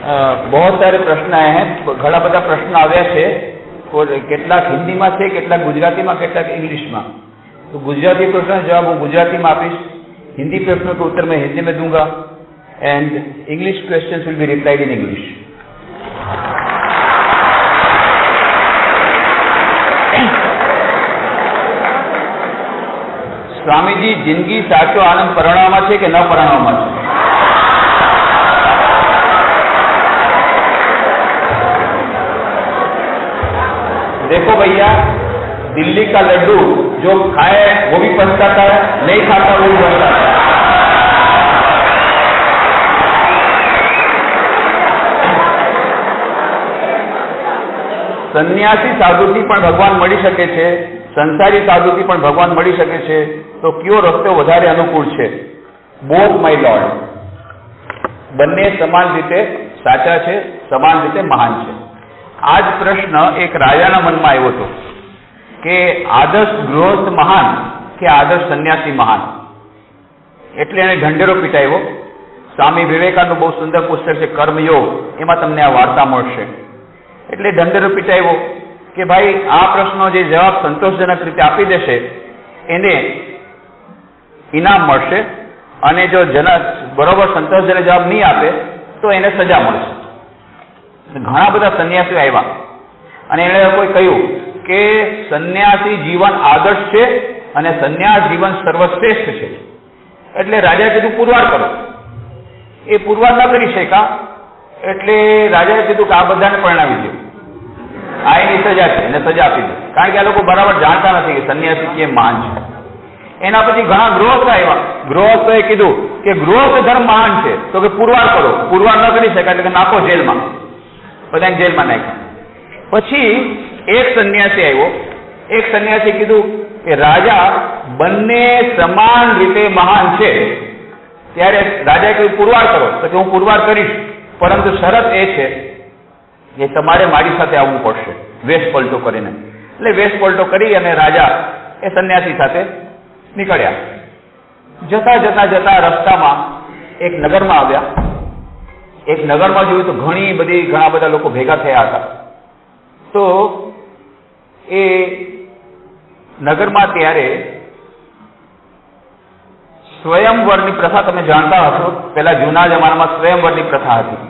बहुत सारे प्रश्न आए हैं, घણા બધા પ્રશ્ન આવ્યા છે, કેટલાક હિન્દીમાં છે, કેટલાક ગુજરાતીમાં, કેટલાક ઇંગ્લિશમાં. तो गुजराती प्रश्न का जवाब હું ગુજરાતીમાં આપીશ, हिंदी प्रश्नों का उत्तर मैं हिंदी में दूंगा, and English questions will be replied in English. Swamiji, जिंदगी साचो आनंद परणावमां छे के न परणावमां छे? देखो भैया, दिल्ली का लड्डू जो खाए वो भी पछताता है, नहीं खाता वो भी पछताता है. सन्यासी साधुथी पण भगवान मळी शके छे, संसारी साधुथी पण भगवान मळी शके छे, तो कयो रस्तो वधारे अनुकूल छे? Both my Lord. बंने समान रीते साचा छे, समान रीते महान छे. आज प्रश्न एक राजाना मनमा आव्यो हतो કે આદર્શ ગૃહસ્થ મહાન કે આદર્શ સન્યાસી મહાન. એટલે એને ઢંઢેરો પીટાવ્યો. સ્વામી વિવેકાનંદનું બહુ સુંદર પુસ્તક છે કર્મયોગ, એમાં તમને આ વાર્તા મળશે. એટલે ઢંઢેરો પીટાવ્યો કે ભાઈ આ પ્રશ્નનો જે જવાબ સંતોષજનક રીતે આપી દેશે એને ઇનામ મળશે, અને જો બરોબર સંતોષજનક જવાબ નહીં આપે તો એને સજા મળશે. ઘણા બધા સન્યાસીઓ આવ્યા અને એને કોઈ કહ્યું કે સન્યાસી જીવન આદર્શ છે અને સન્યાસ જીવન સર્વશ્રેષ્ઠ છે. એટલે રાજાએ કીધું પુરવાર કરો. એ પુરવાર ન કરી શક્યા, એટલે રાજાએ કીધું કે આ બધાને પરણાવી દો, આ એની સજા છે, એને સજા આપી દો. કારણ કે આ લોકો બરાબર જાણતા નથી કે સન્યાસી કેમ મહાન છે. એના પછી ઘણા ગૃહસ્થ આવ્યા. ગૃહસ્થોએ કીધું કે ગૃહસ્થ ધર્મ મહાન છે, તો કે પુરવાર કરો. પુરવાર ન કરી શકાય એટલે કે નાખો જેલમાં, બધાને જેલમાં નાખ્યા. પછી એક સન્યાસી આવ્યો. એક સન્યાસી કીધું કે રાજા બંને સમાન રીતે મહાન છે. ત્યારે રાજાએ કહ્યું પુરવાર કરો. તો કે હું પુરવાર કરીશ, પરંતુ શરત એ છે કે તમારે મારી સાથે આવવું પડશે વેશ પલટો કરીને. એટલે વેશ પલટો કરી અને રાજા એ સન્યાસી સાથે નીકળ્યા. જતા જતા જતા રસ્તામાં એક નગરમાં આવ્યા. એક નગરમાં જોયું તો ઘણા બધા લોકો ભેગા થયા હતા. તો એ નગરમાં ત્યારે સ્વયંવરની પ્રથા, તમે જાણતા હશો, પેલા જૂના જમાનામાં સ્વયંવરની પ્રથા હતી.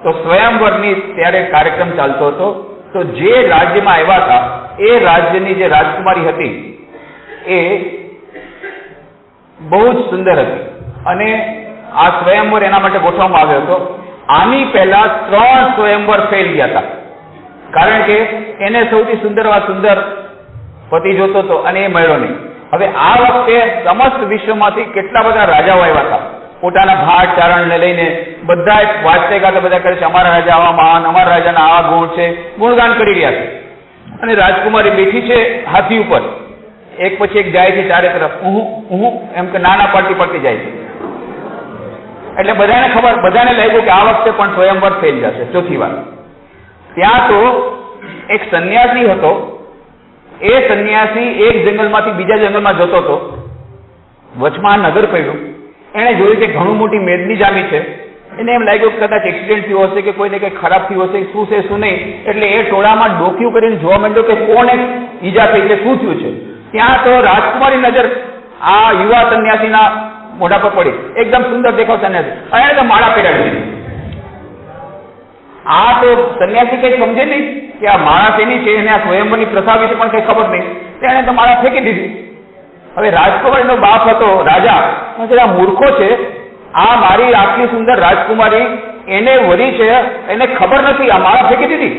તો સ્વયંવરની ત્યારે કાર્યક્રમ ચાલતો હતો. તો જે રાજ્યમાં આવ્યા હતા એ રાજ્યની જે રાજકુમારી હતી એ બહુ જ સુંદર હતી, અને આ સ્વયંવર એના માટે ગોઠવવામાં આવ્યો હતો. આની પહેલા 3 સ્વયંવર ફેલ ગયા હતા, કારણ કે એને સૌથી સુંદર પતિ જોતો હતો અને એ મળ્યો નહીં. હવે આ વખતે સમસ્ત વિશ્વમાંથી કેટલા બધા રાજાઓ આવ્યા હતા, પોતાના ભાટ ચારણને લઈને બધા વાંચતે ગાતા બધા કરે છે અમારા રાજા આવા મહાન, અમારા રાજાના આવા ગુણ છે, ગુણગાન કરી રહ્યા છે. અને રાજકુમારી બેઠી છે હાથી ઉપર, એક પછી એક જાય છે ચારે તરફ, એમ કે નાના પડતી જાય છે. એટલે બધાને લાગ્યું કે આ વખતે પણ સ્વયંવર ફેલ જશે, ચોથી વાર. ત્યાં તો એક સન્યાસી હતો. એ સન્યાસી એક જંગલમાંથી બીજા જંગલમાં જતો હતો. વચમાં નગર પડ્યું. એને જોયું કે ઘણું મોટી મેદની જામી છે. એને એમ લાગ્યું કે કદાચ એક્સિડન્ટ થયો હશે કે કોઈને કંઈ ખરાબ થયું હશે, શું છે શું નહીં. એટલે એ ટોળામાં ડોક્યું કરીને જોવા માંડ્યો કે કોને ઈજા થઈ છે, શું થયું છે. ત્યાં તો રાજકુમારી નજર આ યુવા સન્યાસીના મોઢા પર પડી. એકદમ સુંદર દેખાવ સન્યાસી, અને એને તો માળા પહેરાવી દીધી. આ તો સન્યાસી કઈ સમજે નહીં કે આ માળા શેની છે, એને આ સ્વયંવરની પ્રથા વિશે પણ કઈ ખબર નહીં. તેને તો માળા ફેંકી દીધી. હવે રાજકુમારીનો બાપ હતો રાજા, આ મૂર્ખો છે, આ મારી આટલી સુંદર રાજકુમારી એને વરી છે, એને ખબર નથી, આ માળા ફેંકી દીધી.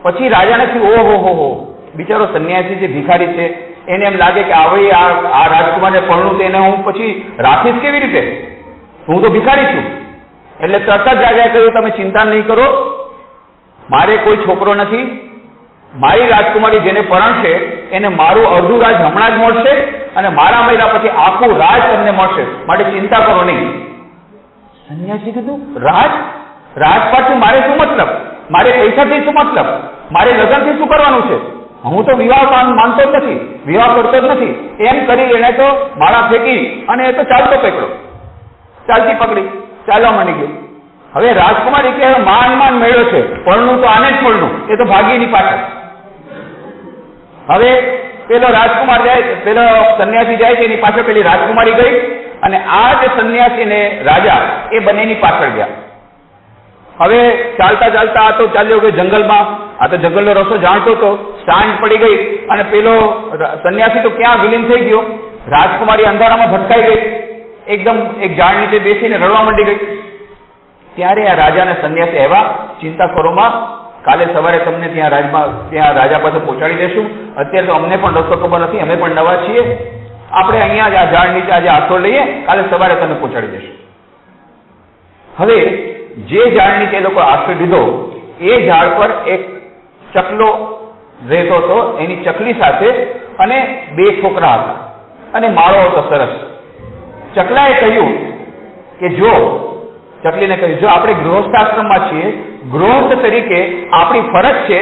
પછી રાજાને થયું ઓહો, બિચારો સન્યાસી જે ભિખારી છે, એને એમ લાગે કે આવડી આ રાજકુમારને પરણું તો એને હું પછી રાખીશ કેવી રીતે, હું તો ભિખારી છું. એટલે તરત જ રાજાએ કહ્યું તમે ચિંતા નહીં કરો, મારે કોઈ છોકરો નથી, મારી રાજકુમારી જેને પરણશે એને મારું અડધું રાજ હમણાં જ મળશે, અને મારા મહિના પછી આખું રાજ તમને મળશે, માટે ચિંતા કરો નહીં. સન્યાસી કીધું રાજ પાછું મારે શું મતલબ, મારે પૈસાથી શું મતલબ, મારે લગ્નથી શું કરવાનું છે, હું તો વિવાહ માનતો જ નથી, વિવાહ કરતો જ નથી. એમ કરી એને તો માળા ફેંકી અને એ તો ચાલતી પકડી ચાલવા માંડી ગયો. હવે રાજકુમારી કે માન મેળ્યો છે, પરણું તો આને જ પરણું, એ તો ભાગીની પાછળ. હવે પેલો રાજકુમાર જાય, પેલો સંન્યાસી જાય છે, એની પાછળ પેલી રાજકુમારી ગઈ, અને આ જે સંન્યાસી ને રાજા એ બંનેની પાછળ ગયા. હવે ચાલતા ચાલતા આ તો ચાલ્યો ગયો જંગલમાં, આ તો જંગલનો રસ્તો જાણતો હતો. સાંજ પડી ગઈ અને પેલો સંન્યાસી તો ક્યાં વિલીન થઈ ગયો, રાજકુમારી અંધારામાં ભટકાઈ ગઈ, એકદમ એક ઝાડ નીચે બેસીને રડવા માંડી ગઈ. ત્યારે આ રાજા અને સંન્યાસી આવ્યા, ચિંતા કરોમાં, કાલે સવારે તમને ત્યાં રાજા પાસે પહોંચાડી દેશું. અત્યારે તો અમને પણ રસ્તો ખબર નથી, અમે પણ નવા છીએ, આપણે અહીંયા જ આ ઝાડ નીચે આજે આશરો લઈએ, કાલે સવારે તમને પહોંચાડી દેશું. હવે જે ઝાડ નીચે એ લોકો આશરો લીધો, એ ઝાડ પર એક ચકલો રહેતો હતો, એની ચકલી સાથે અને 2 છોકરા હતા અને માળો હતો સરસ. ચકલાએ કહ્યું કે ચકલીને કહ્યું, જો આપણે ગૃહસ્થાશ્રમમાં છીએ, ગૃહસ્થ તરીકે આપણી ફરજ છે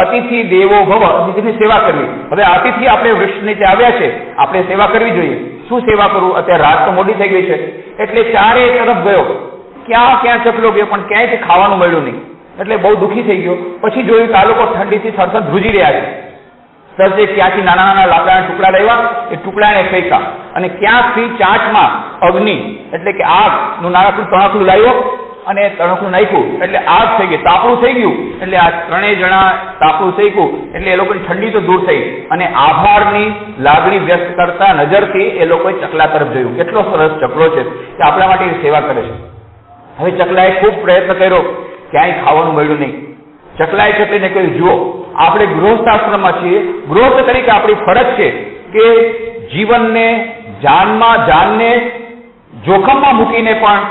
અતિથિ દેવો ભવ, અતિથિની સેવા કરવી. હવે અતિથિ આપણે વૃક્ષ નીચે આવ્યા છે, આપણે સેવા કરવી જોઈએ. શું સેવા કરવું? અત્યારે રાત તો મોડી થઈ ગઈ છે, એટલે ચારે તરફ ગયો, ક્યાં ચકલો ગયો પણ ક્યાંય ખાવાનું મળ્યું નહીં, એટલે બહુ દુઃખી થઈ ગયો. પછી જોયું કે આ લોકો ઠંડીથી થરથર ધ્રુજી રહ્યા છે. સરસે ક્યાંથી નાના લાકડાના ટુકડા લાવ્યા, એ ટુકડાને ફેંક્યા, અને ક્યાંકથી ચાંચમાં અગ્નિ એટલે કે આગનું નાનકડું તણખલું લાવ્યો અને તણખલું નાખ્યું, એટલે આગ થઈ ગઈ, તાપણું થઈ ગયું. એટલે આ 3 જણા તાપણું થઈ ગયું, એટલે એ લોકોની ઠંડી તો દૂર થઈ, અને આભારની લાગણી વ્યક્ત કરતા નજરથી એ લોકોએ ચકલા તરફ જોયું. કેટલો સરસ ચકલો છે કે આપણા માટે સેવા કરે છે. હવે ચકલાએ ખૂબ પ્રયત્ન કર્યો, ક્યાંય ખાવાનું મળ્યું નહીં. ચકલાએ ચકલીને કહ્યું, જુઓ આપણે ગૃહસ્થાશ્રમમાં છીએ, ગૃહસ્થ તરીકે આપણી ફરજ છે કે જીવનને જાનને જોખમમાં મૂકીને પણ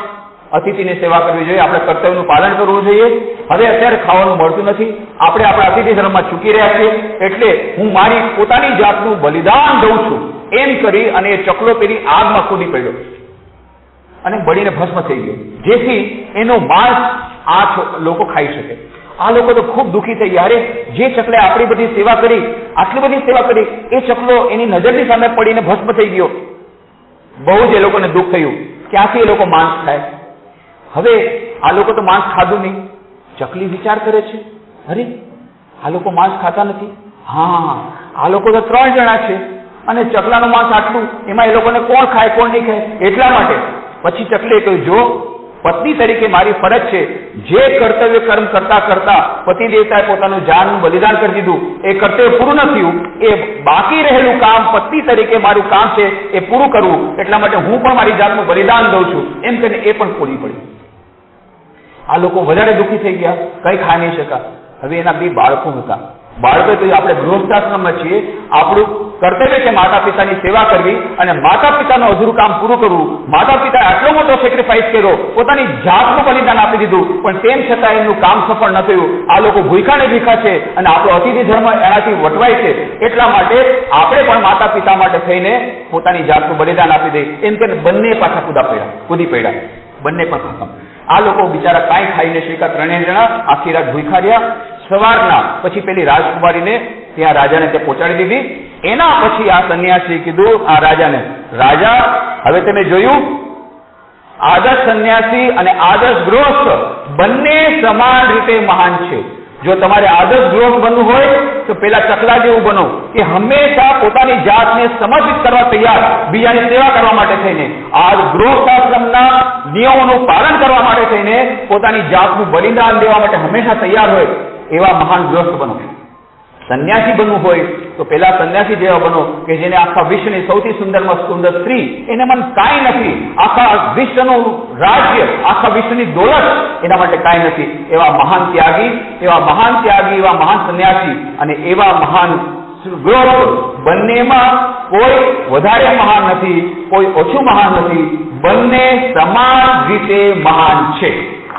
અતિથિની સેવા કરવી જોઈએ, આપણે કર્તવ્યનું પાલન કરવું જોઈએ. હવે અત્યારે ખાવાનું મળતું નથી, આપણે આપણા અતિથિ ધર્મમાં ચૂકી રહ્યા છીએ, એટલે હું મારી પોતાની જાતનું બલિદાન દઉં છું, એમ કરી અને એ ચકલો પેલી આગમાં કૂદી પડ્યો અને બળીને ભસ્મ થઈ ગયો, જેથી એનો માંસ આ લોકો ખાઈ શકે. આ લોકો તો ખૂબ દુઃખી થઈ ગયા. અરે જે ચકલે આપણી બધી સેવા કરી, આટલી બધી સેવા કરી, એ ચકલો એની નજરની સામે પડીને ભસ્મ થઈ ગયો. બહુ જ એ લોકોને દુઃખ થયું. ક્યાંથી એ લોકો માંસ ખાય? હવે આ લોકો તો માંસ ખાધું નહીં. ચકલી વિચાર કરે છે, અરે આ લોકો માંસ ખાતા નથી, હા આ લોકો તો 3 જણા છે અને ચકલાનું માંસ આટલું, એમાં એ લોકોને કોણ ખાય કોણ નહીં ખાય. એટલા માટે પછી ચકલીએ કહ્યું, જો પત્ની તરીકે મારી ફરજ છે, જે કર્તવ્ય કર્મ કરતા કરતા પતિ દેવતાએ પોતાનું જાનનું બલિદાન કરી દીધું, એ કર્તવ્ય પૂરું ન થયું, એ બાકી રહેલું કામ પત્ની તરીકે મારું કામ છે એ પૂરું કરવું, એટલા માટે હું પણ મારી જાતનું બલિદાન દઉં છું, એમ કરીને એ પણ પૂરી પડી. આ લોકો વધારે દુઃખી થઈ ગયા, કંઈ ખાઈ નહીં શકા. હવે એના 2 બાળકો હતા. બાળકો તો આપણે ગૃહસ્થાશ્રમમાં છીએ, આપણું કર્તવ્ય છે માતા પિતાની સેવા કરવી અને માતા પિતાનું અધૂરું કામ પૂરું કરવું. માતા પિતાએ આટલો મોટો સેક્રિફાઈસ કર્યો, પોતાની જાતનું બલિદાન આપી દીધું, પણ તેમ છતાં એમનું કામ સફળ ન થયું. આ લોકો ભૂખ્યા ને ભીખા છે અને આપણો અતિથિ ધર્મ એનાથી વટવાય છે. એટલા માટે આપણે પણ માતા પિતા માટે થઈને પોતાની જાતનું બલિદાન આપી દઈએ, એમ કરીને બંને પાછા કૂદી પડ્યા, બંને પણ ખતમ. આ લોકો બિચારા કાંઈ ખાઈને શીખા, 3 જણા આખી રાત ભૂખ્યા રહ્યા. સવારના પછી પેલી રાજકુમારીને ત્યાં રાજાને ત્યાં પહોંચાડી દીધી. એના પછી આ સંન્યાસી કીધું આ રાજાને, રાજા હવે તમે જોયું, આદર્શ સંન્યાસી અને આદર્શ ગૃહસ્થ બંને સમાન રીતે મહાન છે. જો તમારે આદર્શ ગૃહસ્થ બનવું હોય તો પેલા ચકલા જેવું બનો કે હંમેશા પોતાની જાતને સમર્પિત કરવા તૈયાર, બીજાની સેવા કરવા માટે થઈને, આ ગૃહસ્થાશ્રમના નિયમોનું પાલન કરવા માટે થઈને પોતાની જાતનું બલિદાન દેવા માટે હંમેશા તૈયાર હોય, એવા મહાન ગૃહસ્થ બનો. સંન્યાસી બનવું હોય તો પેલા સંન્યાસી જેવા બનો કે જેને આખા વિશ્વની સૌથી સુંદરમાં સુંદર સ્ત્રી, એને મન કાંઈ નથી, આખા વિશ્વનું રાજ્ય, આખા વિશ્વની દોલત એના માટે કાંઈ નથી. એવા મહાન ત્યાગી, એવા મહાન સંન્યાસી અને એવા મહાન ગૃહસ્થ, બંનેમાં કોઈ વધારે મહાન નથી, કોઈ ઓછું મહાન નથી, બંને સમાન રીતે મહાન છે.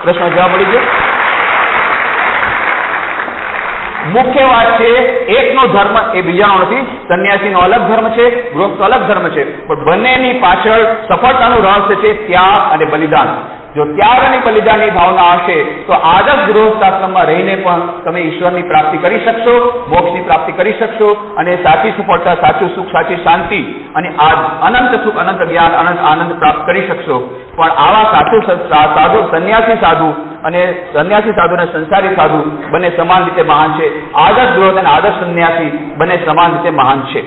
પ્રશ્ન જવાબ મળી ગયો. મુખ્ય વાત છે, એકનો ધર્મ એ બીજાનો નથી. સંન્યાસીનો અલગ ધર્મ છે, ગૃહસ્થ અલગ ધર્મ છે, પણ બંનેની પાછળ સફળતાનું રહસ્ય છે ત્યાગ અને બલિદાન. જો ત્યાગ અને બલિદાનની ભાવના હશે તો આદર્શ ગૃહસ્થાશ્રમમાં રહીને પણ તમે ઈશ્વરની પ્રાપ્તિ કરી શકશો, મોક્ષની પ્રાપ્તિ કરી શકશો અને સાચી સફળતા, સાચું સુખ, સાચી શાંતિ અને અનંત સુખ, અનંત જ્ઞાન, અનંત આનંદ પ્રાપ્ત કરી શકશો. પણ આવા સાધુ સંન્યાસી સાધુ અને સંસારી સાધુ બંને સમાન રીતે મહાન છે. આદર્શ ગૃહસ્થ અને આદર્શ સંન્યાસી બંને સમાન રીતે મહાન છે.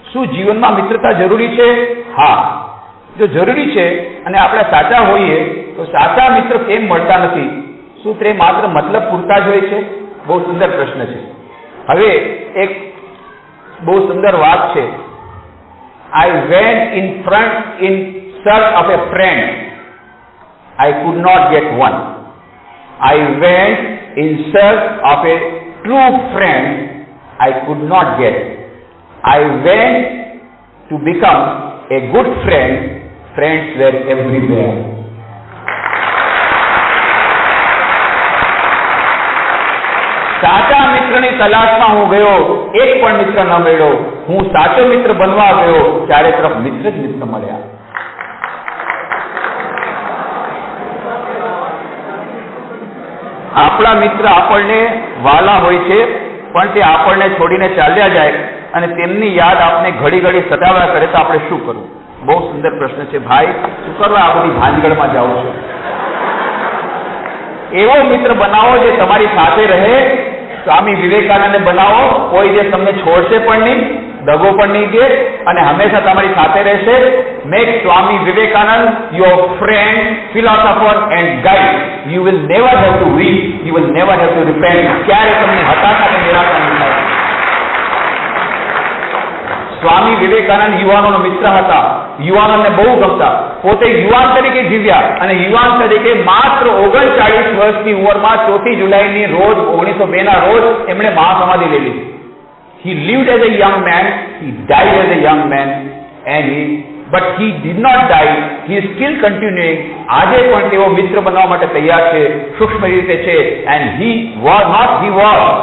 શું જીવનમાં મિત્રતા જરૂરી છે? હા, જો જરૂરી છે અને આપણે સાચા હોઈએ તો સાચા મિત્ર કેમ મળતા નથી? શું તે માત્ર મતલબ પૂરતા જ હોય છે? બહુ સુંદર પ્રશ્ન છે. હવે એક બહુ સુંદર વાત છે. I went in search of a friend. I could not get one. I went in search of a true friend. I could not get. I went to become a good friend. Friends were everywhere. સાચા મિત્રની તલાશમાં હું ગયો, એક પણ મિત્ર ન મળ્યો. હું સાચો મિત્ર બનવા ગયો, ચારે તરફ મિત્ર જ મિત્ર મળ્યા. આપણા મિત્ર આપણને વાલા હોય છે, પણ તે આપણને છોડીને ચાલ્યા જાય અને તેમની યાદ આપને ઘડી ઘડી સતાવ્યા કરે તો આપણે શું કરવું? બહુ સુંદર પ્રશ્ન છે ભાઈ. શું કરવા આ બધી ભાંજગડમાં જાઓ છો? એવો મિત્ર બનાવો જે તમારી સાથે રહે. સ્વામી વિવેકાનંદને બનાવો, કોઈ જે તમને છોડશે પણ નહીં, દગો પણ નહીં દે અને હંમેશા તમારી સાથે રહેશે. Make Swami Vivekananda your friend, philosopher and guide. You will never have to weak, you will never have to repent. ક્યારે તમને હતાશા અને નિરાશા નહીં થાય. સ્વામી વિવેકાનંદ યુવાનોનો મિત્ર હતા, યુવાનોને બહુ ગમતા, પોતે યુવાન તરીકે જીવ્યા અને યુવાન તરીકે માત્ર 39 વર્ષની ઉંમરમાં 4 જુલાઈની રોજ 1902 ના રોજ એમણે મહાસમાધિ લઈ લીધી. He lived as a young man, he died as a young man, but he did not die. He is still continuing. આજે પણ તેઓ મિત્ર બનવા માટે તૈયાર છે, સૂક્ષ્મ રીતે છે. And he was,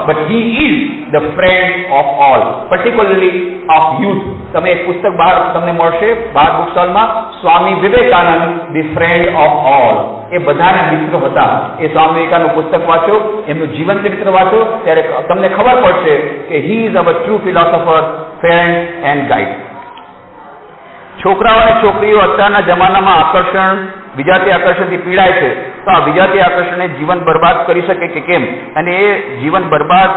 but he is the friend of all, particularly of youth. તમે એક પુસ્તક બહાર તમને મળશે, બહાર બુક સ્ટોલમાં, Swami Vivekananda the friend of all. એ બધાના મિત્ર હતા. એ સ્વામી વિવેકાનંદનું પુસ્તક વાંચો, એમનું જીવન ચરિત્ર વાંચો, ત્યારે તમને ખબર પડશે કે he is our true philosopher, friend and guide. છોકરાઓ અને છોકરીઓ અત્યારના જમાનામાં વિજાતીય આકર્ષણથી પીડાય છે. તો આ વિજાતીય આકર્ષણને જીવન બરબાદ કરી શકે કે કેમ? અને એ જીવન બરબાદ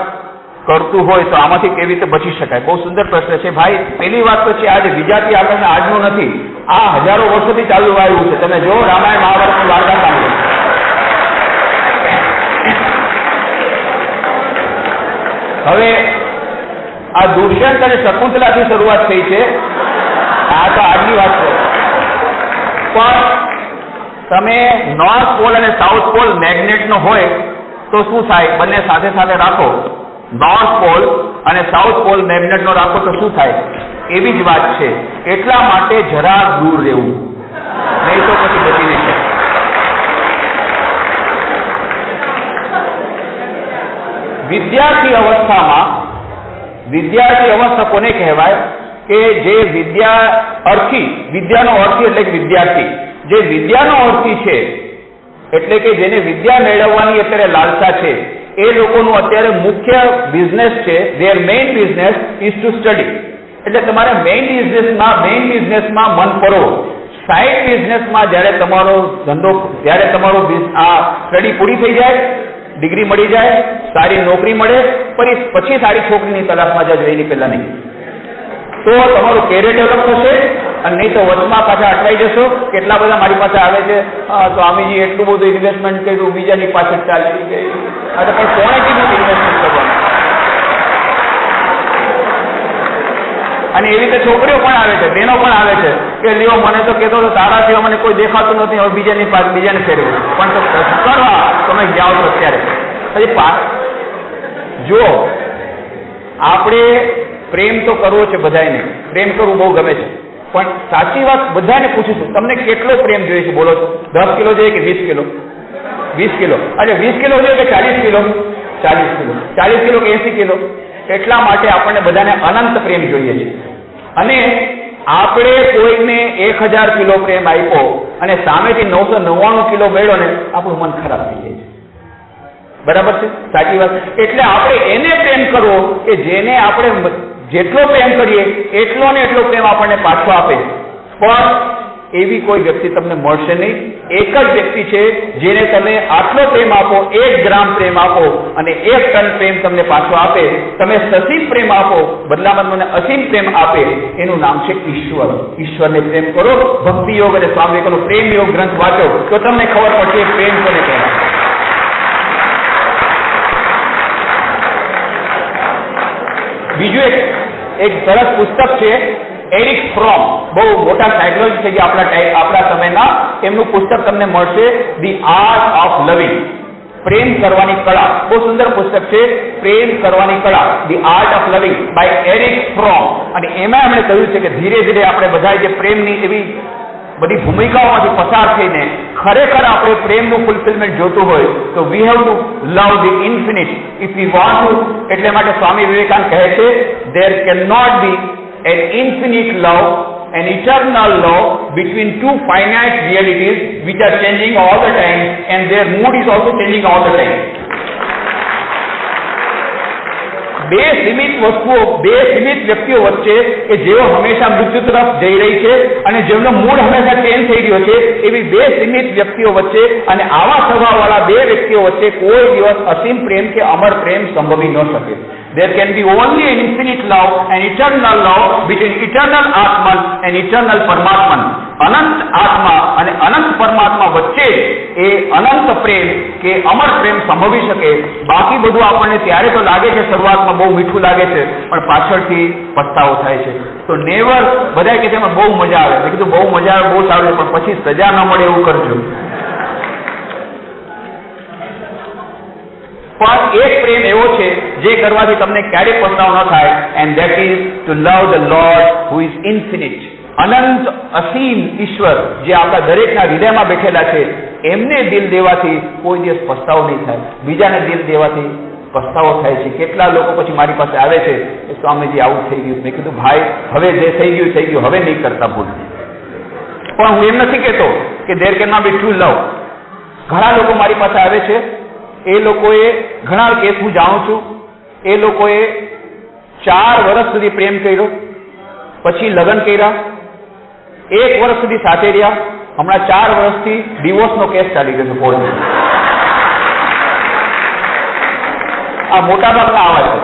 કરતું હોય તો આમાંથી કેવી રીતે બચી શકાય? બહુ સુંદર પ્રશ્ન છે ભાઈ. પહેલી વાત તો છે, આજે વિજાતીય આકર્ષણ આજનું નથી, આ હજારો વર્ષોથી ચાલુ આવ્યું છે. તમે જો રામાયણ મહાભારતની વાર્તા સાંભળો. હવે આ દુષ્યંત અને શકુંતલાથી શરૂઆત થઈ છે. આ તો આજની વાત છે. પણ તમે નોર્થ પોલ અને સાઉથ પોલ મેગ્નેટનો હોય તો શું થાય? બંને સાથે સાથે રાખો, નોર્થ પોલ અને સાઉથ પોલ મેગ્નેટનો રાખો તો શું થાય? એવી જ વાત છે. એટલા માટે જરા દૂર રહેવું, નહીં તો પછી બચી નહીં શકે. વિદ્યાર્થી અવસ્થા કોને કહેવાય? કે જે વિદ્યાનો અર્થી એટલે કે વિદ્યાર્થી, જે વિદ્યાનો અર્થી છે, એટલે કે જેને વિદ્યા મેળવવાની અત્યારે લાલસા છે, એ લોકોનું અત્યારે મુખ્ય બિઝનેસ છે, there main business is to study. એટલે તમારે મેઇન બિઝનેસમાં મન પડો. સાઇડ બિઝનેસમાં જ્યારે તમારો ધંધો, જ્યારે તમારો આ સ્ટડી પૂરી થઈ જાય, ડિગ્રી મળી જાય, સારી નોકરી મળે, પછી સારી છોકરીની તલાશમાં જજો, એની પહેલા નહીં. તો તમારું કેરિયર ડેવલપ થશે. અને નહીં તો વચમાં પાછા અટવાઈ જશો. કેટલા બધા મારી પાસે આવે છે, સ્વામીજી એટલું બધું ઇન્વેસ્ટમેન્ટ કર્યું, બીજાની પાછળ ચાલી ગઈ. અરે પણ કોણે કીધું ઇન્વેસ્ટમેન્ટ કરવાનું? અને એવી રીતે છોકરીઓ પણ આવે છે, બહેનો પણ આવે છે કે લ્યો મને તો કહેતો હતો તારા સિવાય મને કોઈ દેખાતું નથી, હવે બીજાને ફેરવું. પણ તો કરવા તમે જાઓ છો અત્યારે. જો આપણે પ્રેમ તો કરવો છે, બધાને પ્રેમ કરવું બહુ ગમે છે, પણ સાચી વાત બધાને પૂછીશું, તમને કેટલો પ્રેમ જોઈએ છે? બોલો. 10 કિલો જોઈએ કે 20 કિલો? 20 કિલો. અરે 20 કિલો જોઈએ કે 40 કિલો? 40 કિલો. 40 કિલો કે 80 કિલો? એટલા માટે આપણને બધાને અનંત પ્રેમ જોઈએ છે. અને આપણે કોઈને 1000 કિલો પ્રેમ આપ્યો અને સામેથી 999 કિલો મળ્યો ને, આપણું મન ખરાબ થઈ જાય છે. બરાબર છે? સાચી વાત. એટલે આપણે એને પ્રેમ કરવો કે જેને આપણે જેટલો પ્રેમ કરીએ એટલો ને એટલો પ્રેમ આપણને પાછો આપે. પણ એવી કોઈ વ્યક્તિ તમને મળશે નહીં. એક જ વ્યક્તિ છે જેને તમે આટલો પ્રેમ આપો, 1 ગ્રામ પ્રેમ આપો અને 1 ટન પ્રેમ તમને પાછો આપે. તમે સસીમ પ્રેમ આપો, બદલામાં તમને અસીમ પ્રેમ આપે. એનું નામ છે ઈશ્વર. ઈશ્વરને પ્રેમ કરો. ભક્તિ યોગ અને સ્વામી વિવેકાનંદનો પ્રેમ યોગ ગ્રંથ વાંચો તો તમને ખબર પડશે પ્રેમ કોને કહેવાય. બીજું એક સરસ પુસ્તક છે, એરિક ફ્રોમ, બહુ મોટા સાયકોલોજીસ્ટ થઈ ગયા આપણા સમયના. એમનું પુસ્તક તમને મળશે, ધી આર્ટ ઓફ લવિંગ, પ્રેમ કરવાની કળા. બહુ સુંદર પુસ્તક છે, પ્રેમ કરવાની કળા, ધી આર્ટ ઓફ લવિંગ બાય એરિક ફ્રોમ. અને એમાં એમણે કહ્યું છે કે ધીરે ધીરે આપણે બધા જે પ્રેમની એવી બધી ભૂમિકાઓમાંથી પસાર થઈને ખરેખર આપણે પ્રેમનું ફુલફિલમેન્ટ જોતું હોય તો we have to love the infinite if we want to. એટલે માટે સ્વામી વિવેકાનંદ કહે છે, there can not be an infinite love, an eternal love between two finite realities which are changing all the time and their mood is also changing all the time. બે સીમિત વસ્તુઓ, બે સીમિત વ્યક્તિઓ વચ્ચે કે જેઓ હંમેશા મૃત્યુ તરફ જઈ રહી છે અને જેમનો મૂડ હંમેશા ચેન્જ થઈ રહ્યો છે, એવી બે સીમિત વ્યક્તિઓ વચ્ચે અને આવા સ્વભાવવાળા બે વ્યક્તિઓ વચ્ચે કોઈ દિવસ અસીમ પ્રેમ કે અમર પ્રેમ સંભવી ન શકે. There can be only an infinite love, an eternal love between eternal Atman and eternal Paramatman. અનંત આત્મા અને અનંત પરમાત્મા વચ્ચે એ અનંત પ્રેમ કે અમર પ્રેમ સંભવી શકે. બાકી બધું આપણને ત્યારે તો લાગે છે, શરૂઆતમાં બહુ મીઠું લાગે છે, પણ પાછળથી પસ્તાવો થાય છે. તો નેવર, બધા કે તેમાં બહુ મજા આવે. મેં કીધું બહુ મજા આવે, બહુ સારું, પણ પછી સજા ન મળે એવું કરજો. પણ એક પ્રેમ એવો છે જે કરવાથી તમને ક્યારેય પસ્તાવો ન થાય, and that is to love the lord who is infinite. અનંત અસીમ ઈશ્વર જે આપણા દરેકના હૃદયમાં બેઠેલા છે, એમને દિલ દેવાથી કોઈ દિવસ પસ્તાવો નહીં થાય. બીજાને દિલ દેવાથી પસ્તાવો થાય છે. કેટલા લોકો પછી મારી પાસે આવે છે કે સ્વામીજી આવું થઈ ગયું. મેં કીધું ભાઈ, હવે જે થઈ ગયું, હવે નહીં કરતા ભૂલ. પણ હું એમ નથી કહેતો કે દેર કેન નોટ બી ટ્રુ લવ. ઘણા લોકો મારી પાસે આવે છે, એ લોકોએ ઘણા કેસ હું જાણું છું, એ લોકોએ 4 વર્ષ સુધી પ્રેમ કર્યો, પછી લગ્ન કર્યા, 1 વર્ષ સુધી સાથે રહ્યા, હમણાં 4 વર્ષથી ડિવોર્સનો કેસ ચાલી ગયો છે કોર્ટમાં. આ મોટા ભાગના આવા છે.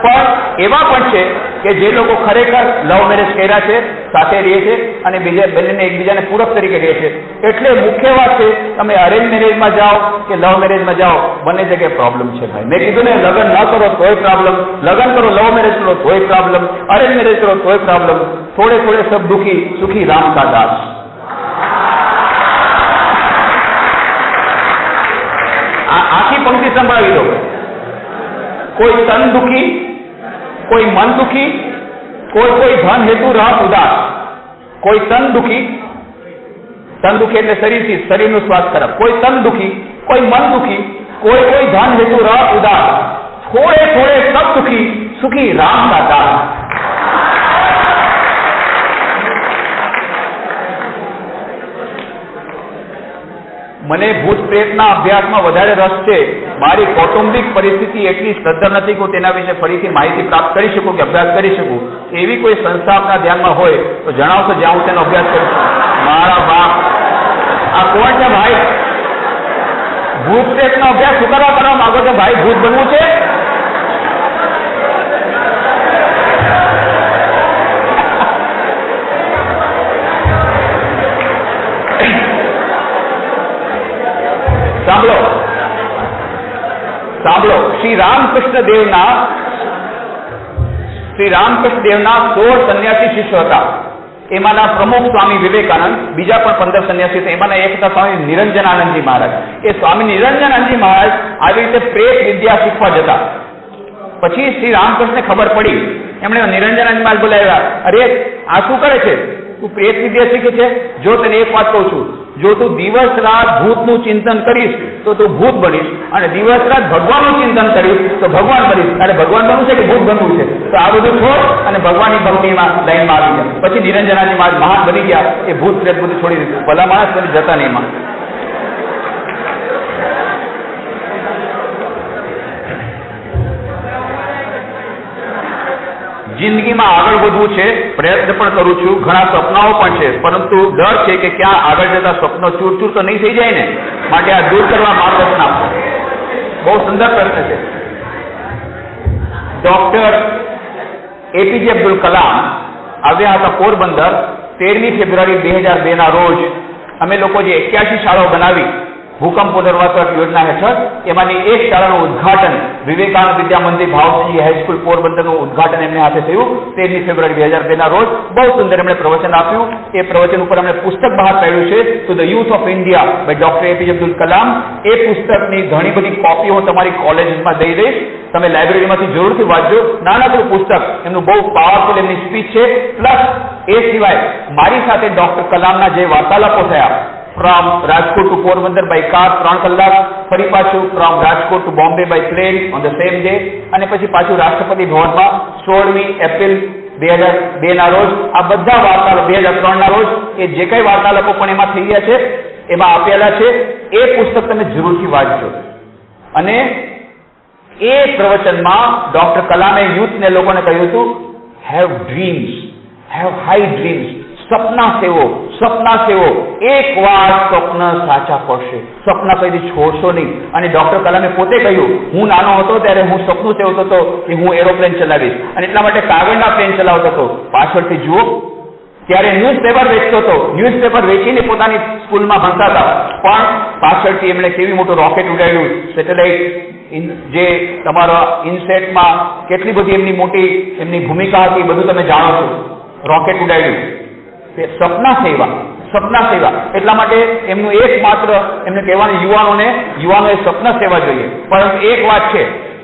પણ એવા પણ છે કે જે લોકો ખરેખર લવ મેરેજ કર્યા છે, સાથે રહે છે અને બંનેને એકબીજાને પૂરક તરીકે રહે છે. એટલે મુખ્ય વાત છે, તમે અરેન્જ મેરેજમાં જાઓ કે લવ મેરેજમાં જાઓ, બંને જગ્યાએ પ્રોબ્લેમ છે ભાઈ. મેં કીધું ને, લગ્ન ન કરો તોય પ્રોબ્લેમ, લગ્ન કરો, લવ મેરેજ કરો તોય પ્રોબ્લેમ, અરેન્જ મેરેજ કરો તોય પ્રોબ્લેમ. થોડે થોડે સબ દુખી સુખી રામ કા દાસ. આખી પંક્તિ સંભળાવી દો. કોઈ તન દુખી, કોઈ મન દુખી, કોઈ ધન હેતુ રહત ઉદાસ. કોઈ તન દુખી એટલે શરીરથી, શરીરનું સ્વાસ્થ્ય ખરાબ. કોઈ તન દુખી, કોઈ મન દુખી, કોઈ ધન હેતુ રહત ઉદાસ. થોડે થોડે સબ દુખી સુખી રામ કા દાસ. મને ભૂત પ્રેતના અભ્યાસમાં વધારે રસ છે. મારી કૌટુંબિક પરિસ્થિતિ એટલી સદ્ધર નથી કે તેના વિશે ફરીથી માહિતી પ્રાપ્ત કરી શકું કે અભ્યાસ કરી શકું. એવી કોઈ સંસ્થા આપના ધ્યાનમાં હોય તો જણાવશો, જ્યાં હું તેનો અભ્યાસ કરું છું. મારા બાપ, આ કોણ છે ભાઈ? ભૂત પ્રેતનો અભ્યાસ શું કરવા માંગો છો ભાઈ? ભૂત બનવું છે? સાંભળો, શ્રી રામકૃષ્ણ દેવના 16 સંન્યાસી શિષ્યો હતા. એમાંના પ્રમુખ સ્વામી વિવેકાનંદ, બીજા પણ 15 સંન્યાસી હતા. એમાંના એક હતા સ્વામી નિરંજનાનંદજી મહારાજ. એ સ્વામી નિરંજનાનંદજી મહારાજ આવી રીતે પ્રેત વિદ્યા શીખવા જતા. પછી શ્રી રામકૃષ્ણને ખબર પડી. એમણે નિરંજનાનંદ મહારાજ બોલાવ્યા. અરે, આ શું કરે છે? તું પ્રેત વિદ્યા શીખે છે? જો તને એક વાત કહું છું, જો તું દિવસ રાત ભૂતનું ચિંતન કરીશ તો તું ભૂત બનીશ, અને દિવસ રાત ભગવાનનું ચિંતન કરીશ તો ભગવાન બનીશ. અને ભગવાન બનવું છે કે ભૂત બનવું છે? તો આ બધું છોડ અને ભગવાનની ભક્તિમાં લાઈનમાં આવી ગયા. પછી નિરંજનાજી મહાન બની ગયા, એ ભૂત પ્રેત બધું છોડી દીધું. ભલા માણસ બની જતા નહીં એમાં. જિંદગીમાં આગળ વધવું છે, પ્રયત્ન પણ કરું છું, ઘણા સપનાઓ પણ છે, પરંતુ ડર છે કે ક્યાં આગળ જતા સ્વપ્નો ચૂરચૂર તો નહીં થઈ જાય ને, માટે આ દૂર કરવા માર્ગદર્શન આપો. બહુ સુંદર પ્રશ્ન છે. ડોક્ટર એપીજે અબ્દુલ કલામ આવ્યા હતા પોરબંદર 13મી ફેબ્રુઆરી 2002 ના રોજ. અમે લોકો જે 81 શાળાઓ બનાવી ભૂકંપ પુનર્વસન યોજના હેઠળ, એમાંની એક શાળાનું ઉદ્ઘાટન વિવેકાનંદ વિદ્યા મંદિર ભાવસિંહ હાઈસ્કૂલ પોરબંદરનું ઉદ્ઘાટન એમને હાથે થયું 13મી ફેબ્રુઆરી 2002 ના રોજ. બહુ સુંદર એમણે પ્રવચન આપ્યું. એ પ્રવચન ઉપર એમણે પુસ્તક બહાર પાડ્યું છે, to the youth of India by doctor APJ Abdul Kalam. એ પુસ્તકની ઘણી બધી કોપીઓ હું તમારી કોલેજમાં દઈ દઈશ, તમે લાઇબ્રેરીમાંથી જરૂરથી વાંચજો. નાનકડું પુસ્તક, એમનું બહુ પાવરફુલ એમની સ્પીચ છે. પ્લસ એ સિવાય મારી સાથે ડોક્ટર કલામના જે વાર્તાલાપો થયા, from Rajkot to Porbandar by car 3 કલાક, ફરી પાછું from Rajkot to Bombay by plane on the same day, અને પછી પાછું રાષ્ટ્રપતિ ભવનમાં 16મી એપ્રિલ 2002 ના રોજ. આ બધા વાર્તાલાપ 2003 ના રોજ એ જે કઈ વાર્તાલાપો પણ એમાં થઈ ગયા છે, એમાં આપેલા છે. એ પુસ્તક તમે જરૂરથી વાંચજો. અને એ પ્રવચનમાં ડોક્ટર કલામે યુથને લોકોને કહ્યું હતું, have dreams, have high dreams, સપના સેવો, સપના સેવો. એક વાર સ્વપ્ન સાચા પડશે, સપના કદી છોડશો નહીં. અને ડોક્ટર કલામે પોતે કહ્યું, હું નાનો હતો ત્યારે હું સપનું સેવતો હતો કે હું એરોપ્લેન ચલાવીશ, અને એટલા માટે કાગળના પ્લેન ચલાવતો હતો. પાછળથી જુઓ, ત્યારે ન્યૂઝપેપર વેચતો હતો, ન્યૂઝપેપર વેચીને પોતાની સ્કૂલમાં ભણતા હતા, પણ પાછળથી એમણે કેવી મોટું રોકેટ ઉડાડ્યું, સેટેલાઇટ, જે તમારા ઇનસેટમાં કેટલી બધી એમની મોટી એમની ભૂમિકા હતી, બધું તમે જાણો છો. રોકેટ ઉડાડ્યું. સપના સેવા, સપના સેવા. એટલા માટે એમનું એકમાત્ર એમને કહેવાનું યુવાનોએ સપના સેવા જોઈએ. પરંતુ એક વાત છે,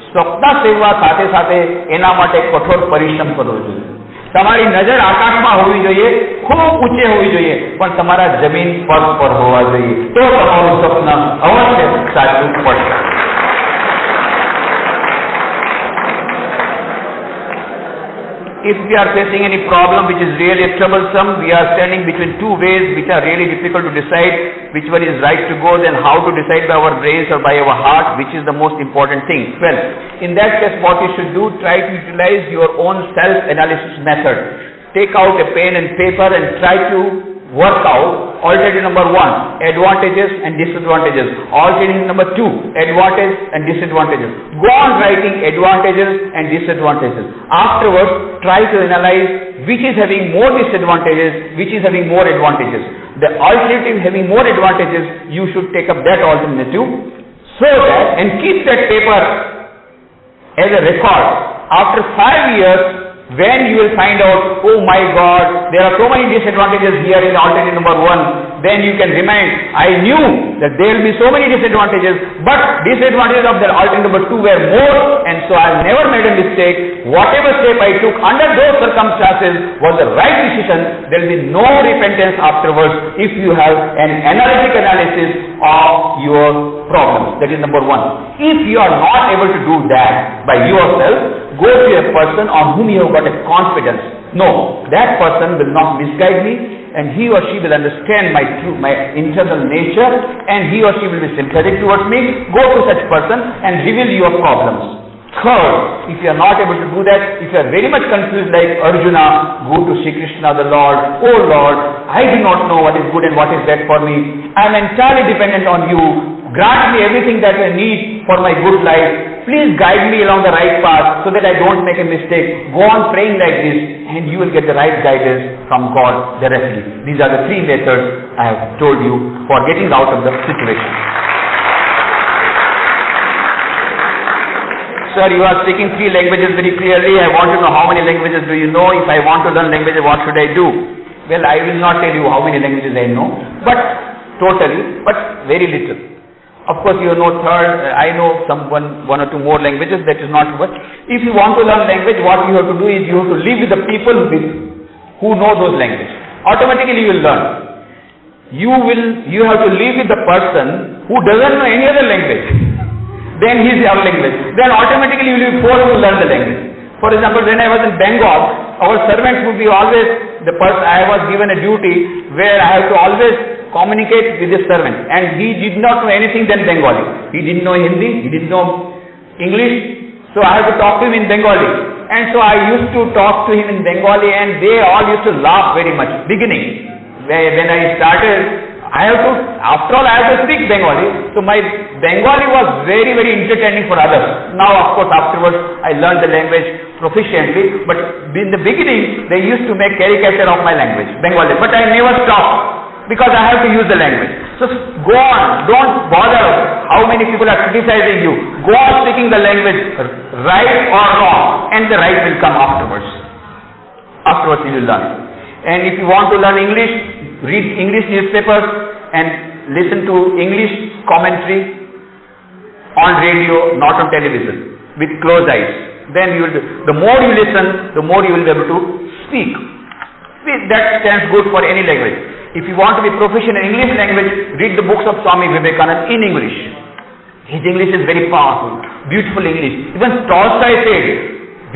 સપના સેવા સાથે સાથે એના માટે કઠોર પરિશ્રમ કરવો જોઈએ. તમારી નજર આકાશમાં હોવી જોઈએ, ખૂબ ઊંચે હોવી જોઈએ, પણ તમારા જમીન પર હોવા જોઈએ, તો તમારું સપના અવશ્ય સાચું પડશે. If we are facing any problem which is really troublesome, we are standing between two ways which are really difficult to decide which one is right to go, then how to decide by our brains or by our heart, which is the most important thing. Well, in that case, what you should do, try to utilize your own self-analysis method. Take out a pen and paper and try to work out alternative number 1, advantages and disadvantages. Alternative number 2, advantages and disadvantages. Go on writing advantages and disadvantages. Afterwards, try to analyze which is having more disadvantages, which is having more advantages. The alternative having more advantages, you should take up that alternative, so that, and keep that paper as a record. After 5 years, when you will find out, oh my God, there are so many disadvantages here in alternative number 1, then you can remind, I knew that there will be so many disadvantages, but disadvantages of the alternative number 2 were more, and so I never made a mistake. Whatever step I took under those circumstances was the right decision. There will be no repentance afterwards if you have an analytic analysis of your problems. That is number 1. If you are not able to do that by yourself, go to a person on whom you have got a confidence. No, that person will not misguide me, and he or she will understand my internal nature, and he or she will be sympathetic towards me. Go to such person and reveal your problems. Third, if you are not able to do that, if you are very much confused like Arjuna, go to Sri Krishna the Lord. Oh Lord, I do not know what is good and what is bad for me. I am entirely dependent on you. Grant me everything that I need for my good life. Please guide me along the right path so that I don't make a mistake. Go on praying like this, and you will get the right guidance from God directly. These are the 3 methods I have told you for getting out of the situation. Sir, you are speaking 3 languages very clearly. I want to know how many languages do you know? If I want to learn languages, what should I do? Well, I will not tell you how many languages I know, but very little. Of course, you know I know one or two more languages, that is not much. If you want to learn language, what you have to do is you have to live with the people who know those languages. Automatically you will learn. you have to live with the person who doesn't know any other language. Then he is your language. Then automatically you will be forced to learn the language. For example, when I was in Bengal, our servants would be always the person. I was given a duty where I have to always communicate with the servant, and he did not know anything than Bengali. He didn't know Hindi, he didn't know English, so I have to talk to him in Bengali. And so I used to talk to him in Bengali, and they all used to laugh very much. Beginning, when I started, after all I have to speak Bengali, so my Bengali was very, very entertaining for others. Now of course afterwards I learned the language proficiently, but in the beginning they used to make caricature of my language, Bengali, but I never stopped because I have to use the language. So go on, don't bother how many people are criticizing you. Go on speaking the language, right or wrong, and the right will come afterwards. Afterwards you will learn. And if you want to learn English, read English newspapers and listen to English commentary on radio, not on television, with closed eyes. Then the more you listen, the more you will be able to speak. That stands good for any language. If you want to be proficient in English language, read the books of Swami Vivekananda in English. His English is very powerful, beautiful English. Even Tolstoy said,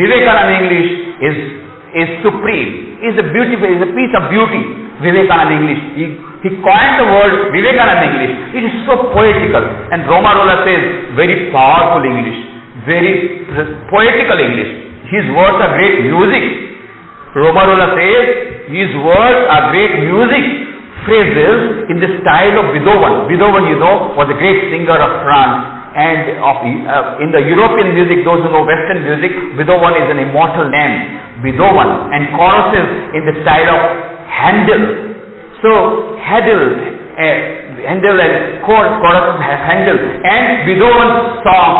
Vivekananda English is supreme. Is a piece of beauty. Vivekananda English. He coined the word Vivekananda English. It is so poetical. And Romarola says, very powerful English, very poetical English. His words are great music. Romarola says, his words are great music. Phrases in the style of Beethoven. Beethoven, you know, was a great singer of France. And in the European music, those who know Western music, Beethoven is an immortal name. Beethoven, and choruses in the style of Handel. So Handel and choruses Handel, and Beethoven's song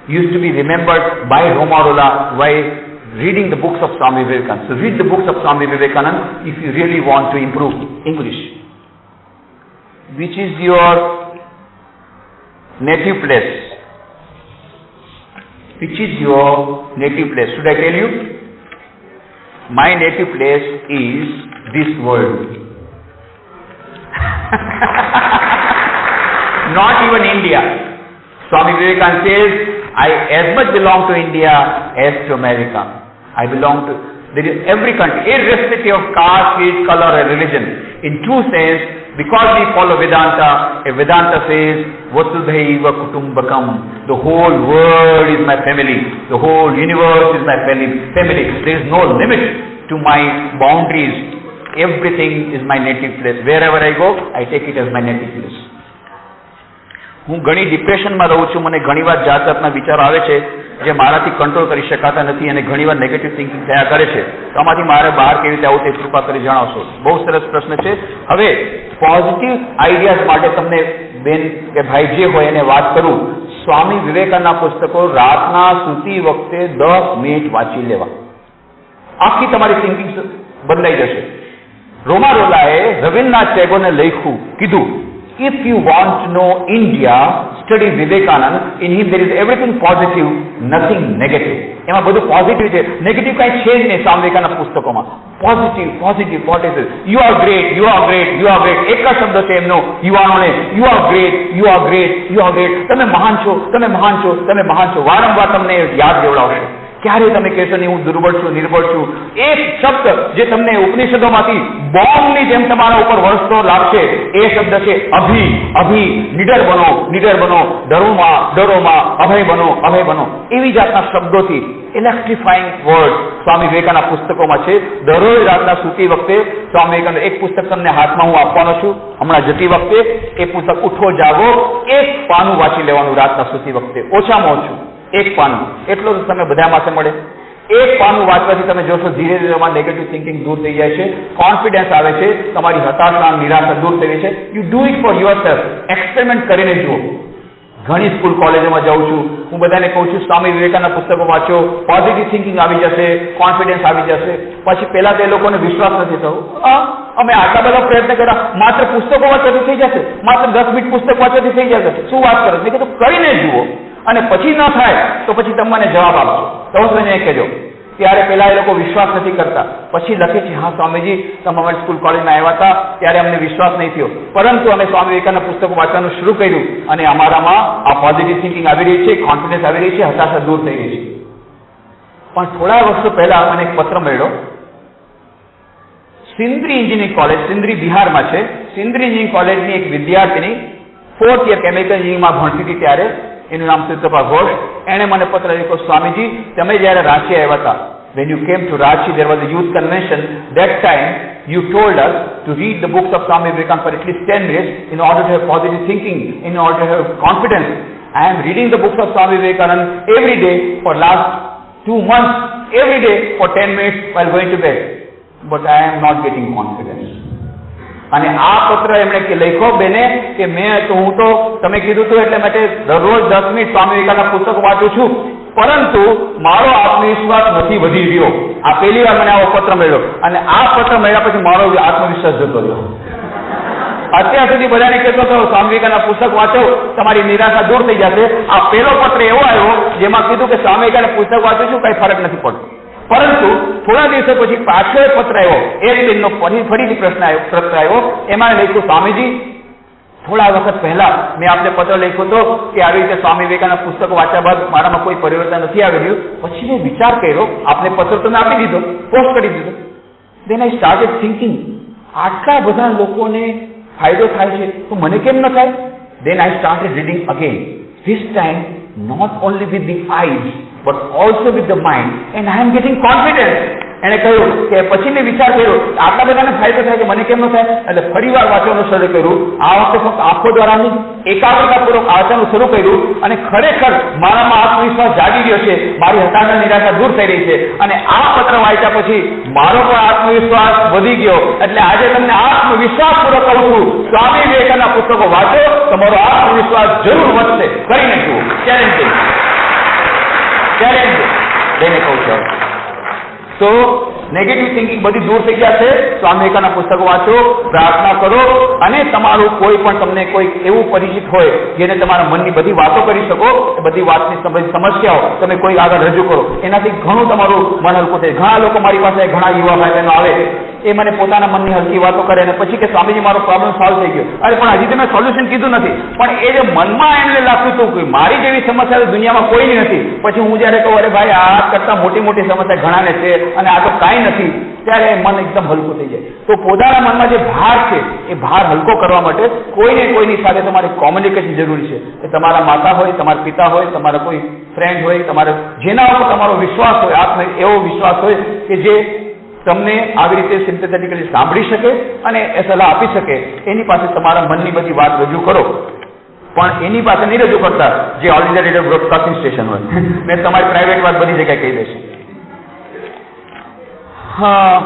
used to be remembered by Romarola while reading the books of Swami Vivekananda. So read the books of Swami Vivekananda if you really want to improve English. Which is your native place? Which is your native place? Should I tell you? My native place is this world. Not even India. Swami Vivekananda says, I as much belong to India as to America. I belong to every country, irrespective of caste, creed, color or religion. In true sense, because we follow Vedanta, Vedanta says, Vasudhaiva Kutumbakam. The whole world is my family. The whole universe is my family. There is no limit to my boundaries. Everything is my native place. Wherever I go, I take it as my native place. હું ઘણી ડિપ્રેશનમાં રહું છું. મને ઘણીવાર જાત જાતના વિચારો આવે છે જે મારાથી કંટ્રોલ કરી શકાતા નથી અને ઘણીવાર નેગેટિવ થિંકિંગ થયા કરે છે. તો આમાંથી મારે બહાર કેવી રીતે આવું તે કૃપા કરી જણાવશો. બહુ સરસ પ્રશ્ન છે. હવે પોઝિટિવ આઈડિયાઝ માટે તમને બેન કે ભાઈ જે હોય એને વાત કરું. સ્વામી વિવેકાનંદના પુસ્તકો રાતના સૂતી વખતે 10 મિનિટ વાંચી લેવા. આખી તમારી થિંકિંગ બદલાઈ જશે. રોમારોલાએ રવિન્દ્રનાથ ટેગોરને કીધું, if you want to know India, study Vivekananda. In him there is everything positive, nothing negative. એમાં બધું પોઝિટિવ છે, નેગેટિવ કાંઈ છે જ નહીં. સ્વામી વિવેકાનંદના પુસ્તકોમાં પોઝિટિવ. You are great. એક જ શબ્દ છે એમનો યુવાનોને, you are great. તમે મહાન છો. વારંવાર તમને યાદ દેવડાવશે. ક્યારે તમે કહેશો નહીં હું દુર્બળ છું, નિર્બળ છું. એક શબ્દ જે તમને ઉપનિષદોમાંથી બોમ્બની જેમ તમારા ઉપર વરસતો લાગશે, એ શબ્દ છે અભિ. નિડર બનો, ડરોમાં, અભય બનો. એવી જાતના શબ્દોથી ઇલેક્ટ્રિફાઈંગ વર્ડ સ્વામી વિવેકાનંદના પુસ્તકોમાં છે. દરરોજ રાતના સૂતી વખતે સ્વામી વિવેકાનંદ એક પુસ્તક તમને હાથમાં હું આપવાનો છું. હમણાં જતી વખતે એ પુસ્તક ઉઠો જાગો, એક પાનું વાંચી લેવાનું રાતના સૂતી વખતે. ઓછામાં ઓછું એક પાનું. એટલો જ તમે બધા પાસે મળે. એક પાનું વાંચવાથી તમે જોશો ધીરે ધીરે તમારી નેગેટિવ થિંકિંગ દૂર થઈ જાય છે, કોન્ફિડન્સ આવે છે, તમારી હતાશા નિરાશા દૂર થઈ છે. You do it for your self. Experiment કરીને જુઓ. ઘણી સ્કૂલ કોલેજોમાં જાઉં છું, હું બધાને કહું છું સ્વામી વિવેકાનંદના પુસ્તકો વાંચો, પોઝિટિવ થિંકિંગ આવી જશે, કોન્ફિડન્સ આવી જશે. પછી પહેલા તો એ લોકોને વિશ્વાસ નથી થતો. અમે આટલા બધા પ્રયત્ન કર્યા, માત્ર પુસ્તકો વાંચવાથી થઈ જશે, માત્ર 10 મિનિટ પુસ્તક વાંચવાથી થઈ જશે. શું વાત કરો? મેં કીધું કરીને જુઓ, અને પછી ન થાય તો પછી તમે મને જવાબ આપજો. તો એને કહેજો ત્યારે પહેલા એ લોકો વિશ્વાસ નથી કરતા, પછી લખે છે હા સ્વામીજી તમે અમારી સ્કૂલ કોલેજમાં આવ્યા હતા ત્યારે અમને વિશ્વાસ નહીં થયો, પરંતુ અમે સ્વામી વિવેકાનંદના પુસ્તકો વાંચવાનું શરૂ કર્યું અને અમારામાં આ પોઝિટિવ થિંકિંગ આવી રહી છે, કોન્ફિડન્સ આવી રહી છે, હતાશા દૂર થઈ રહી છે. પણ થોડા વર્ષો પહેલા મને એક પત્ર મળ્યો. સિંદરી એન્જિનિયરિંગ કોલેજ, સિંદરી બિહારમાં છે, સિંદરી એન્જિનિયરિંગ કોલેજની એક વિદ્યાર્થીની 4th યર કેમિકલ એન્જિનિયરિંગમાં ભણતી હતી ત્યારે, એનું નામ સુતપા ઘોષ, એણે મને પત્ર લખ્યો, સ્વામીજી તમે જ્યારે રાંચી આવ્યા હતા, when you came to Ranchi there was a youth convention, that time you told us to read the books of Swami Vivekananda for at least 10 minutes in order to have positive thinking, in order to have confidence. I am reading the books of Swami Vivekananda every day for last 2 months, every day for 10 minutes while going to bed, but I am not getting confidence. અને આ પત્ર એમણે લખ્યો બેને કે હું તો તમે કીધું હતું એટલે માટે દરરોજ 10 મિનિટ સ્વામી વિવેકાનંદના પુસ્તક વાંચું છું, પરંતુ મારો આત્મવિશ્વાસ નથી વધી રહ્યો. આ પહેલી વાર મને આવો પત્ર મળ્યો અને આ પત્ર મળ્યા પછી મારો આત્મવિશ્વાસ જતો રહ્યો. અત્યાર સુધી બધાને કહેતો હતો સ્વામી વિવેકાનંદના પુસ્તક વાંચો તમારી નિરાશા દૂર થઈ જશે. આ પહેલો પત્ર એવો આવ્યો જેમાં કીધું કે સ્વામી વિવેકાનંદના પુસ્તક વાંચું છું, કઈ ફરક નથી પડતો. પરંતુ થોડા દિવસો પછી પાછો એક પત્ર આવ્યો, એક દિનનો ફરીથી પત્ર આવ્યો. એમાં લખ્યું, સ્વામીજી થોડા વખત પહેલા મેં આપને પત્ર લખ્યો હતો કે આવી રીતે સ્વામી વિવેકાનંદ પુસ્તકો વાંચ્યા બાદ મારામાં કોઈ પરિવર્તન નથી આવી રહ્યું. પછી મેં વિચાર કર્યો, આપને પત્ર તો મેં આપી દીધો, પોસ્ટ કરી દીધો. દેન આઈ સ્ટાર્ટેડ થિંકિંગ, આટલા બધા લોકોને ફાયદો થાય છે તો મને કેમ ન થાય? Then I started reading again, this time not only with the eyes but also with the mind, and I am getting confidence. એણે કહ્યું કે પછી મેં વિચાર કર્યો આટલા બધાને ફાયદો થાય કે મને કેમ ન થાય, એટલે ફરી વાર વાંચવાનું શરૂ કર્યું. આ વખતે ફક્ત આંખો દ્વારા નહીં, એકાગ્રતાપૂર્વક વાંચવાનું શરૂ કર્યું અને ખરેખર મારામાં આત્મવિશ્વાસ જાગી રહ્યો છે, મારી હતાશા નિરાશા દૂર થઈ રહી છે અને આ પત્ર વાંચ્યા પછી મારો પણ આત્મવિશ્વાસ વધી ગયો. એટલે આજે તમને આત્મવિશ્વાસપૂર્વક કહું છું, સ્વામી વિવેકાનંદના પુસ્તકો વાંચો, તમારો આત્મવિશ્વાસ જરૂર વધશે. કરીને જુઓ, ચેલેન્જ લઈને કહું છું. તો નેગેટિવ થિંકિંગ બધી દૂર થઈ જશે. સ્વામી વિવેકાનંદના પુસ્તકો વાંચો, પ્રાર્થના કરો અને તમારું કોઈ પણ તમને કોઈ એવું પરિચિત હોય જેને તમારા મનની બધી વાતો કરી શકો, એ બધી વાતની સમસ્યાઓ તમે કોઈ આગળ રજૂ કરો, એનાથી ઘણું તમારું મન હલકું થાય. ઘણા લોકો મારી પાસે, ઘણા યુવા ભાઈ બહેનો આવે, એ મને પોતાના મનની હલકી વાતો કરે અને પછી કે સ્વામીજી મારો પ્રોબ્લેમ સોલ્વ થઈ ગયો. અરે પણ હજી તમે સોલ્યુશન કીધું નથી. પણ એ જે મનમાં એમને લાગતું હતું કે મારી જેવી સમસ્યા દુનિયામાં કોઈની નથી, પછી હું જયારે કહું અરે ભાઈ આ કરતા મોટી મોટી સમસ્યા ઘણાને છે અને આ તો કાંઈ નથી, ત્યારે મન એકદમ હલકું થઈ જાય. તો પોતાના મનમાં જે ભાર છે એ ભાર હલકો કરવા માટે કોઈને કોઈની સાથે તમારે કોમ્યુનિકેશન જરૂરી છે. એ તમારા માતા હોય, તમારા પિતા હોય, તમારા કોઈ ફ્રેન્ડ હોય, તમારે જેના ઉપર તમારો વિશ્વાસ હોય, એવો વિશ્વાસ હોય કે જે તમને આવી રીતે સિમ્પેથેટિકલી સાંભળી શકે અને એ સલાહ આપી શકે, એની પાસે તમારા મનની બધી વાત રજૂ કરો. પણ એની પાસે નહીં રજૂ કરતા જે ઓલરેડી બ્રોડકાસ્ટિંગ સ્ટેશન હોય. મેં તમારી પ્રાઇવેટ વાત બધી જગ્યાએ કહી દઈશ. હા,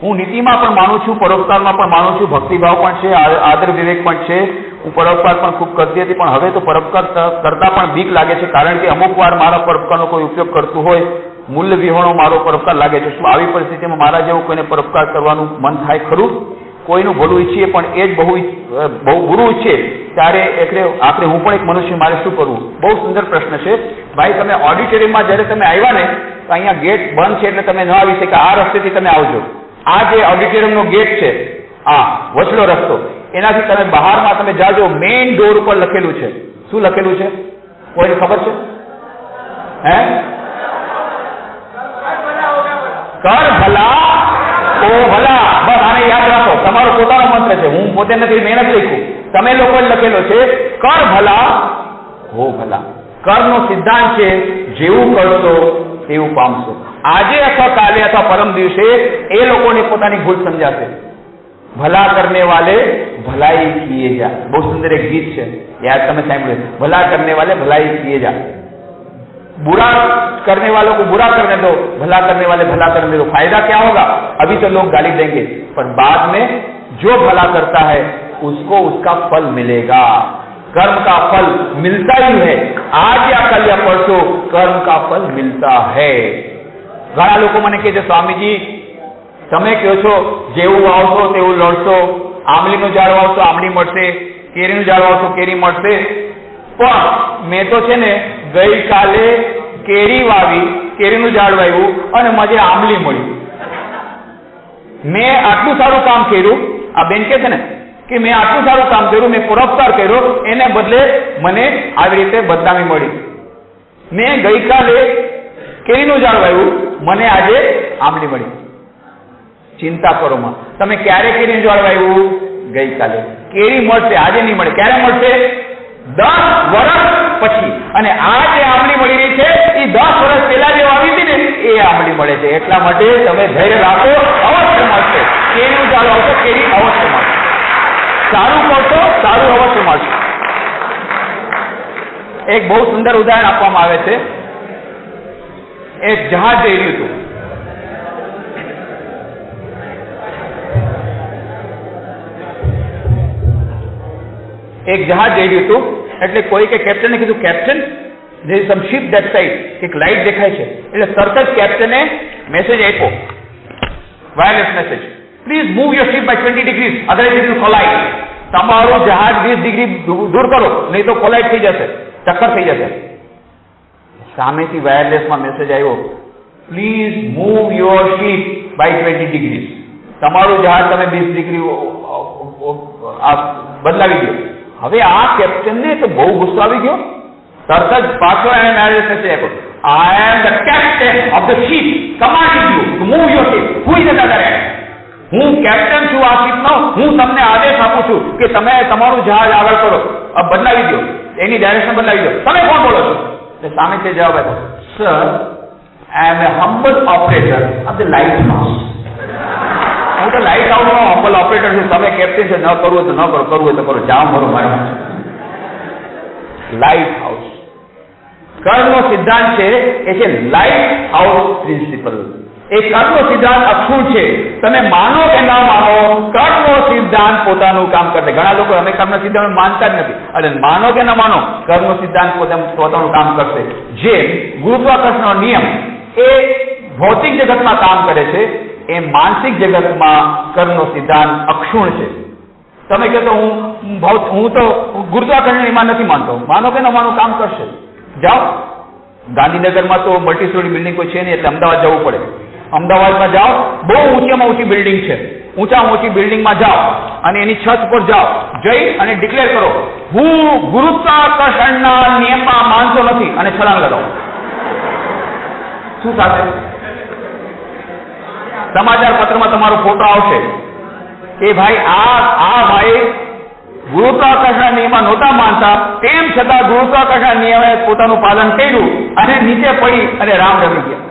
હું નીતિમાં પણ માનું છું, પરોપકારમાં પણ માનું છું, ભક્તિભાવ પણ છે, આદર વિવેક પણ છે. હું પરોપકાર પણ ખૂબ કરતી હતી, પણ હવે તો પરોપકાર કરતા પણ બીક લાગે છે, કારણ કે અમુક વાર મારા પરોપકારનો કોઈ ઉપયોગ કરતું હોય, મૂલ્ય વિહોણો મારો પરોપકાર લાગે છે. શું આવી પરિસ્થિતિમાં મારા જેવું કોઈને પરોપકાર કરવાનું મન થાય ખરું? કોઈનું ભલું ઈચ્છીએ પણ એ જ બહુ બુરું ઈચ્છે ત્યારે એટલે આપણે હું પણ એક મનુષ્ય, મારે શું કરવું? બહુ સુંદર પ્રશ્ન છે ભાઈ. તમે ઓડિટોરિયમમાં જ્યારે તમે આવ્યા ને તો અહીંયા ગેટ બંધ છે એટલે તમે ન આવી શકે, આ રસ્તેથી તમે આવજો. આ જે ઓડિટોરિયમનો ગેટ છે, આ વચલો રસ્તો, એનાથી તમે બહારમાં તમે જાજો, મેઇન ડોર ઉપર લખેલું છે. શું લખેલું છે? કોઈને ખબર છે? હે? કર ભલા ઓ ભલા. બસ આને યાદ રાખો, તમારો પોતાનો મંત્ર છે, હું પોતે નથી મહેનત લખ્યું, તમે લોકો લખેલો છે. કર ભલા હો ભલા. કરનો સિદ્ધાંત છે જેવું કરશો તેવું પામશો. આજે અથવા કાલે અથવા પરમ દિવસે એ લોકોને પોતાની ભૂલ સમજાશે. ભલા કરને વાલે ભલાઈ કિએ જા. બહુ સુંદર એક ગીત છે, યાદ તમે સાંભળ્યું, ભલા કરને વાલે ભલાઈ કિए जा, बुरा करने वालों को बुरा करने दो, भला करने वाले भला करने दो. फायदा क्या होगा? अभी तो लोग गाली देंगे, पर बाद में जो भला करता है उसको उसका फल मिलेगा. कर्म का फल मिलता ही है. आज या कल या परसों कर्म का फल मिलता है. ઘણા લોકો મને કહે છે સ્વામીજી તમે કહો છો જેવું વાવશો તેવું લડશો, આંબલીનું ઝાડ વાવશો આંબલી મળશે, કેરીનું ઝાડ વાવશો કેરી મળશે. પણ મેં તો છે ને ગઈકાલે કેરી વાવી કેરીનું ઝાડ વાવ્યું અને મને આંબલી મળી. મેં આટલું સારું કામ કર્યું, આ બેન કે છે ને કે મેં આટલું સારું કામ કર્યું, મેં પરોપકાર કર્યો, એને બદલે મને આવી રીતે બદનામી મળી. મેં ગઈકાલે કેરીનું ઝાડ વાવ્યું, મને આજે આંબલી મળી. ચિંતા કરો માં, તમે ક્યારે કેરીનું ઝાડ વાવ્યું? ગઈકાલે. કેરી મળશે, આજે નહીં મળે. ક્યારે મળશે? 10 વર્ષ પછી. અને આ જે આંબલી મળી રહી છે એ 10 વર્ષ પહેલા જે વાવી હતી ને એ આંબલી મળે છે. એટલા માટે તમે ધૈર્ય રાખો, અવશ્ય મળશે. કેરીનું ઝાડ આવશે, કેરી અવશ્ય મળશે. સારું કરશો, સારું અવશ્ય મળશે. એક બહુ સુંદર ઉદાહરણ આપવામાં આવે છે. એક જહાજ જઈ રહ્યું હતું. એક જહાજ જઈ રહ્યું હતું એટલે કોઈ કે કેપ્ટને કીધું, captain there is some ship that side, એક લાઈટ દેખાય છે. એટલે તરત જ કેપ્ટને મેસેજ આપ્યો, wireless message, please move your ship by 20 degrees, otherwise it will collide. તમારું જહાજ 20 ડિગ્રી દૂર કરો, નહીં તો કોલાઇડ થઈ જશે, ટક્કર થઈ જશે. સામેથી વાયરલેસમાં મેસેજ આવ્યો, please move your ship by 20 degrees. તમારું જહાજ તમે 20 ડિગ્રી બદલાવી દો. હવે આ કેપ્ટનને તો બહુ ગુસ્સો આવી ગયો. તરત જ પાછો એને મેસેજ આપ્યો, I am the captain of the ship commanding you to move your ship. Who is the other hand? હું કેપ્ટન છું આ શિપનો. હું તમને આદેશ આપું છું કે તમે તમારું જહાજ આગળ કરો, બદલાવી દો, એની ડાયરેક્શન બદલાવી દો. તમે કોણ બોલો છો? એટલે સામેથી જવાબ આપ્યો, sir I am a humble operator of the light house. હું તો લાઇટ હાઉસનો હમ્બલ ઓપરેટર છું. તમે કેપ્ટન છે, ન કરવું હોય તો ન કરો, કરવું હોય તો કરો, જામ ભરો મારે. લાઇટ હાઉસ કર્મનો સિદ્ધાંત છે એ છે લાઇટ હાઉસ પ્રિન્સિપલ. એ કર્મનો સિદ્ધાંત અક્ષુણ છે. તમે માનો કે ના માનો, કર્મનો સિદ્ધાંત પોતાનું કામ કરશે. ઘણા લોકો અમે કર્મનો સિદ્ધાંત માનતા જ નથી. અને માનો કે ના માનો, કર્મનો સિદ્ધાંત પોતાનું કામ કરશે. જે ગુરુત્વાકર્ષણનો નિયમ એ ભૌતિક જગતમાં કામ કરે છે, એ માનસિક જગતમાં કર્મનો સિદ્ધાંત અક્ષુણ છે. તમે કહો તો હું તો ગુરુત્વાકર્ષણ એમાં નથી માનતો. માનો કે ન માનો, કામ કરશે. જાઓ, ગાંધીનગરમાં તો મલ્ટી સ્ટોરી બિલ્ડિંગ કોઈ છે નહીં, એટલે અમદાવાદ જવું પડે. અમદાવાદમાં જાઓ, બહુ ઊંચીમાં ઊંચી બિલ્ડિંગ છે. ઊંચામાં ઊંચી બિલ્ડિંગમાં જાઓ અને એની છત પર જાઓ, જઈ અને ડિક્લેર કરો, હું ગુરુત્વાકર્ષણના નિયમમાં માનતો નથી, અને છલાંગ લગાવો. શું થશે? સમાચાર પત્રમાં તમારો ફોટો આવશે કે ભાઈ આ ભાઈ ગુરુત્વાકર્ષણ નિયમમાં નહોતા માનતા, તેમ છતાં ગુરુત્વાકર્ષણ નિયમે પોતાનું પાલન કર્યું અને નીચે પડી અને રામ રમી ગયા.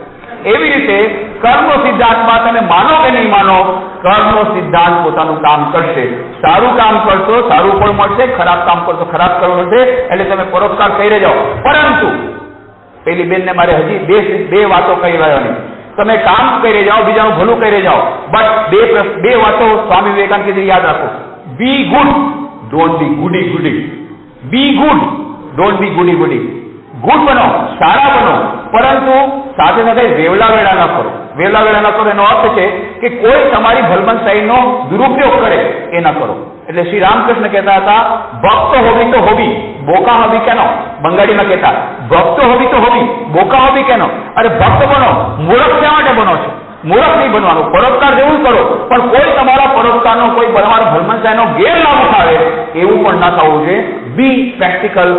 એવી રીતે કર્મનો સિદ્ધાંતમાં તમે માનો કે નહીં માનો, કર્મનો સિદ્ધાંત પોતાનું કામ કરશે. સારું કામ કરશો, સારું ફળ મળશે. ખરાબ કામ કરશો, ખરાબ ફળ મળશે. એટલે તમે પરોપકાર કરી જાઓ. પરંતુ પેલી બેનને મારે હજી બે વાતો કહી રહ્યો નહીં. તમે કામ કરી જાઓ, બીજાનું ભલું કરી જાઓ, બટ બે વાતો સ્વામી વિવેકાનંદ કીધી યાદ રાખો. બી good, don't be Gudi Gudi. B good, don't be Gudi Gudi. Good બનો, સારા બનો, પરંતુ સાથે સાથે વેવલા વેળા ન કરો. વેવલા વેળા ન કરો એનો અર્થ છે કે કોઈ તમારી ભલમનસાઈનો દુરુપયોગ કરે એ ન કરો. એટલે શ્રી રામકૃષ્ણ કહેતા હતા, ભક્ત હોવી તો હોવી, બોકા હોવી કેનો. બંગાળીમાં કહેતા, ભક્ત હોવી તો હોવી, બોકા હોવી કેનો. અરે ભક્ત બનો, મૂર્ખ શા માટે બનો છો? મૂર્ખ નહીં બનવાનું. પરોપકાર જેવું કરો, પણ કોઈ તમારા પરોપકારનો, કોઈ તમારા ભલમનસાઈનો ગેરલાભ ઉઠાવે એવું પણ ન થવું જોઈએ. બી પ્રેક્ટિકલ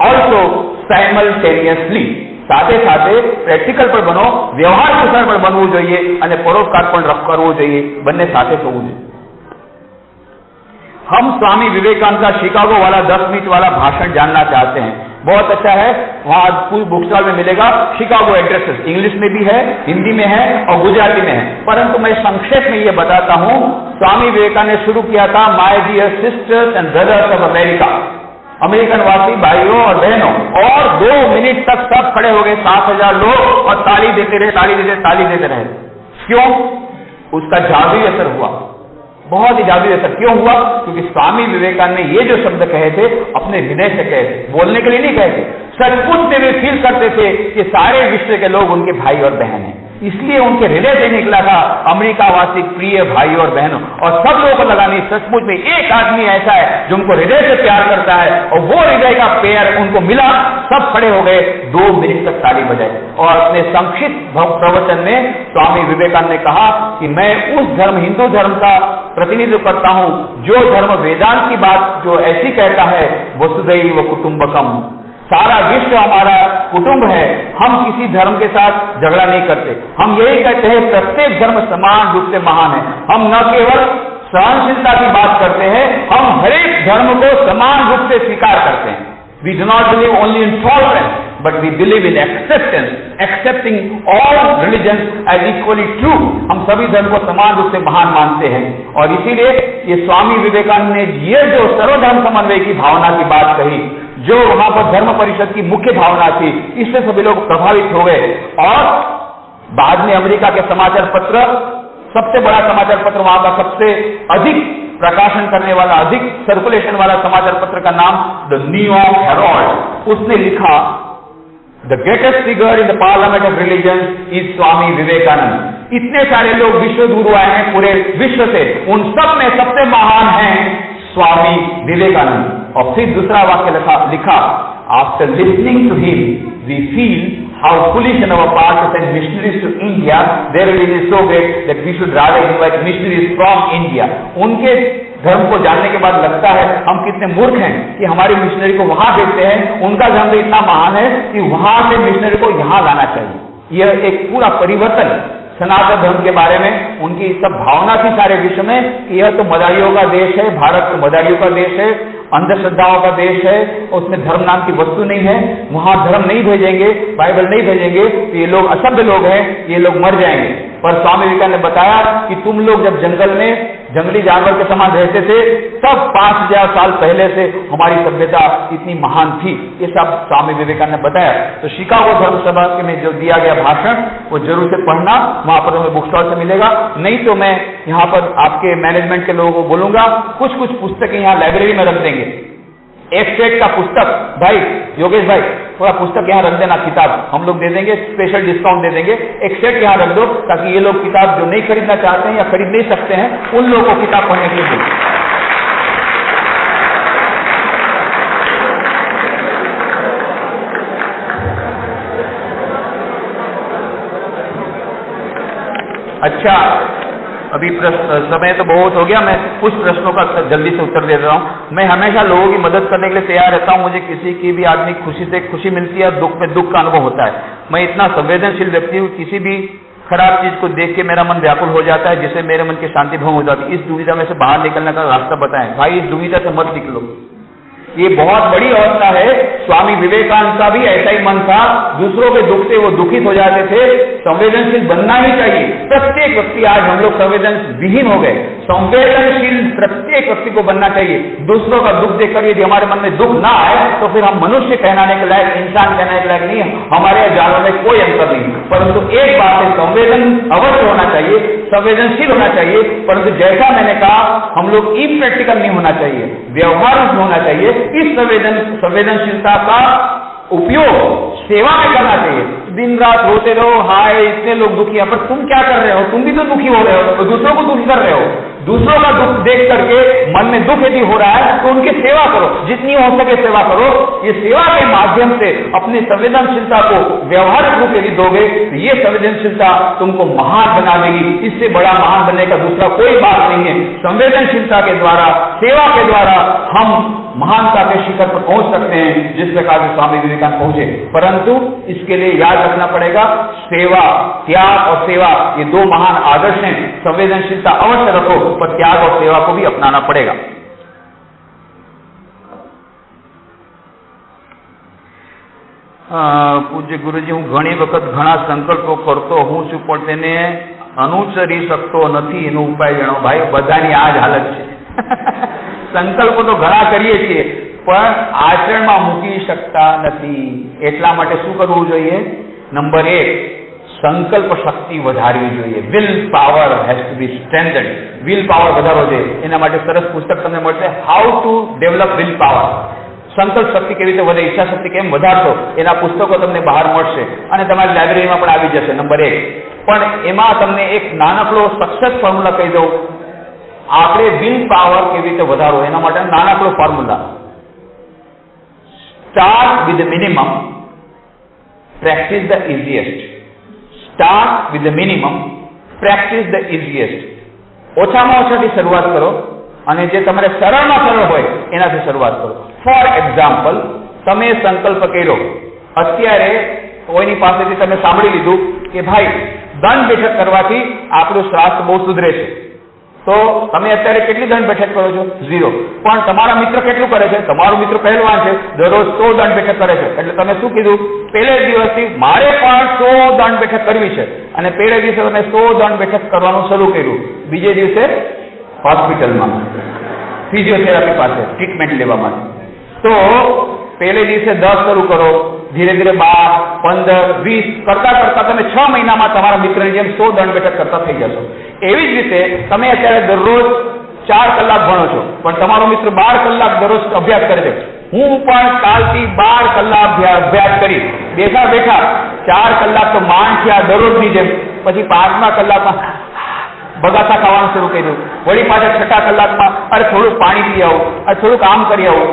ઓલ્સો સાયમલ્ટેનિયસલી. સાથે સાથે પ્રેક્ટિકલ પણ બનો, વ્યવહાર કુશળ પણ બનવું જોઈએ અને પરોપકાર પણ કરવો જોઈએ. બંને સાથે થવું જોઈએ. हम स्वामी विवेकानंद का शिकागो वाला 10 मिनट वाला भाषण जानना चाहते हैं. बहुत अच्छा है, वहां पूरी बुक स्टॉल में मिलेगा. शिकागो एड्रेसेस इंग्लिश में भी है, हिंदी में है और गुजराती में है. परंतु मैं संक्षेप में ये बताता हूं. स्वामी विवेकानंद ने शुरू किया था, my dear sisters and brothers of America. American वासी भाइयों और बहनों. और 2 मिनट तक सब खड़े हो गए, 7,000 लोग, और ताली देते रहे, ताली देते रहे. क्यों? उसका जादुई असर हुआ, बहुत ही जादुई असर. क्यों हुआ? क्योंकि स्वामी विवेकानंद ने ये जो शब्द कहे थे अपने हृदय से कहे थे, बोलने के लिए नहीं कहे थे. सचमुच में वे फील करते थे कि सारे विश्व के लोग उनके भाई और बहन हैं. इसलिए उनके हृदय से निकला था अमेरिकावासी प्रिय भाई और बहनों, और सब लोगों को लगा नहीं सचमुच में एक आदमी ऐसा है जो उनको हृदय से प्यार करता है, और वो हृदय का प्यार उनको मिला। सब खड़े हो गए, 2 मिनट तक ताली बजाई, और अपने संक्षिप्त प्रवचन में स्वामी विवेकानंद ने कहा कि मैं उस धर्म, हिंदू धर्म का प्रतिनिधित्व करता हूं जो धर्म वेदांत की बात जो ऐसी कहता है, वसुधैव कुटुंबकम, सारा विश्व हमारा कुटुंब है, हम किसी धर्म के साथ झगड़ा नहीं करते। हम यही कहते हैं प्रत्येक धर्म समान रूप से महान है। हम न केवल सहनशीलता की बात करते हैं, हम हर एक धर्म को समान रूप से स्वीकार करते हैं। We do not believe only in tolerance, but we believe in acceptance, accepting all religions as equally true. हम सभी धर्म को समान रूप से महान मानते हैं, और इसीलिए ये स्वामी विवेकानंद ने ये जो सर्वधर्म समन्वय की भावना की बात कही, जो वहां पर धर्म परिषद की मुख्य भावना थी, इससे सभी लोग प्रभावित हो गए। और बाद में अमेरिका के समाचार पत्र, सबसे बड़ा समाचार पत्र, वहां का सबसे अधिक प्रकाशन करने वाला, अधिक सर्कुलेशन वाला समाचार पत्र का नाम द न्यूयॉर्क हेराल्ड, उसने लिखा the greatest figure in the parliament of religion is Swami Vivekananda. इतने सारे लोग विश्व गुरु आए हैं पूरे विश्व से, उन सब में सबसे महान हैं स्वामी विवेकानंद। और फिर दूसरा वाक्य लिखा after listening to him we feel how foolish on our part to send missionaries to India. Their religion is so great that we should rather invite missionaries from India. उनके धर्म को जानने के बाद लगता है हम कितने मूर्ख हैं कि हमारे मिशनरी को वहां भेजते हैं। उनका धर्म तो इतना महान है कि वहां से मिशनरी को यहां लाना चाहिए। यह एक पूरा परिवर्तन सनातन धर्म के बारे में उनकी सब भावना थी सारे विश्व में कि यह तो मदारियों का देश है, भारत तो मदारियों का देश है, अंधश्रद्धाओं का देश है, उसमें धर्म नाम की वस्तु नहीं है, वहां धर्म नहीं भेजेंगे, बाइबल नहीं भेजेंगे तो ये लोग असभ्य लोग हैं, ये लोग मर जाएंगे। पर स्वामी विवेकानंद ने बताया कि तुम लोग जब जंगल में जंगली जानवर के समान रहते थे, तब 5000 साल पहले से हमारी सभ्यता इतनी महान थी। ये सब स्वामी विवेकानंद ने बताया। तो शिकागो धर्म सभा में जो दिया गया भाषण वो जरूर से पढ़ना, वहां पर हमें बुक स्टॉल से मिलेगा। नहीं तो मैं यहाँ पर आपके मैनेजमेंट के लोगों को बोलूंगा कुछ कुछ पुस्तकें यहाँ लाइब्रेरी में रख देंगे। एक सेट का पुस्तक, भाई योगेश भाई थोड़ा पुस्तक यहाँ रख देना, किताब हम लोग दे देंगे, स्पेशल डिस्काउंट दे देंगे। एक सेट यहाँ रख दो ताकि ये लोग किताब जो नहीं खरीदना चाहते हैं या खरीद नहीं सकते हैं, उन लोगों को किताब पढ़ने के लिए दें। अच्छा, अभी समय तो बहुत हो गया, मैं कुछ प्रश्नों का जल्दी से उत्तर दे रहा हूं। मैं हमेशा लोगों की मदद करने के लिए तैयार रहता हूं। मुझे किसी की भी आदमी खुशी से खुशी मिलती है, दुख में दुख का अनुभव होता है। मैं इतना संवेदनशील व्यक्ति हूं, किसी भी खराब चीज को देख के मेरा मन व्याकुल हो जाता है, जिससे मेरे मन की शांति भंग हो जाती है। इस दुविधा में से बाहर निकलने का रास्ता बताएं भाई, इस दुविधा से मत निकलो। ये बहुत बड़ी अवस्था है। स्वामी विवेकानंद का भी ऐसा ही मन था, दूसरों के दुख से वो दुखित हो जाते थे। संवेदनशील बनना ही चाहिए। प्रत्येक व्यक्ति, आज हम लोग संवेदनशील विहीन हो गए, संवेदनशील प्रत्येक व्यक्ति को बनना चाहिए। दूसरों का दुख देखकर यदि हमारे मन में दुख ना आए तो फिर हम मनुष्य कहलाने के लायक, इंसान कहलाने के लायक नहीं, हमारे जानवर में कोई अंतर नहीं। परंतु एक बात है, संवेदन अवश्य होना चाहिए, संवेदनशील होना चाहिए, परंतु जैसा मैंने कहा हम लोग इप्रैक्टिकल नहीं होना चाहिए, व्यवहार होना चाहिए। इस संवेदनशीलता का उपयोग सेवा में करना चाहिए। दिन रात रोते रहो, हाय इतने लोग दुखी हैं, पर तुम क्या कर रहे हो? तुम भी तो दुखी हो रहे हो, तो दूसरों को दुखी कर रहे हो। दूसरों का दुख देख करके मन में दुख यदि हो रहा है तो उनकी सेवा करो, जितनी हो सके सेवा करो। ये सेवा के माध्यम से अपनी संवेदनशीलता को व्यवहारिक रूप यदि दोगे तो ये संवेदनशीलता तुमको महान बना देगी। इससे बड़ा महान बनने का दूसरा कोई बात नहीं है। संवेदनशीलता के द्वारा, सेवा के द्वारा हम महानता के शिखर पर पहुंच सकते हैं, जिस प्रकार से स्वामी विवेकानंद पहुंचे। परंतु इसके लिए याद रखना पड़ेगा, सेवा, त्याग और सेवा ये दो महान आदर्श हैं। संवेदनशीलता अवश्य रखो, पर त्याग और सेवा को भी अपनाना पड़ेगा। પૂજ્ય ગુરુજી, હું ઘણી વખત ઘણા સંકલ્પો કરતો હું છું, પણ તેને અનુસરી શકતો નથી, એનો ઉપાય જણાવો। ભાઈ, બધાની આ જ હાલત છે। સંકલ્પો તો ઘણા કરીએ છીએ પણ આચરણમાં મૂકી શકતા નથી। એટલા માટે શું કરવું જોઈએ? નંબર 1, સંકલ્પ શક્તિ વધારવી જોઈએ। Will power has to be strengthened. Will power વધારવો જોઈએ। એના માટે સરસ પુસ્તક તમને મળશે, how to develop will power. સંકલ્પ શક્તિ કેવી રીતે વધે, ઈચ્છા શક્તિ કેમ વધારશો, એના પુસ્તકો તમને બહાર મળશે અને તમારી લાઇબ્રેરીમાં પણ આવી જશે। નંબર 1 પણ એમાં તમને એક નાનકડો સક્સેસ ફોર્મ્યુલા કહી દઉં. આપણે વિલ પાવર કેવી રીતે વધારો એના માટે નાનકડો formula. Start with minimum, practice the easiest. Start with minimum, practice the easiest. ઓછામાં ઓછાથી શરૂઆત કરો અને જે તમારે સરળમાં સરળ હોય એનાથી શરૂઆત કરો. ફોર એક્ઝામ્પલ, તમે સંકલ્પ કર્યો, અત્યારે કોઈની પાસેથી તમે સાંભળી લીધું કે ભાઈ દંડ બેઠક કરવાથી આપણું સ્વાસ્થ્ય બહુ સુધરે છે, તો તમે અત્યારે કેટલી દંડ બેઠક કરો છો? 0. પણ તમારા મિત્ર કેટલું કરે છે? તમારો મિત્ર પહેલવાન છે, દરરોજ 100 દંડ બેઠક કરે છે. એટલે તમે શું કીધું? પહેલે દિવસથી મારે પણ 100 દંડ બેઠક કરવી છે, અને પહેલે દિવસે તમે 100 દંડ બેઠક કરવાનું શરૂ કર્યું. બીજે દિવસે હોસ્પિટલમાં ફિઝિયોથેરાપી પાસે ટ્રીટમેન્ટ લેવા માટે. તો પહેલે દિવસે 10 શરૂ કરો, ધીરે ધીરે 12, 15, 20 કરતા કરતા તમે 6 મહિનામાં તમારા મિત્રની જેમ 100 દંડ બેઠક કરતા થઈ જશો. એવી જ રીતે તમે અત્યારે દરરોજ 4 કલાક ભણો છો, પણ તમારો મિત્ર 12 કલાક દરરોજ અભ્યાસ કરે છે. હું પણ કાલથી 12 કલાક અભ્યાસ કરી બેઠા બેઠા 4 કલાક તો માંડ થયા દરરોજની જેમ. પછી 5મા કલાકમાં બગાસા ખાવાનું શરૂ કર્યું. વળી પાછા 6ઠા કલાકમાં અરે થોડુંક પાણી પી આવું, અરે થોડુંક આમ કરી આવું.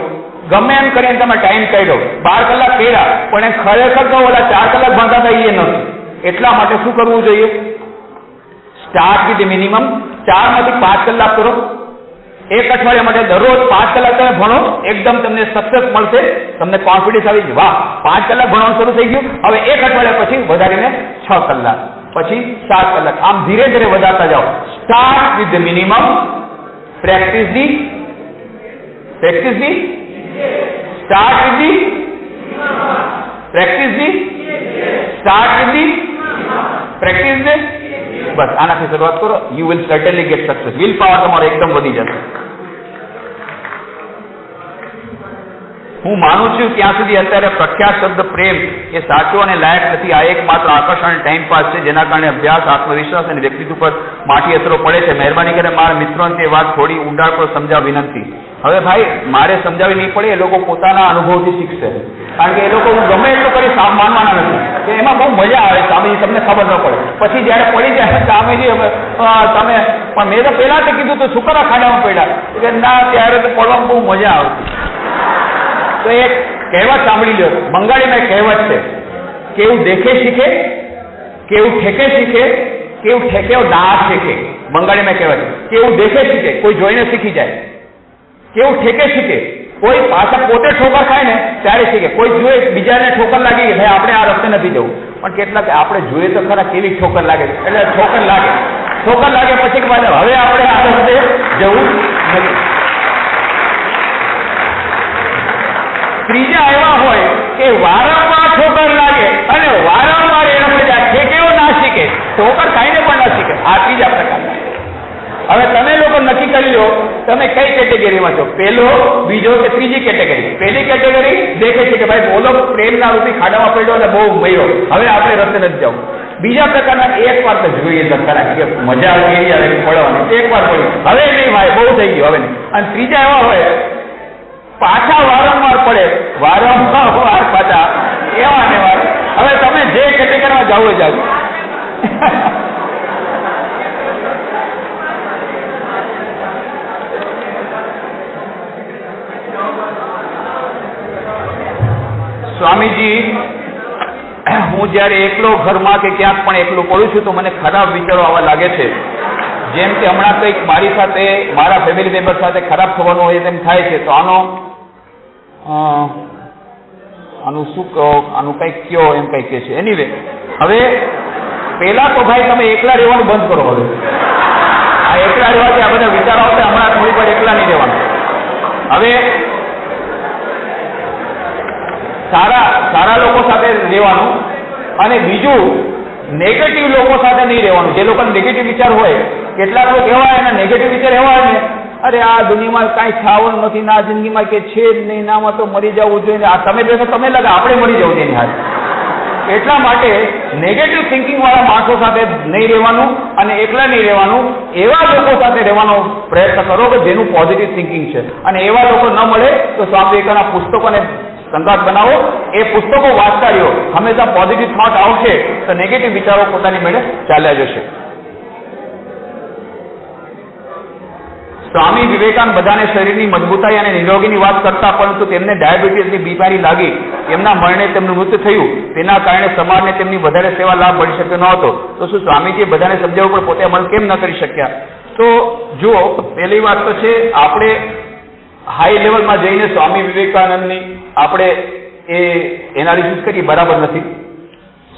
ગમે એમ કરીને તમે ટાઈમ કાઢ્યો, 12 કલાક કર્યા, પણ એ ખરેખર તો ઓલા 4 કલાક ભણતા હતા એ નથી. એટલા માટે શું કરવું જોઈએ? Start with minimum. 4 માંથી 5 કલાક કરો. એક અઠવાડિયા માટે દરરોજ 5 કલાક તમે ભણો, એકદમ તમને સક્સેસ મળશે, તમને કોન્ફિડન્સ આવી જાય, વાહ 5 કલાક ભણવાનું શરૂ થઈ ગયું. હવે એક અઠવાડિયા પછી વધારીને 6 કલાક, પછી 7 કલાક, આમ ધીરે ધીરે વધારતા જાઓ. Start with minimum, practice the start with the practice the start with the practice the. બસ આનાથી શરૂઆત કરો. You will certainly get success. Will power તમારો એકદમ વધી જશે. હું માનું છું ત્યાં સુધી અત્યારે પ્રખ્યાત શબ્દ પ્રેમ એ સાચો અને લાયક નથી. આ એકમાત્ર આકર્ષણ અને ટાઈમપાસ છે, જેના કારણે અભ્યાસ, આત્મવિશ્વાસ અને વ્યક્તિત્વ પર માઠી અસરો પડે છે. મહેરબાની કરીને મારા મિત્રોને તે વાત થોડી ઊંડાણપૂર્વક સમજાવ વિનંતી. હવે ભાઈ મારે સમજાવી નહીં પડે, એ લોકો પોતાના અનુભવથી શીખશે. કારણ કે એ લોકો હું ગમે એટલું કરી માનવાના નથી કે એમાં બહુ મજા આવે સ્વામીજી, તમને ખબર ન પડે. પછી જયારે પડી જાય સ્વામીજી તમે પણ મેં તો પહેલાથી કીધું તો શુકરા ખાડામાં પડ્યા કે ના, ત્યારે તો પડવામાં બહુ મજા આવતી. તો એક કહેવત સાંભળી લો. બંગાળીમાં એક કહેવત છે, કેવું દેખે શીખે, કેવું ઠેકે શીખે, કેવું ઠેકે દાહ શીખે. બંગાળીમાં કહેવત છે, કેવું દેખે શીખે, કોઈ જોઈને શીખી જાય. કેવું ઠેકે શીખે, કોઈ પાછા પોતે ઠોકર ખાય ને ત્યારે શીખે. કોઈ જોઈએ બીજાને ઠોકર લાગી કે ભાઈ આપણે આ રસ્તે નથી જવું, પણ કેટલાક આપણે જોઈએ તો ખરા કેવી ઠોકર લાગે, એટલે ઠોકર લાગે પછી હવે આપણે આ રસ્તે જવું નથી. ત્રીજા એવા હોય કે વારંવાર ઠોકર લાગે અને વારંવાર એનો મજા ઠેકેવો ના શીખે, ઠોકર ખાઈને પણ ના શીખે. આ ત્રીજા પ્રકારના. હવે તમે લોકો નક્કી કરી લો તમે કઈ કેટેગરીમાં છો, પહેલો, બીજો કે ત્રીજી કેટેગરી. પહેલી કેટેગરી દેખે છે કે ભાઈ બોલો પ્રેમના રૂપી ખાડામાં પડ્યો અને બહુ મર્યો, હવે આપણે રસ્તે નથી જવું. બીજા પ્રકારના એક વાર તો જોઈએ તો ખરા કે મજા કેવી આવે પડવાની, એક વાર પડ્યું, હવે નહીં ભાઈ બહુ થઈ ગયું, હવે નહીં. અને ત્રીજા એવા હોય પાછા વારંવાર પડે, વારંવાર પાછા એવા ને વાર. હવે તમે જે કેટેગરીમાં જાઓ જાઓ. સ્વામીજી, હું જયારે એકલો ઘરમાં કે ક્યાંક પણ એકલું પડું છું તો મને ખરાબ વિચારો આવવા લાગે છે. જેમ કે હમણાં કંઈક મારી સાથે, મારા ફેમિલી મેમ્બર સાથે ખરાબ થવાનું હોય તેમ થાય છે. તો આનું શું કહો, આનું કંઈક કયો એમ કંઈક કે છે. એનીવે, હવે પહેલા તો ભાઈ તમે એકલા રહેવાનું બંધ કરો. હવે આ એકલા રહેવાથી આ બધા વિચારો આવશે. હમણાં થોડી વાર એકલા નહીં રહેવાનું. હવે સારા લોકો સાથે રહેવાનું, અને બીજું નેગેટિવ લોકો સાથે નહીં રહેવાનું. જે લોકોને નેગેટિવ વિચાર હોય, કેટલાક લોકો એવા એના નેગેટિવ વિચાર એવા હોય ને, અરે આ દુનિયામાં કાંઈ થવાનું નથી, ના જિંદગીમાં કે છે જ નહીં, નામાં તો મરી જવું જોઈએ, આ તમે બેસો તમે લાગે આપણે મરી જવું તેની હાથ. એટલા માટે નેગેટિવ થિંકિંગ વાળા માણસો સાથે નહીં રહેવાનું અને એકલા નહીં રહેવાનું. એવા લોકો સાથે રહેવાનો પ્રયત્ન કરો કે જેનું પોઝિટિવ થિંકિંગ છે. અને એવા લોકો ન મળે તો સ્વામી વિવેકાનંદના પુસ્તકોને સંગાત બનાવો, એ પુસ્તકો વાંચતા રહ્યો, હંમેશા પોઝિટિવ થોટ આવશે તો નેગેટિવ વિચારો પોતાની મેળે ચાલ્યા જશે. સ્વામી વિવેકાનંદ બધાને શરીરની મજબૂતાઈ અને નિરોગીની વાત કરતા, પરંતુ તેમને ડાયાબિટીસની બીમારી લાગી, એમના મરણે તેમનું મૃત્યુ થયું, તેના કારણે સમાજને તેમની વધારે સેવા લાભ મળી શક્યો ન હતો. તો શું સ્વામીજીએ બધાને સમજાવવું પણ પોતે અમલ કેમ ન કરી શક્યા? તો જુઓ, પહેલી વાત તો છે, આપણે હાઈ લેવલમાં જઈને સ્વામી વિવેકાનંદની આપણે એ એનાલિસિસ કરી બરાબર નથી.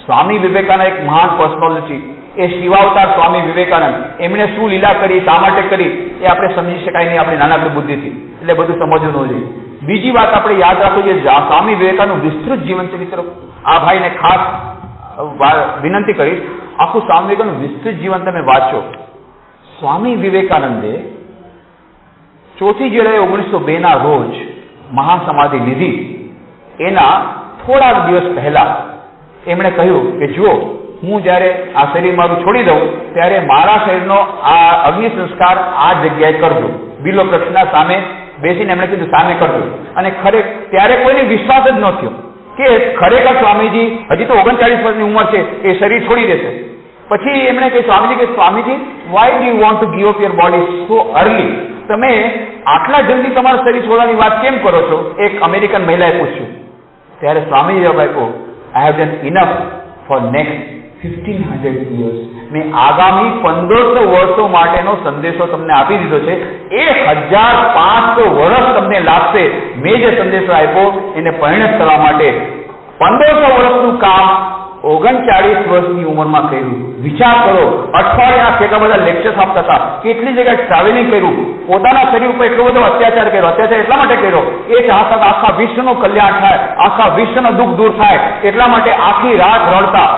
સ્વામી વિવેકાનંદ એક મહાન પર્સનાલિટી, એ શિવાવતાર સ્વામી વિવેકાનંદ, એમણે શું લીલા કરી, શા માટે કરી, એ આપણે સમજી શકાય નહીં આપણી નાનકડી બુદ્ધિથી. એટલે બધું સમજવું ન જોઈએ. બીજી વાત આપણે યાદ રાખવું જોઈએ, સ્વામી વિવેકાનંદ વિસ્તૃત જીવન ચરિત્ર, આ ભાઈને ખાસ વિનંતી કરીશ, આખું સ્વામી વિવેકાનંદ વિસ્તૃત જીવન તમે વાંચો. સ્વામી વિવેકાનંદે 4 જુલાઈ 1902 રોજ મહાસમાધિ લીધી. એના થોડાક દિવસ પહેલા એમણે કહ્યું કે જો હું જ્યારે આ શરીર મારું છોડી દઉં ત્યારે મારા શરીરનો આ અગ્નિ સંસ્કાર આ જગ્યાએ કરજો. બિલો વૃક્ષના સામે બેસીને એમણે કીધું સામે કરજો. અને ત્યારે કોઈને વિશ્વાસ જ ન થયો કે ખરેખર સ્વામીજી, હજી તો 39 વર્ષની ઉંમર છે, એ શરીર છોડી દેશે. પછી એમણે કહ્યું Swamiji why do you want to give up your body so early? તમે આટલા જલ્દી તમારા શરીર છોડવાની વાત કેમ કરો છો? એક અમેરિકન મહિલાએ પૂછ્યું. ત્યારે સ્વામીજી જવાબ આપ્યો, I have done enough four next 1500 years. મેં આગામી 1500 વર્ષો માટેનો સંદેશો તમને આપી દીધો છે. 1500 વર્ષ તમને લાગશે. મેં જે સંદેશો આપ્યો એને પરિણત કરવા માટે 1500 વર્ષનું કામ 39 વર્ષની ઉંમરમાં કર્યું. વિચાર કરો, અઠવાડિયાના કેટલા બધા લેક્ચર્સ આપતા હતા, કેટલી જગ્યાએ ટ્રાવેલિંગ કર્યું, પોતાના શરીર ઉપર એટલો બધો અત્યાચાર કર્યો. અત્યાચાર એટલા માટે કર્યો, એ ચાહતા આખા વિશ્વનું કલ્યાણ થાય, આખા વિશ્વનું દુઃખ દૂર થાય, એટલા માટે આખી રાત રડતા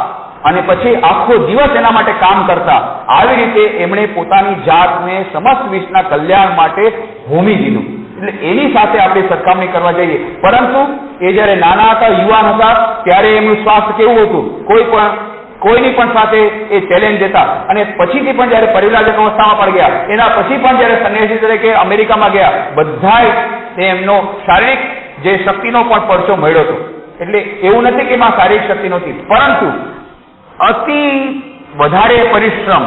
અને પછી આખો દિવસ એના માટે કામ કરતા. આવી રીતે એમણે પોતાની જાતને સમસ્ત વિશ્વના કલ્યાણ માટે હોમી દીધું. એટલે એની સાથે આપણે સરખામણી કરવા જઈએ, પરંતુ એ જયારે નાના હતા, યુવાન હતા, ત્યારે એમનું સ્વાસ્થ્ય કેવું હતું, કોઈની પણ સાથે એ ચેલેન્જ દેતા. અને પછીથી પણ જયારે પરિવ્રાજક અવસ્થામાં પડી ગયા, એના પછી પણ જયારે સંન્યાસી તરીકે અમેરિકામાં ગયા, બધાય એમનો શારીરિક જે શક્તિનો પણ પરચો મળ્યો હતો. એટલે એવું નથી કે એમાં શારીરિક શક્તિ નહોતી, પરંતુ અતિ વધારે પરિશ્રમ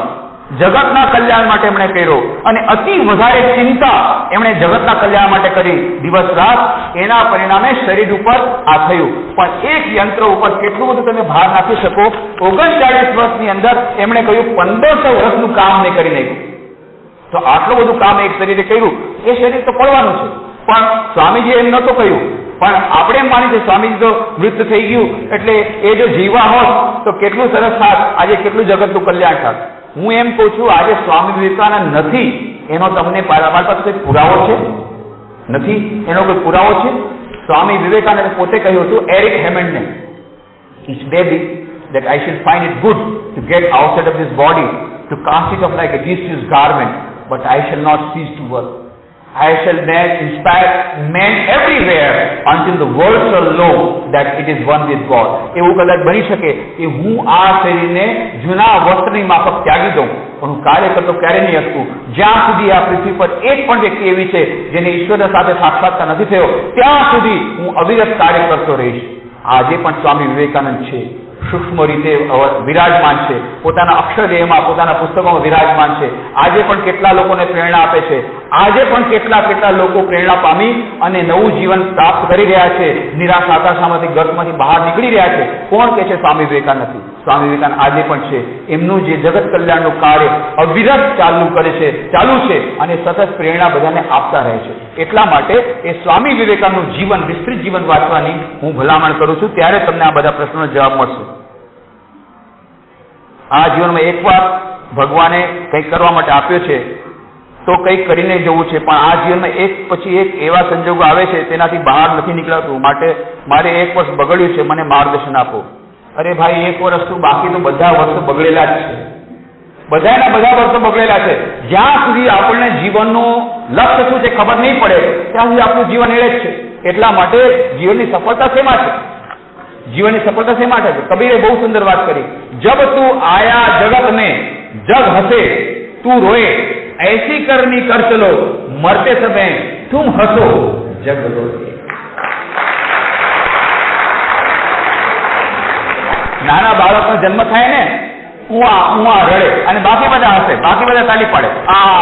જગતના કલ્યાણ માટે એમણે કર્યો અને અતિ વધારે ચિંતા એમણે જગતના કલ્યાણ માટે કરી, દિવસ રાત. એના પરિણામે શરીર ઉપર આ થયું. પણ એક યંત્ર ઉપર કેટલું બધું તમે ભાર નાખી શકો? 39 વર્ષની અંદર એમણે કહ્યું 1500 વર્ષનું કામ મેં કરી નાખ્યું. તો આટલું બધું કામ એક શરીરે કર્યું, એ શરીર તો પડવાનું છે. પણ સ્વામીજીએ એમ નહોતું કહ્યું. પણ આપણે એમ માની છે સ્વામીજી તો મૃત્યુ થઈ ગયું એટલે એ જો જીવા હોત તો કેટલું સરસ થાત, આજે કેટલું જગતનું કલ્યાણ થાત. હું એમ કહું છું, આજે સ્વામી વિવેકાનંદ નથી, એનો તમને મારી પાસે કોઈ પુરાવો છે? નથી. એનો કોઈ પુરાવો છે? સ્વામી વિવેકાનંદે પોતે કહ્યું હતું Eric હેમન્ડને, "Each baby that I shall find it good to get outside of this body, to cast it off like a disused garment, but I shall not cease to work. I shall then inspire men everywhere until the world shall know that it is one with God." એવું કદાચ બની શકે કે હું આ શરીરને જૂના વસ્ત્રની માફક ત્યાગી દઉં, પણ હું કાર્ય કરતો ક્યારે નહીં અટકું. જ્યાં સુધી આ પૃથ્વી પર એક પણ વ્યક્તિ એવી છે જેને ઈશ્વર સાથે સાક્ષાત્કાર નથી થયો, ત્યાં સુધી હું અવિરત કાર્ય કરતો રહીશ. આજે પણ સ્વામી વિવેકાનંદ છે, સૂક્ષ્મ રીતે વિરાજમાન છે, પોતાના અક્ષરદેહમાં, પોતાના પુસ્તકોમાં વિરાજમાન છે. આજે પણ કેટલા લોકોને પ્રેરણા આપે છે. આજે પણ કેટલા લોકો પ્રેરણા પામી અને નવું જીવન પ્રાપ્ત કરી રહ્યા છે, નિરાશ હતાશામાંથી, ગર્તમાંથી બહાર નીકળી રહ્યા છે. કોણ કહે છે સ્વામી વિવેકાનંદ નથી? સ્વામી વિવેકાનંદ આજે પણ છે. એમનું જે જગત કલ્યાણનું કાર્ય અવિરત ચાલુ છે અને સતત પ્રેરણા બધાને આપતા રહે છે. એટલા માટે એ સ્વામી વિવેકાનંદનું જીવન, વિસ્તૃત જીવન વાંચવાની હું ભલામણ કરું છું. ત્યારે તમને આ બધા પ્રશ્નોનો જવાબ મળશે. આ જીવનમાં એકવાર ભગવાને કંઈક કરવા માટે આપ્યો છે તો કંઈક કરીને જવું છે, પણ આ જીવનમાં એક પછી એક એવા સંજોગો આવે છે તેનાથી બહાર નથી નીકળાતું. માટે મારે 1 વર્ષ બગડ્યું છે, મને માર્ગદર્શન આપો. અરે ભાઈ, 1 વર્ષ તો બાકી તો બધા વર્ષો બગડેલા જ છે. બધા વર્ષો બગડેલા છે. જ્યાં સુધી આપણને જીવનનું લક્ષ્ય શું છે ખબર નહીં પડે ત્યાં સુધી આપણું જીવન એળે જ છે. એટલા માટે જીવનની સફળતા શેમાં છે? જીવનની સફળતા શેમાં છે? કબીરે બહુ સુંદર વાત કરી, "જબ તું આયા જગત में जग हंसे तू रोए, ऐसी करनी कर चलो, मरते समय तुम हंसो जग रोए." નાના બાળકનો જન્મ થાય ને, ઉવા રડે અને બાકી બધા હશે, બાકી બધા તાલી પાડે,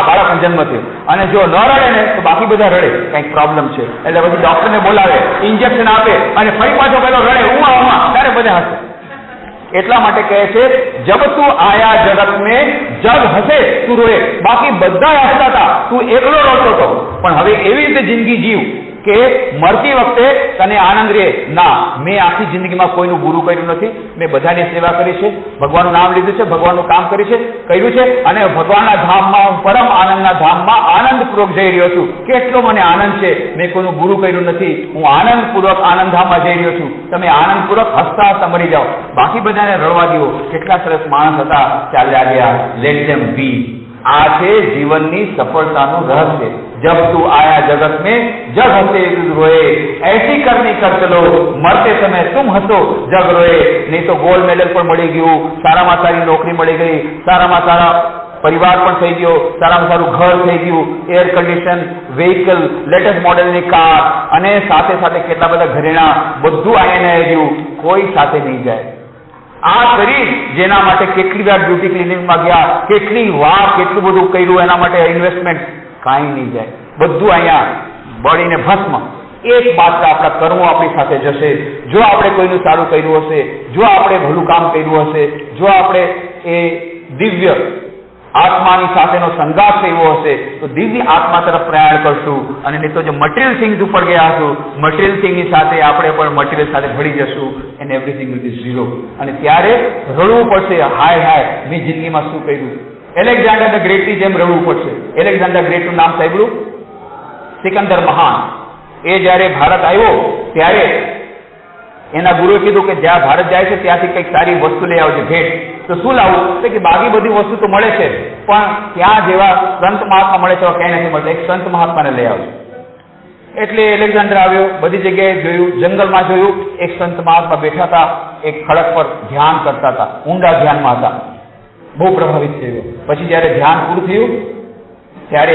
બાળકનો જન્મ થયો. અને જો ન રડે ને તો બાકી બધા રડે, કંઈક પ્રોબ્લેમ છે. એટલે પછી ડોક્ટરને બોલાવે, ઇન્જેક્શન આપે અને ફરી પાછો પેલો રડે, ઉવા ત્યારે બધા હશે. એટલા માટે કહે છે, જબ તું આયા જગત મેં જગ હસે તું રોએ. બાકી બધા હસતા હતા, તું એકલો રોતો હતો. પણ હવે એવી રીતે જિંદગી જીવ કે મરતી વખતે તને આનંદ રહે. ના, મેં આખી જિંદગીમાં કોઈનું બુરું કર્યું નથી, મેં બધાની સેવા કરી છે, ભગવાનનું નામ લીધું છે, ભગવાનનું કામ કર્યું છે અને ભગવાનના ધામમાં, પરમ આનંદના ધામમાં આનંદપૂર્વક જઈ રહ્યો છું. કેટલો મને આનંદ છે, મેં કોઈનું બુરું કર્યું નથી, હું આનંદપૂર્વક આનંદધામમાં જઈ રહ્યો છું. તમે આનંદપૂર્વક હસતા હસતા મરી જાઓ, બાકી બધાને રડવા દો. કેટલા સરસ માણસ હતા, ચાલ્યા ગયા, લેટ ધેમ બી. આ છે જીવનની સફળતાનું રહસ્ય. जब तू आया जगत में जग हंसे रोए, ऐसी करनी कर चलो, मरते समय तुम हंसो जग रोए. नहीं तो गोल्ड मेडल પણ મળી ગયું, સારામાં સારી નોકરી મળી ગઈ, સારામાં સારા પરિવાર પણ થઈ ગયો, સારામાં સારું ઘર થઈ ગયું, એર કન્ડિશન વ્હીકલ, લેટેસ્ટ મોડેલની કાર અને સાથે સાથે કેટલા બધા ઘરેણા, બધું આવીને આવ્યું. કોઈ સાથે નહીં જાય. આ શરીર જેના માટે કેટલી વાર બ્યુટી ક્લિનિકમાં ગયા, કેટલી વાર કેટલું બધું કર્યું, એના માટે ઇન્વેસ્ટમેન્ટ, કાંઈ નહીં જાય. બધું અહીંયા બળીને ભસ્મ. એક વાત, આપણા કર્મો આપણી સાથે જશે. જો આપણે કોઈનું સારું કર્યું હશે, જો આપણે ભલું કામ કર્યું હશે, જો આપણે એ દિવ્ય આત્માની સાથેનો સંઘાત થયો હશે તો દિવ્ય આત્મા તરફ પ્રયાણ કરશું. અને નહીં તો જો મટીરિયલ થિંગ્સ ઉપર ગયા હશું, મટીરિયલ થિંગની સાથે આપણે પણ મટીરિયલ સાથે ભળી જશું and everything will be zero. અને ત્યારે રડવું પડશે, હાય મેં જિંદગીમાં શું કર્યું. એલેક્ઝાન્ડર ધ ગ્રેટની જેમ રડવું પડશે. એલેક્ઝાન્ડર ગ્રેટનું નામ સાંભળ્યું? સિકંદર મહાન. એ જ્યારે ભારત આવ્યો ત્યારે એના ગુરુએ કીધું કે જ્યાં ભારત જાય છે ત્યાંથી કંઈક સારી વસ્તુ લઈ આવજે, ભેટ. તો શું લાવવું? તો કે બાકી બધી વસ્તુ તો મળે છે, પણ ત્યાં જેવા સંત મહાત્મા મળે છે ક્યાંય નથી મળતા, એક સંત મહાત્માને લઈ આવજો. એટલે એલેક્ઝાન્ડર આવ્યો, બધી જગ્યાએ જોયું, જંગલમાં જોયું, એક સંત મહાત્મા બેઠા હતા, એક ખડક પર ધ્યાન કરતા હતા, ઊંડા ધ્યાનમાં હતા. બહુ પ્રભાવિત થયો. પછી જયારે ધ્યાન પૂરું થયું ત્યારે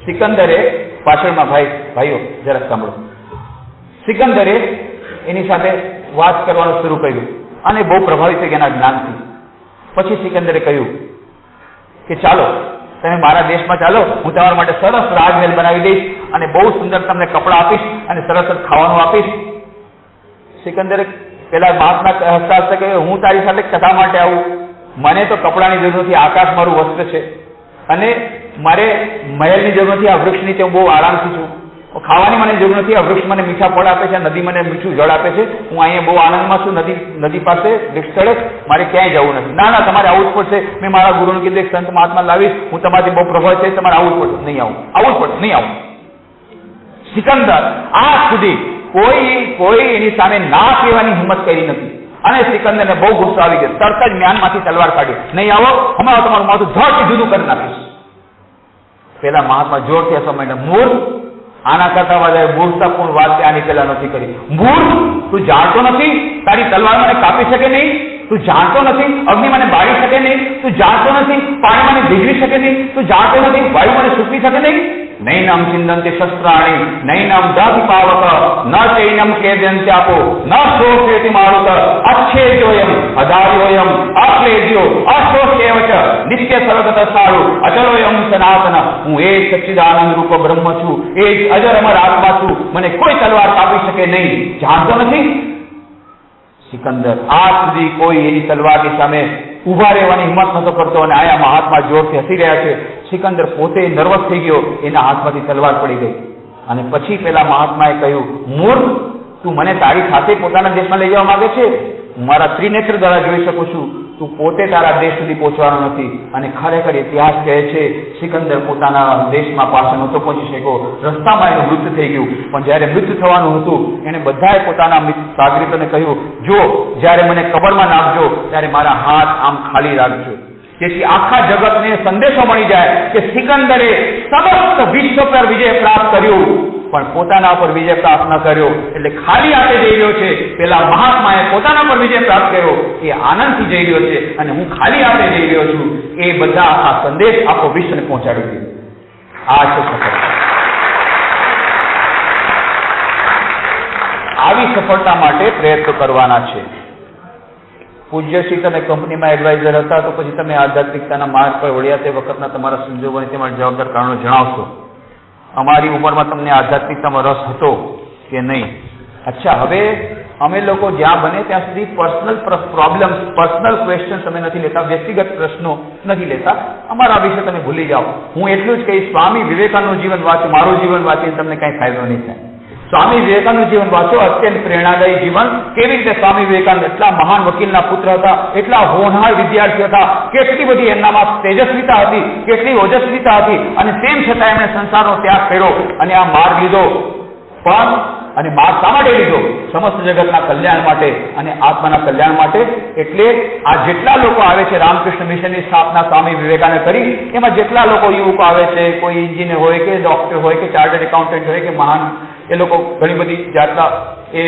સિકંદરે પાછળમાં ભાઈઓ જરા સાંભળો, સિકંદરે એની સાથે વાત કરવાનું શરૂ કર્યું અને બહુ પ્રભાવિત થઈ ગયા એના જ્ઞાનથી. પછી સિકંદરે કહ્યું કે ચાલો તમે મારા દેશમાં ચાલો, હું તમારા માટે સરસ રાજમહેલ બનાવી દઈશ અને બહુ સુંદર તમને કપડાં આપીશ અને સરસ ખાવાનું આપીશ. સિકંદરે પેલા મહાત્મા હસતા હસતા કે હું તારી સાથે કથા માટે આવું? મને તો કપડાની જરૂર નથી, આકાશ મારું વસ્ત્ર છે અને મારે મહેલની જરૂર નથી, આ વૃક્ષ નીચે હું બહુ આરામથી છું. ખાવાની મને જરૂર નથી, આ વૃક્ષ મને મીઠા ફળ આપે છે, નદી મને મીઠું જળ આપે છે, હું અહીંયા બહુ આનંદમાં છું, નદી પાસે વૃક્ષ સ્થળે, મારે ક્યાંય જવું નથી. ના તમારે આવવું જ પડશે. મેં મારા ગુરુને કીધું એક સંત મહાત્મા લાવીશ, હું તમારાથી બહુ પ્રભાવિત છે, તમારે આવવું જ પડશે. નહીં આવું. સિકંદર આજ સુધી કોઈ એની સામે ના કહેવાની હિંમત કરી નથી. અને સિકંદરને બહુ ગુસ્સો આવી ગયો. તરત જ મ્યાનમાંથી તલવાર કાઢી, નહીં આવો, હમણાં તમારું માથું ધડથી જુદું કરી નાખીશ. પેલા મહાત્મા જોરથી હસવા માંડ્યા, મૂર્ખ, આના કરતા વધારે મૂર્ખતાપૂર્ણ વાત આની પેલા નથી કરી. મૂર્ખ, તું જાણતો નથી તારી તલવાર મને કાપી શકે નહીં? તું જાણતો નથી અગ્નિ મને બાળી શકે નહીં? તું જાણતો નથી પાણી મને ભીગવી શકે નહીં? તું જાણતો નથી વાયુ મને સૂકવી શકે નહીં? નૈનમ ચિંદંતિ શસ્ત્રાણી નૈનમ દાતિ પાવક ન ચૈનમ કેદ્યંત્યાપો ન શોષેતિ મારુત અચ્છેદ્યોયમ અધાર્યોયમ અક્લેદ્યો અશોષેવચ નિત્ય સર્વગત સારું અચલોયમ સનાતન. હું એ સચ્ચિદાનંદ રૂપ બ્રહ્મ છું, એ જ અજર અમર આત્મા છું, મને કોઈ તલવાર કાપી શકે નહીં. જાણતો નથી? સિકંદર આજ સુધી કોઈ એની તલવારની સામે ઉભા રહેવાની હિંમત નતો કરતો અને આયા મહાત્મા જોરથી હસી રહ્યા છે. સિકંદર પોતે નર્વસ થઈ ગયો, એના હાથમાંથી તલવાર પડી ગઈ. અને પછી પેલા મહાત્માએ કહ્યું, મૂર્ખ, તું મને તારી સાથે પોતાના દેશમાં લઈ જવા માંગે છે? મારા ત્રિનેત્ર દ્વારા જોઈ શકું છું તું પોતે તારા દેશ સુધી પહોંચવાનો નથી. અને ખરેખર ઇતિહાસ કહે છે સિકંદર પોતાના દેશમાં પાછો નહોતો પહોંચી શક્યો, રસ્તામાં એનું મૃત્યુ થઈ ગયું. પણ જ્યારે મૃત્યુ થવાનું હતું એને બધાએ પોતાના સાગરીતોને કહ્યું, જો જ્યારે મને કબરમાં નાખજો ત્યારે મારા હાથ આમ ખાલી રાખજો, જેથી આખા જગતને સંદેશો મળી જાય કે સિકંદરે સમસ્ત વિશ્વ પર વિજય પ્રાપ્ત કર્યું પણ પોતાના પર વિજય પ્રાપ્ત ન કર્યો. એટલે ખાલી હાથે જઈ રહ્યો છે. પેલા મહાત્માએ પોતાના પર વિજય પ્રાપ્ત કર્યો, એ આનંદથી જઈ રહ્યો છે અને હું ખાલી હાથે જઈ રહ્યો છું. એ બધા આ સંદેશ આખો વિશ્વને પહોંચાડ્યો છે. આ છે સફળતા. આવી સફળતા માટે પ્રયત્ન કરવાના છે. પૂજ્યશ્રી તમે કંપનીમાં એડવાઇઝર હતા તો પછી તમે આધ્યાત્મિકતાના માર્ગ પર વળ્યા તે વખતના તમારા સંજોગોને તમારા જવાબદાર કારણો જણાવશો. અમારી ઉંમરમાં તમને આધ્યાત્મિકતામાં રસ હતો કે નહીં? અચ્છા, હવે અમે લોકો જ્યાં બને ત્યાં સુધી પર્સનલ પ્રોબ્લેમ્સ, પર્સનલ ક્વેશ્ચન તમે નથી લેતા, વ્યક્તિગત પ્રશ્નો નથી લેતા. અમારા વિશે તમે ભૂલી જાઓ. હું એટલું જ કહીશ, સ્વામી વિવેકાનંદનું જીવન વાંચો, મારું જીવન વાંચીને તમને કંઈ ફાયદો નહીં થાય. સ્વામી વિવેકાનંદનું જીવન વાંચો, અત્યંત પ્રેરણાદાયી જીવન. કેવી રીતે સ્વામી વિવેકાનંદ એટલા મહાન વકીલના પુત્ર હતા, એટલા હોનહાર વિદ્યાર્થી હતા, કેટલી બધી એમનામાં તેજસ્વીતા હતી, કેટલી ઓજસ્વીતા હતી, અને તેમ છતાં એમણે સંસારનો ત્યાગ કર્યો અને આ માર્ગ લીધો. પણ અને માર્ગ શા માટે લીધો? સમસ્ત જગતના કલ્યાણ માટે અને આત્માના કલ્યાણ માટે. એટલે આ જેટલા લોકો આવે છે રામકૃષ્ણ મિશનની સ્થાપના સ્વામી વિવેકાનંદ કરી, એમાં જેટલા લોકો યુવકો આવે છે, કોઈ એન્જિનિયર હોય કે ડોક્ટર હોય કે ચાર્ટર્ડ એકાઉન્ટન્ટ હોય કે મહાન, એ લોકો ઘણી બધી જાતના એ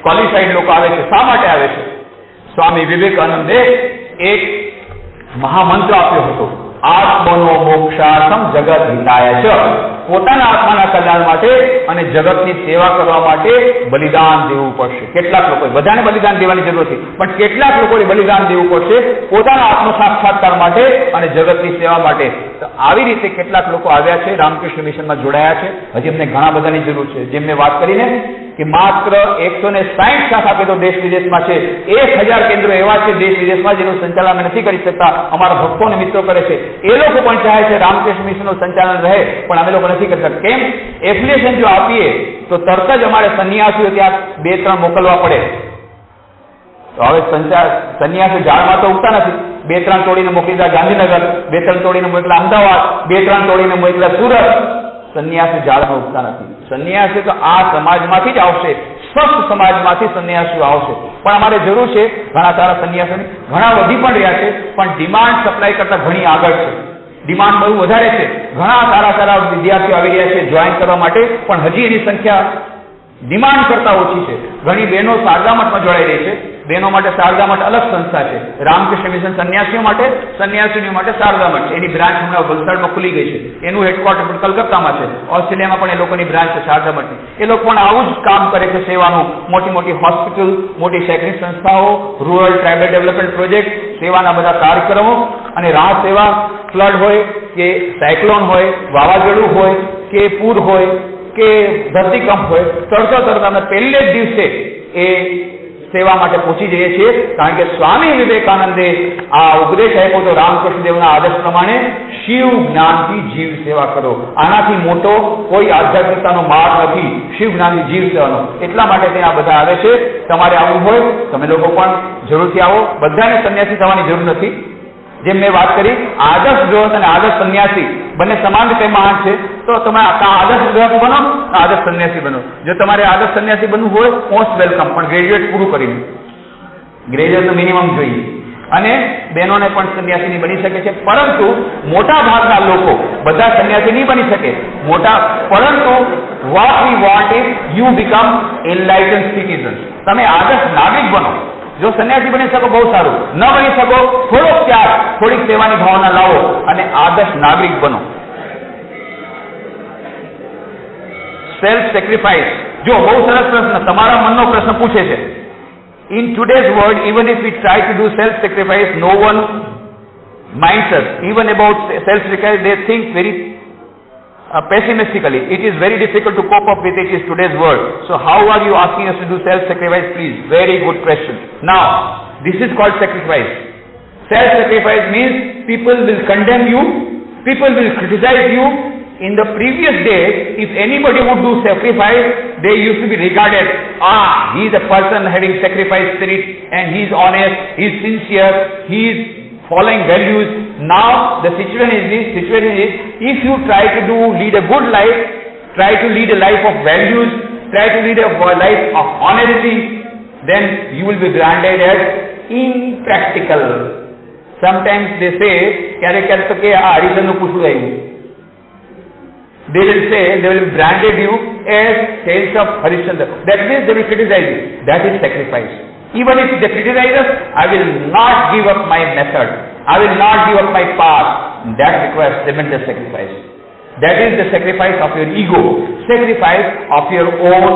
ક્વોલિફાઈડ લોકો આવે છે. શા માટે આવે છે? સ્વામી વિવેકાનંદે એક મહામંત્ર આપ્યો હતો, આત્મનો મોક્ષાર્થમ જગત હિતાય છે. પોતાના આત્માના કલ્યાણ માટે અને જગતની સેવા કરવા માટે બલિદાન દેવું પડશે. કેટલાક લોકો, બધાને બલિદાન દેવાની જરૂર નથી, પણ કેટલાક લોકોએ બલિદાન દેવું પડશે પોતાના આત્મ સાક્ષાત્કાર માટે અને જગતની સેવા માટે. તો આવી રીતે કેટલાક લોકો આવ્યા છે, રામકૃષ્ણ મિશનમાં જોડાયા છે. હજી અમને ઘણા બધાની જરૂર છે. જેમ મેં વાત કરીને કે માત્ર 160 શાખા પેલો દેશ વિદેશમાં છે, 1000 કેન્દ્રો એવા છે દેશ વિદેશમાં જેનું સંચાલન અમે નથી કરી શકતા. અમારા ભક્તો અને મિત્રો કરે છે. એ લોકો પણ ચાહે છે રામકૃષ્ણ મિશનનું સંચાલન રહે, પણ અમે લોકો નથી કરી શકતા. કેમ? એફિલિએશન જો આપીએ તો તરત જ અમારે સંન્યાસીઓ ત્યાં 2-3 મોકલવા પડે. તો હવે સંન્યાસી ઝાડમાં તો ઉગતા નથી. 2-3 તોડીને મોકલી ગાંધીનગર, 2-3 તોડીને મોકલા અમદાવાદ, 2-3 તોડીને મોકલા સુરત. સંન્યાસી ઝાડમાં ઉગતા નથી. સંન્યાસી તો આ સમાજમાંથી જ આવશે, સ્વસ્થ સમાજમાંથી સંન્યાસીઓ આવશે. પણ અમારે જરૂર છે ઘણા સારા સંન્યાસીઓની. ઘણા વધી પણ રહ્યા છે, પણ ડિમાન્ડ સપ્લાય કરતા ઘણી આગળ છે. ડિમાન્ડ બહુ વધારે છે. ઘણા સારા વિદ્યાર્થીઓ આવી રહ્યા છે જોઈન કરવા માટે, પણ હજી એની સંખ્યા ડિમાન્ડ કરતા ઓછી છે. ઘણી બહેનો શારદા મઠમાં જોડાઈ રહી છે. બહેનો માટે શારદા મઠ અલગ સંસ્થા છે. રામકૃષ્ણ મિશન સંન્યાસીઓ માટે, સંન્યાસીઓ માટે શારદા મઠ છે. એની બ્રાન્ચ હમણાં વલસાડમાં ખુલી ગઈ છે. એનું હેડક્વાર્ટર કલકત્તામાં છે. ઓસ્ટ્રેલિયામાં પણ એ લોકોની બ્રાન્ચ છે શારદા મઠની. એ લોકો પણ આવું જ કામ કરે છે સેવાનું. મોટી મોટી હોસ્પિટલ, મોટી શૈક્ષણિક સંસ્થાઓ, રૂરલ ટ્રાઇબલ ડેવલપમેન્ટ પ્રોજેક્ટ, સેવાના બધા કાર્યક્રમો અને રાહત સેવા, ફ્લડ હોય કે સાયક્લોન હોય, વાવાઝોડું હોય કે પૂર હોય કે ધરતીકંપ હોય, તરત અમે પહેલે જ દિવસે એ સેવા માટે પહોંચી જઈએ છીએ. કારણ કે સ્વામી વિવેકાનંદે આ ઉપદેશ આપ્યો તો રામકૃષ્ણ દેવના આદર્શ પ્રમાણે, શિવ જ્ઞાનથી જીવ સેવા કરો. આનાથી મોટો કોઈ આધ્યાત્મિકતાનો માર્ગ નથી, શિવ જ્ઞાનથી જીવ સેવાનો. એટલા માટે ત્યાં બધા આવે છે. તમારે આવવું હોય તમે લોકો પણ જરૂરથી આવો. બધાને સંન્યાસી થવાની જરૂર નથી. જેમ મેં વાત કરી, આદર્શ ગૃહસ્થ અને આદર્શ સંન્યાસી બંને સમાન રીતે મહાન છે. તો તમે આદર્શ ગૃહસ્થ બનો, આદર્શ સંન્યાસી બનો. જો તમારે આદર્શ સંન્યાસી બનવું હોય, મોસ્ટ વેલકમ, પણ ગ્રેજ્યુએટ પૂરું કરીને. ગ્રેજ્યુએટ તો મિનિમમ જોઈએ. અને બહેનોને પણ સંન્યાસી નહીં બની શકે છે. પરંતુ મોટા ભાગના લોકો બધા સંન્યાસી નહીં બની શકે. પરંતુ what we want is you become enlightened citizens. તમે આદર્શ નાગરિક બનો. જો સંન્યાસી બની શકો બહુ સારું, ન બની શકો થોડોક ત્યાગ, થોડીક સેવાની ભાવના લાવો અને આદર્શ નાગરિક બનો. Self sacrifice. જો બહુ સરસ પ્રશ્ન, તમારા મનનો પ્રશ્ન પૂછે છે. In today's world, even if we try to do self-sacrifice, no one minds us. Even about self-sacrifice, they think very pessimistically. It is very difficult to cope up with it in today's world. So how are you asking us to do self-sacrifice, please? Very good question. Now, this is called sacrifice. Self-sacrifice means people will condemn you, people will criticize you. In the previous days, if anybody would do sacrifice, they used to be regarded, he is a person having sacrifice spirit and he is honest, he is sincere, he is following values. Now the situation is, if you try to lead a good life, try to lead a life of values, try to lead a life of honesty, then you will be branded as impractical. Sometimes they say, they will say, they will branded you as tales of Harishchandra. That means they will criticize you. That is sacrifice. Even if they criticize us, I will not give up my method. I will not give up my path. That requires tremendous sacrifice. That is the sacrifice of your ego, sacrifice of your own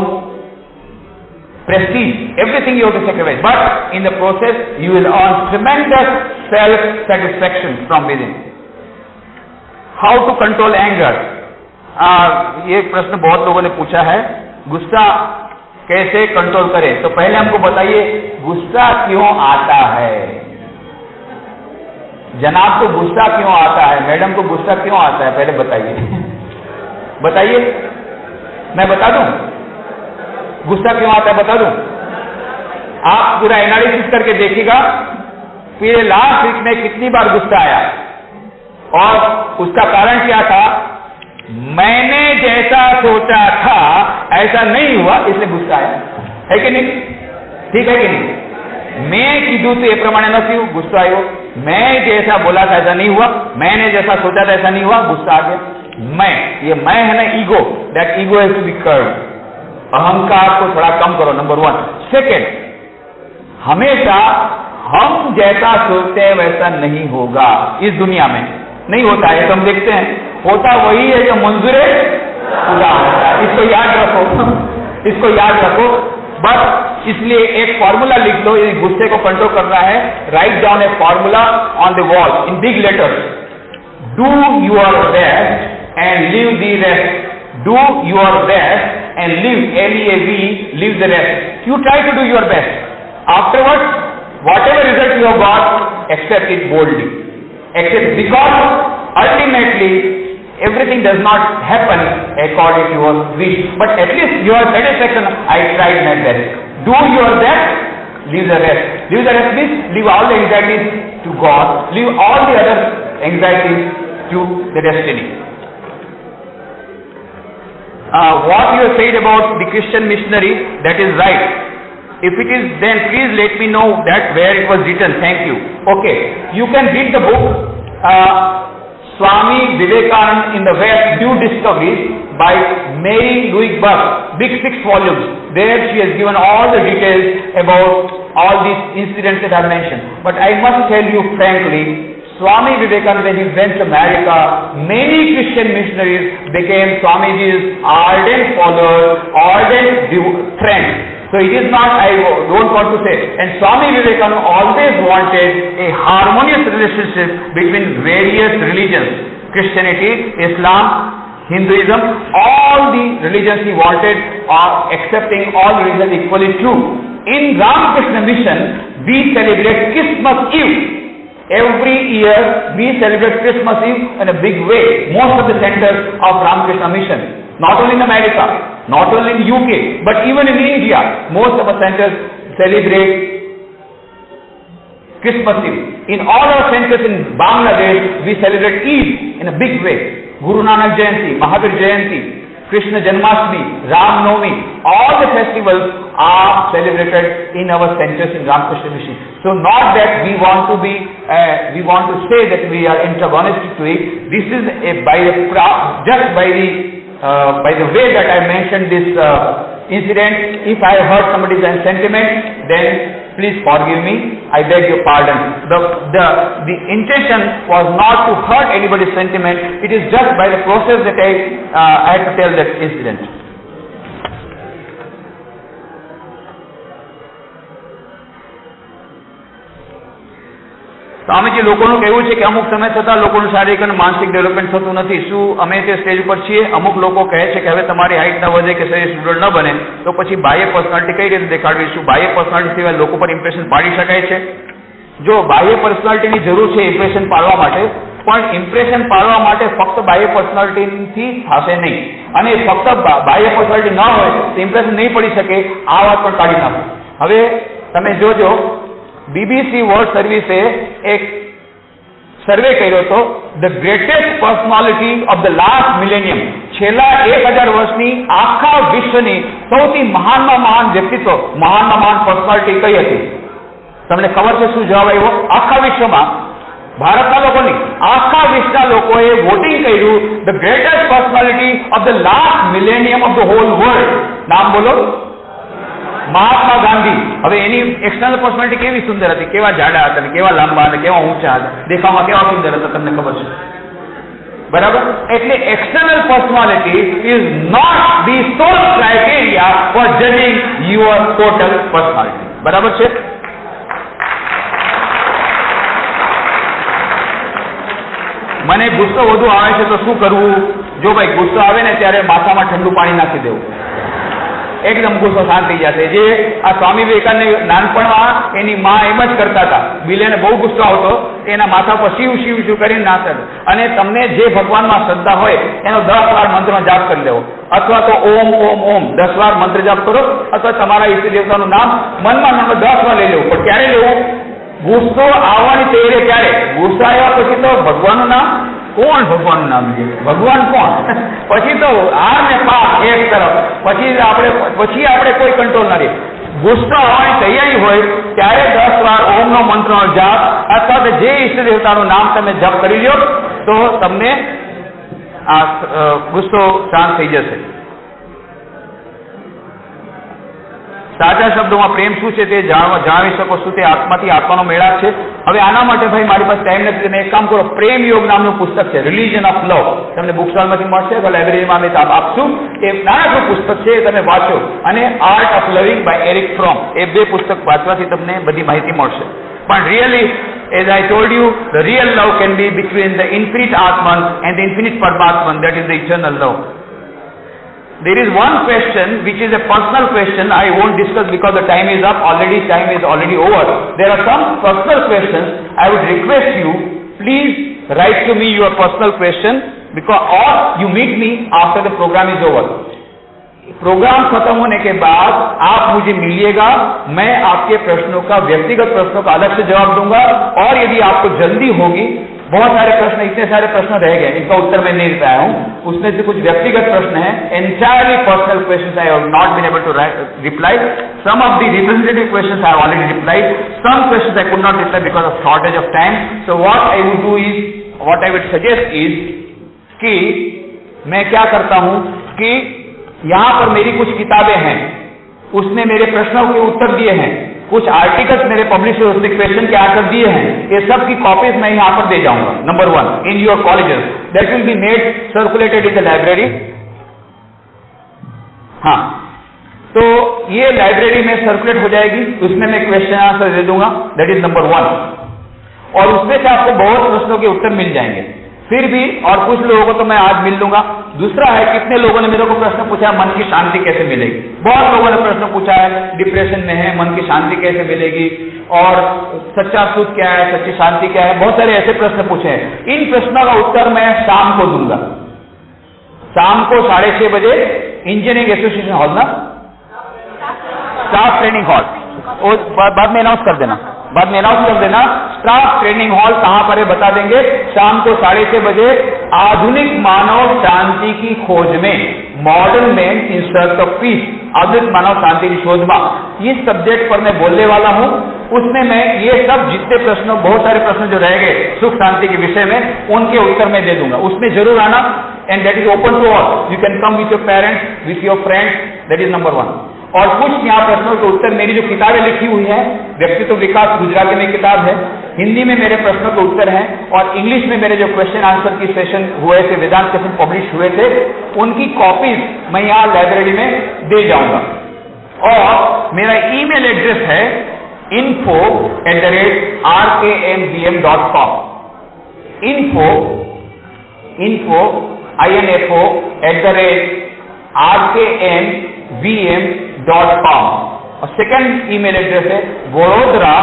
prestige, everything you have to sacrifice. But in the process, you will earn tremendous self-satisfaction from within. How to control anger? ये प्रश्न बहुत लोगों ने पूछा है, गुस्सा कैसे control करें? तो पहले हमको बताइए, गुस्सा क्यों आता है? जनाब को गुस्सा क्यों आता है? मैडम को गुस्सा क्यों आता है? पहले बताइए, बताइए, मैं बता दूं गुस्सा क्यों आता है, बता दूं? आप पूरा एनालिसिस करके देखिएगा, फिर लास्ट वीक में कितनी बार गुस्सा आया और उसका कारण क्या था? मैंने जैसा सोचा था ऐसा नहीं हुआ, इसलिए गुस्सा आया, है कि नहीं? ठीक है कि नहीं? मैं कीधु तो ये प्रमाणे न थी, गुस्सा आयो। मैं जैसा बोला था ऐसा नहीं हुआ, मैंने जैसा सोचा था ऐसा नहीं हुआ, गुस्सा आ गया। ये मैं है ना, ego, that ego has to be curved. अहंकार को थोड़ा कम करो, नंबर 1। सेकेंड, हमेशा हम जैसा सोचते हैं वैसा नहीं होगा, इस दुनिया में नहीं होता है, तो हम देखते हैं, होता वही है जो मंजूरे पूरा होता है। इसको याद रखो, इसको याद रखो। बस इसलिए एक फॉर्मूला लिख लो, ये गुस्से को कंट्रोल करना है। Write down a formula on the wall in big letters, do your best and leave the rest. Do your best and leave, LEAV, leave the rest. You try to do your best, afterwards whatever result you have got, accept it boldly. Accept, because ultimately everything does not happen according to your wish, but at least your satisfaction, I tried my best. Do your best, leave the rest. Leave the rest means leave all the anxieties to God, leave all the other anxieties to the destiny. What you have said about the Christian missionary, that is right. If it is, then please let me know that where it was written. Thank you. Okay, you can read the book Swami Vivekananda in the West, New Discoveries by Mary Louise Burke, big 6 volumes. There she has given all the details about all these incidents that I mentioned. But I must tell you frankly, Swami Vivekananda, when he went to America, many Christian missionaries became Swamiji's ardent followers, ardent friends. So it is not, I don't want to say, and Swami Vivekananda always wanted a harmonious relationship between various religions, Christianity, Islam, Hinduism, all the religions he wanted, are accepting all religions equally true. In Ramakrishna Mission, we celebrate Christmas Eve. Every year we celebrate Christmas Eve in a big way. Most of the centers of Ramakrishna Mission, not only in America, not only in UK, but even in India, most of our centers celebrate Christmas Eve. In all our centers in Bangladesh, we celebrate Eid in a big way. Guru Nanak Jayanti, Mahavir Jayanti, Krishna Janmashtami, Ram Navami, all the festivals are celebrated in our centers in Ramakrishna Mission. So not that we want to say that we are antagonistic to it. This is just by the way that I mentioned this incident. If I hurt somebody's sentiment, then please forgive me. I beg your pardon. The intention was not to hurt anybody's sentiment. It is just by the process that I had to tell that incident. Swamiji, લોકોનું કહેવું છે કે અમુક સમય થતાં લોકોનું શારીરિક અને માનસિક ડેવલપમેન્ટ થતું નથી. શું અમે તે સ્ટેજ ઉપર છીએ? અમુક લોકો કહે છે કે હવે તમારી હાઇટ ન વધે કે શરીર સુદૃઢ ન બને તો પછી બાહ્ય પર્સનાલિટી કઈ રીતે દેખાડવી? શું બાહ્ય પર્સનાલિટી સિવાય લોકો પર ઇમ્પ્રેશન પાડી શકાય છે? જો બાહ્ય પર્સનાલિટીની જરૂર છે ઇમ્પ્રેશન પાડવા માટે, પણ ઇમ્પ્રેશન પાડવા માટે ફક્ત બાહ્ય પર્સનાલિટીથી થશે નહીં, અને ફક્ત બાહ્ય પર્સનાલિટી ન હોય તો ઇમ્પ્રેશન નહીં પડી શકે, આ વાત પણ કાઢી નાખો. હવે તમે જોજો, BBC વર્લ્ડ સર્વિસે એક સર્વે કર્યો હતો, the greatest personality of the last millennium, છેલ્લા 1000 વર્ષની આખા વિશ્વની સૌથી મહાનમાં મહાન વ્યક્તિત્વ, મહાનમાં મહાન પર્સનાલિટી કઈ હતી? તમને ખબર છે શું જવાબ આવ્યો? આખા વિશ્વમાં, ભારતના લોકોની, આખા વિશ્વના લોકોએ વોટિંગ કર્યું, the greatest personality of the last millennium of the hall world. નામ બોલો, મહાત્મા ગાંધી. હવે એની એક્સટર્નલ પર્સનાલિટી કેવી સુંદર હતી, કેવા જાડા હતા, કેવા લાંબા હતા, કેવા ઊંચા હતા, દેખાવમાં કેવા સુંદર હતા, તમને ખબર છે? બરાબર? એટલે external personality is not the sole criteria for judging your total personality. બરાબર છે? મને ગુસ્સો વધુ આવે છે તો શું કરવું? જો ભાઈ ગુસ્સો આવે ને ત્યારે માથામાં ઠંડુ પાણી નાખી દેવું, એકદમ ગુસ્સો શાંત થઈ જશે. જે આ સ્વામી વિવેકાનંદ નાનપણમાં એની માં એમ જ કરતા હતા, બિલેને બહુ ગુસ્સો આવતો, એના માથા પર શિવ શિવ શિવ કરીને નાખે. અને તમને જે ભગવાનમાં શ્રદ્ધા હોય એનો 10 વાર મંત્રનો જાપ કરી લેવો, અથવા તો ઓમ ઓમ ઓમ 10 વાર મંત્ર જાપ કરો, અથવા તમારા ઈષ્ટ દેવતાનું નામ મનમાં 10 વાર લઈ લેવું. પણ ક્યારે લેવું? ગુસ્સો આવવાની તૈયારી ત્યારે. ગુસ્સો આવ્યા પછી તો ભગવાનનું નામ, કોણ ભગવાનનું નામ લે? ભગવાન કોણ? પછી તો હાર ને પાપ એક તરફ, પછી આપણે કોઈ કંટ્રોલ ના રહે. ગુસ્સો આવવાની તૈયારી હોય ત્યારે 10 વાર ઓમનો મંત્રનો જાપ અથવા તો જે ઈષ્ટ દેવતાનું નામ તમે જપ કરી લો તો તમને આ ગુસ્સો શાંત થઈ જશે. સાચા શબ્દોમાં પ્રેમ શું છે તે જણાવી શકો શું તે આત્માથી આત્માનો મેળાપ છે. હવે આના માટે ભાઈ મારી પાસે ટાઈમ નથી, તમે એક કામ કરો, પ્રેમ યોગ નામનું પુસ્તક છે, રિલિજન ઓફ લવ, તમને બુક સ્ટોલમાંથી મળશે અથવા લાઇબ્રેરીમાં અમે આપશું. એ નાનકડું પુસ્તક છે, તમે વાંચો. અને આર્ટ ઓફ લવિંગ બાય એરિક ફ્રોમ, એ 2 પુસ્તક વાંચવાથી તમને બધી માહિતી મળશે. પણ really, as I told you, the real love can be between the infinite Atman and the infinite Paramatman, that is the eternal love. There is one question which is a personal question. I won't discuss because the time is up already. Time is already over. There are some personal questions. I would request you, please write to me your personal question, because or you meet me after the program is over. Program खत्म होने के बाद आप मुझे मिलिएगा, मैं आपके प्रश्नों का, व्यक्तिगत प्रश्नों का अलग से जवाब दूंगा. और यदि आपको जल्दी होगी, बहुत सारे प्रश्न, इतने सारे प्रश्न रह गए, इनका उत्तर मैं नहीं दे पाया हूं, उसमें से कुछ व्यक्तिगत प्रश्न हैं, entirely personal questions I have not been able to reply. Some of the representative questions I have already replied. Some questions I could not reply because of shortage of time. So what I would do is, what I would suggest is कि मैं क्या करता हूं कि यहां पर मेरी कुछ किताबें हैं, उसने मेरे प्रश्नों के उत्तर दिए हैं, कुछ आर्टिकल्स मेरे पब्लिश हुए, उसने क्वेश्चन के आंसर दिए हैं. ये सब की कॉपीज मैं यहां पर दे जाऊंगा. Number 1 in your colleges, that will be made circulated in the library. हाँ, तो ये लाइब्रेरी में सर्कुलेट हो जाएगी, उसमें मैं क्वेश्चन आंसर दे दूंगा. That is number 1. और उसमें से आपको बहुत प्रश्नों के उत्तर मिल जाएंगे. फिर भी और कुछ लोगों को तो मैं आज मिल लूंगा. दूसरा है, कितने लोगों ने मेरे को प्रश्न पूछा मन की शांति कैसे मिलेगी. बहुत लोगों ने प्रश्न पूछा है, डिप्रेशन में है, मन की शांति कैसे मिलेगी, और सच्चा सुख क्या है, सच्ची शांति क्या है, बहुत सारे ऐसे प्रश्न पूछे हैं. इन प्रश्नों का उत्तर मैं शाम को दूंगा. शाम को 6:30 बजे इंजीनियरिंग एसोसिएशन हॉल ना, स्टाफ ट्रेनिंग हॉल, बाद में अनाउंस कर देना, स्टाफ ट्रेनिंग हॉल कहां पर है बता देंगे. शाम को 6:30 बजे आधुनिक मानव शांति की खोज में, modern man in search of peace, आधुनिक मानव शांति की शोध में, इस सब्जेक्ट पर मैं बोलने वाला हूं. उसमें मैं ये सब जितने प्रश्न, बहुत सारे प्रश्न जो रह गए सुख शांति के विषय में, उनके उत्तर मैं दे दूंगा. उसमें जरूर आना. And that is open to all. You can come with your parents, with your friends. That is number 1. और कुछ यहाँ प्रश्नों के उत्तर, मेरी जो किताबें लिखी हुई है, व्यक्तित्व विकास गुजराती में किताब है, हिंदी में मेरे प्रश्नों के उत्तर हैं, और इंग्लिश में मेरे जो क्वेश्चन आंसर की सेशन हुए थे, वेदांत सेशन पब्लिश हुए थे, उनकी कॉपीज मैं यहाँ लाइब्रेरी में दे जाऊंगा. और मेरा ईमेल एड्रेस है info@rkmbm.com. info@rkmbm.com. और सेकंड ईमेल एड्रेस है Vadodara,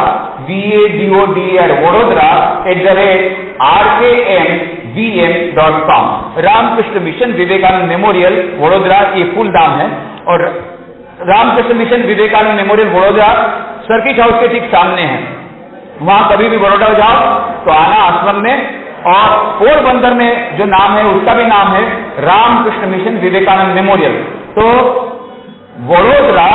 @rkmbm.com. Ramakrishna Mission Vivekananda Memorial Vadodara, ये फुल नाम है. और Ramakrishna Mission Vivekananda Memorial Vadodara circuit house के ठीक सामने है. वहां कभी भी बड़ौदा जाओ तो आना आश्रम में. और पोरबंदर में जो नाम है उसका भी नाम है रामकृष्ण मिशन विवेकानंद मेमोरियल. तो वडोदरा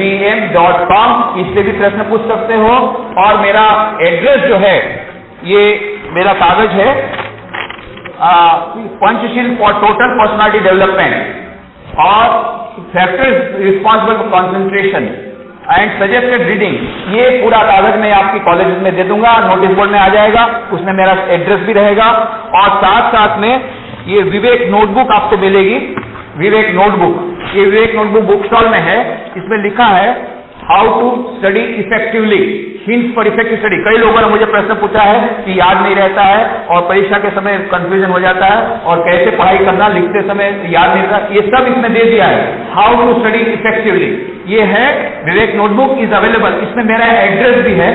@rkmbm.com, इससे भी प्रश्न पूछ सकते हो. और मेरा एड्रेस जो है, ये मेरा कागज है, Panchsheel for total personality development और factors responsible for concentration, and suggested reading, ये पूरा कागज मैं आपकी कॉलेज में दे दूंगा, नोटिस बोर्ड में आ जाएगा, उसमें मेरा एड्रेस भी रहेगा। और साथ साथ में ये विवेक नोटबुक आपको मिलेगी, विवेक नोटबुक, ये विवेक नोटबुक बुक स्टॉल में है। इसमें लिखा है how to study effectively, hints for effective study. कई लोगों ने मुझे प्रश्न पूछा है कि याद नहीं रहता है और परीक्षा के समय कंफ्यूजन हो जाता है और कैसे पढ़ाई करना, लिखते समय याद नहीं रहता, ये सब इसमें दे दिया है, हाउ टू स्टडी इफेक्टिवली। ये है विवेक नोटबुक, इज अवेलेबल। इसमें मेरा एड्रेस भी है,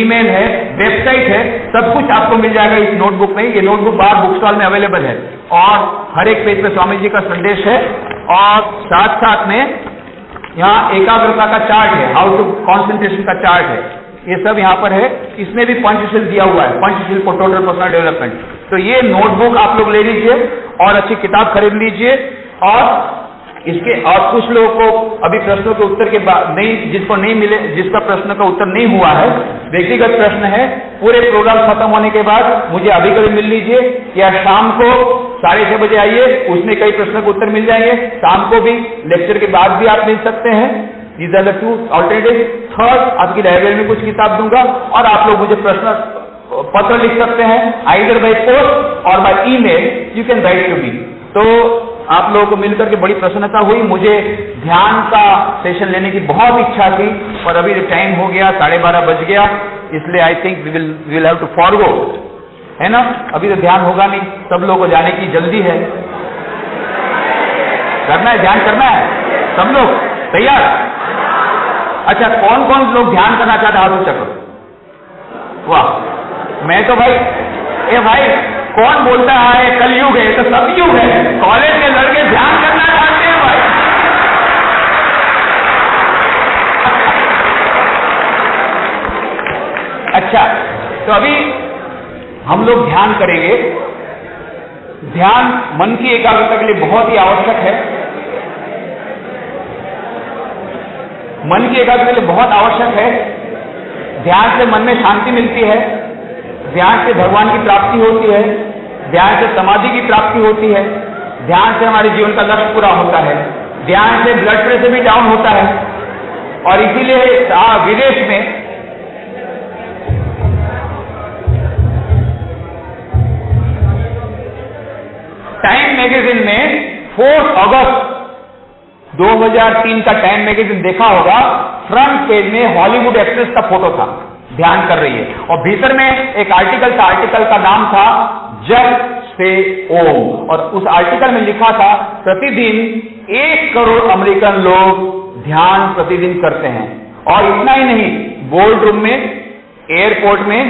ईमेल है, वेबसाइट है, सब कुछ आपको मिल जाएगा इस नोटबुक में। ये नोटबुक बाहर बुक स्टॉल में अवेलेबल है और हर एक पेज पे स्वामी जी का संदेश है और साथ साथ में यहाँ एकाग्रता का चार्ट है, हाउ टू कॉन्सेंट्रेशन का चार्ट है, ये सब यहाँ पर है। इसमें भी पंचशील दिया हुआ है, Panchsheel for total personal development. तो ये नोटबुक आप लोग ले लीजिए और अच्छी किताब खरीद लीजिए। और इसके और कुछ लोगों को अभी प्रश्नों के उत्तर के बाद नहीं, जिसको नहीं मिले, जिसका प्रश्न का उत्तर नहीं हुआ है, व्यक्तिगत प्रश्न है, पूरे प्रोग्राम खत्म होने के बाद मुझे अभी कभी मिल लीजिए या शाम को 6:30 बजे आइए, उसमें कई प्रश्नों के उत्तर मिल जाएंगे। शाम को भी लेक्चर के बाद भी आप मिल सकते हैं। These are the two alternatives। Third, आपकी लाइब्रेरी में कुछ किताब दूंगा और आप लोग मुझे प्रश्न पत्र लिख सकते हैं, आइदर बाय पोस्ट और by email, you can write to me. तो आप लोगों को मिलकर के बड़ी प्रसन्नता हुई। मुझे ध्यान का सेशन लेने की बहुत इच्छा थी पर अभी टाइम हो गया, 12:30 बज गया, इसलिए I think we will have to forgo, है ना। अभी तो ध्यान होगा नहीं, सब लोगों को जाने की जल्दी है, करना है ध्यान, करना है, सब लोग तैयार? अच्छा, कौन कौन लोग ध्यान करना चाहते हैं, हाथ ऊंचा करो। वाह, मैं तो भाई, ए भाई, कौन बोलता है कलयुग है, तो सब युग है। कॉलेज के लड़के ध्यान करना चाहते हैं भाई। अच्छा, तो अभी हम लोग ध्यान करेंगे। ध्यान मन की एकाग्रता के लिए बहुत ही आवश्यक है, मन की एकाग्रता के लिए बहुत आवश्यक है। ध्यान से मन में शांति मिलती है, ध्यान से भगवान की प्राप्ति होती है, ध्यान से समाधि की प्राप्ति होती है, ध्यान से हमारे जीवन का लक्ष्य पूरा होता है, ध्यान से ब्लड प्रेशर भी डाउन होता है। और इसीलिए विदेश में टाइम मैगजीन में 4 अगस्त 2003 का टाइम मैगजीन देखा होगा, फ्रंट पेज में हॉलीवुड एक्ट्रेस का फोटो था, ध्यान कर रही है, और भीतर में एक आर्टिकल था, आर्टिकल का नाम था जप से ओम, और उस आर्टिकल में लिखा था प्रतिदिन 1 करोड़ अमेरिकन लोग ध्यान प्रतिदिन करते हैं। और इतना ही नहीं, बोर्ड रूम में, एयरपोर्ट में,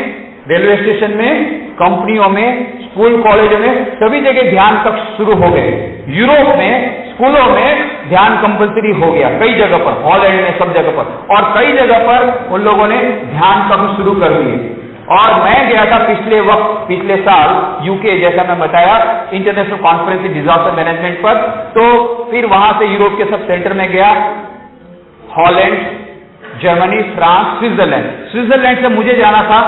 रेलवे स्टेशन में, कंपनियों में, स्कूल कॉलेजों में, सभी जगह ध्यान कक्ष शुरू हो गए। यूरोप में स्कूलों में ध्यान कंपलसरी हो गया, कई जगह पर, हॉलैंड में, सब जगह पर, और कई जगह पर उन लोगों ने ध्यान कक्ष शुरू कर दिए। और मैं गया था पिछले साल यूके, जैसा मैं बताया, international conference in disaster management पर। तो फिर वहां से यूरोप के सब सेंटर में गया, हॉलैंड, जर्मनी, फ्रांस, स्विट्जरलैंड से मुझे जाना था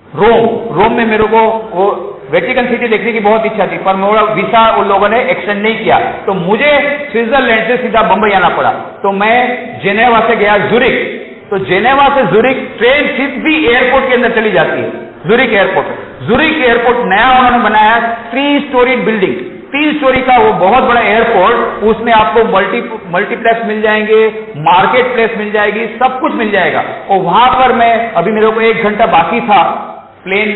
रोम में मेरे को वो वेटिकन सिटी देखने की बहुत इच्छा थी, पर मेरा वीसा उन लोगों ने एक्सटेंड नहीं किया, तो मुझे स्विट्जरलैंड से सीधा बंबई आना पड़ा। तो मैं जेनेवा से गया जुरिक, तो जेनेवा से जुरिक ट्रेन सीधी एयरपोर्ट के अंदर चली जाती है, जुरिक एयरपोर्ट नया उन्होंने बनाया, 3 स्टोरी बिल्डिंग, 3 स्टोरी का वो बहुत बड़ा एयरपोर्ट, उसमें आपको मल्टीप्लेक्स मिल जाएंगे, मार्केट प्लेस मिल जाएगी, सब कुछ मिल जाएगा। और वहां पर मैं, अभी मेरे को 1 घंटा बाकी था प्लेन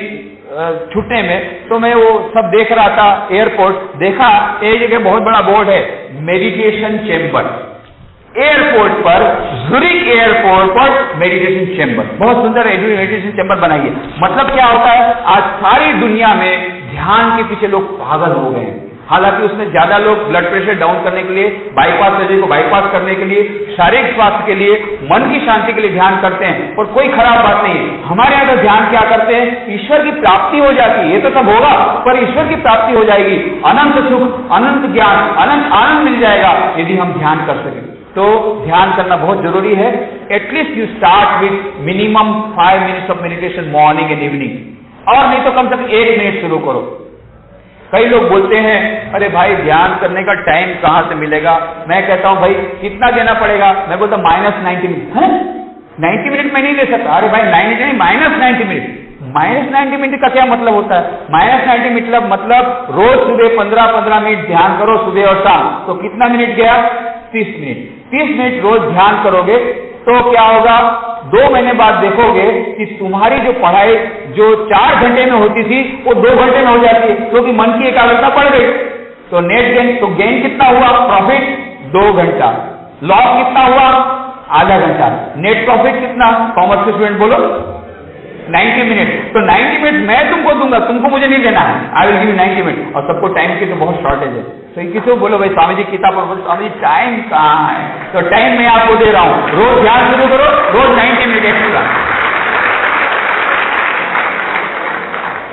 छूटने में, तो मैं वो सब देख रहा था, एयरपोर्ट देखा, एक जगह बहुत बड़ा बोर्ड है, मेडिटेशन चेंबर, एयरपोर्ट पर, जुरिक एयरपोर्ट पर मेडिटेशन चेंबर, बहुत सुंदर मेडिटेशन चेंबर बनाइए। मतलब क्या होता है, आज सारी दुनिया में ध्यान के पीछे लोग पागल हो गए हैं। हालांकि उसमें ज्यादा लोग ब्लड प्रेशर डाउन करने के लिए, बाईपास सर्जरी को बाईपास करने के लिए, शारीरिक स्वास्थ्य के लिए, मन की शांति के लिए ध्यान करते हैं, और कोई खराब बात नहीं है। हमारे यहाँ तो ध्यान क्या करते हैं, ईश्वर की प्राप्ति हो जाती है, ये तो सब होगा, पर ईश्वर की प्राप्ति हो जाएगी, अनंत सुख, अनंत ज्ञान, अनंत आनंद मिल जाएगा यदि हम ध्यान कर सकें। तो ध्यान करना बहुत जरूरी है। At least you start with minimum 5 minutes of meditation morning and evening, और नहीं तो कम से कम 1 मिनट शुरू करो। कई लोग बोलते हैं अरे भाई ध्यान करने का टाइम कहां से मिलेगा। मैं कहता हूं भाई कितना देना पड़ेगा। मैं बोलता -90 मिनट। 90 मिनट में नहीं ले सकता। अरे भाई 90 नहीं, -90 मिनट। -90 मिनट का क्या मतलब होता है? -90 मतलब रोज सुबह 15-15 मिनट ध्यान करो, सुबह और शाम। तो कितना मिनट गया? 30 मिनट। 30 मिनट रोज ध्यान करोगे तो क्या होगा? 2 महीने बाद देखोगे कि तुम्हारी जो पढ़ाई जो 4 घंटे में होती थी वो 2 घंटे में हो जाती है, क्योंकि मन की एकाग्रता बढ़ गई। तो नेट गेन, तो गेन कितना हुआ? प्रॉफिट 2 घंटा। लॉस कितना हुआ? आधा घंटा। नेट प्रॉफिट कितना? कॉमर्स के स्टूडेंट बोलो 90 मिनट। तो 90 मिनट मैं तुमको दूंगा, तुमको मुझे नहीं देना है। I will give 90 minute. और सबको टाइम की तो बहुत शॉर्टेज है। तो किसी को बोलो भाई स्वामी जी किताब पर, बोलो स्वामी जी टाइम कहाँ है? तो टाइम मैं आपको दे रहा हूं। रोज ध्यान शुरू करो, रोज 90 मिनट एक्स्ट्रा।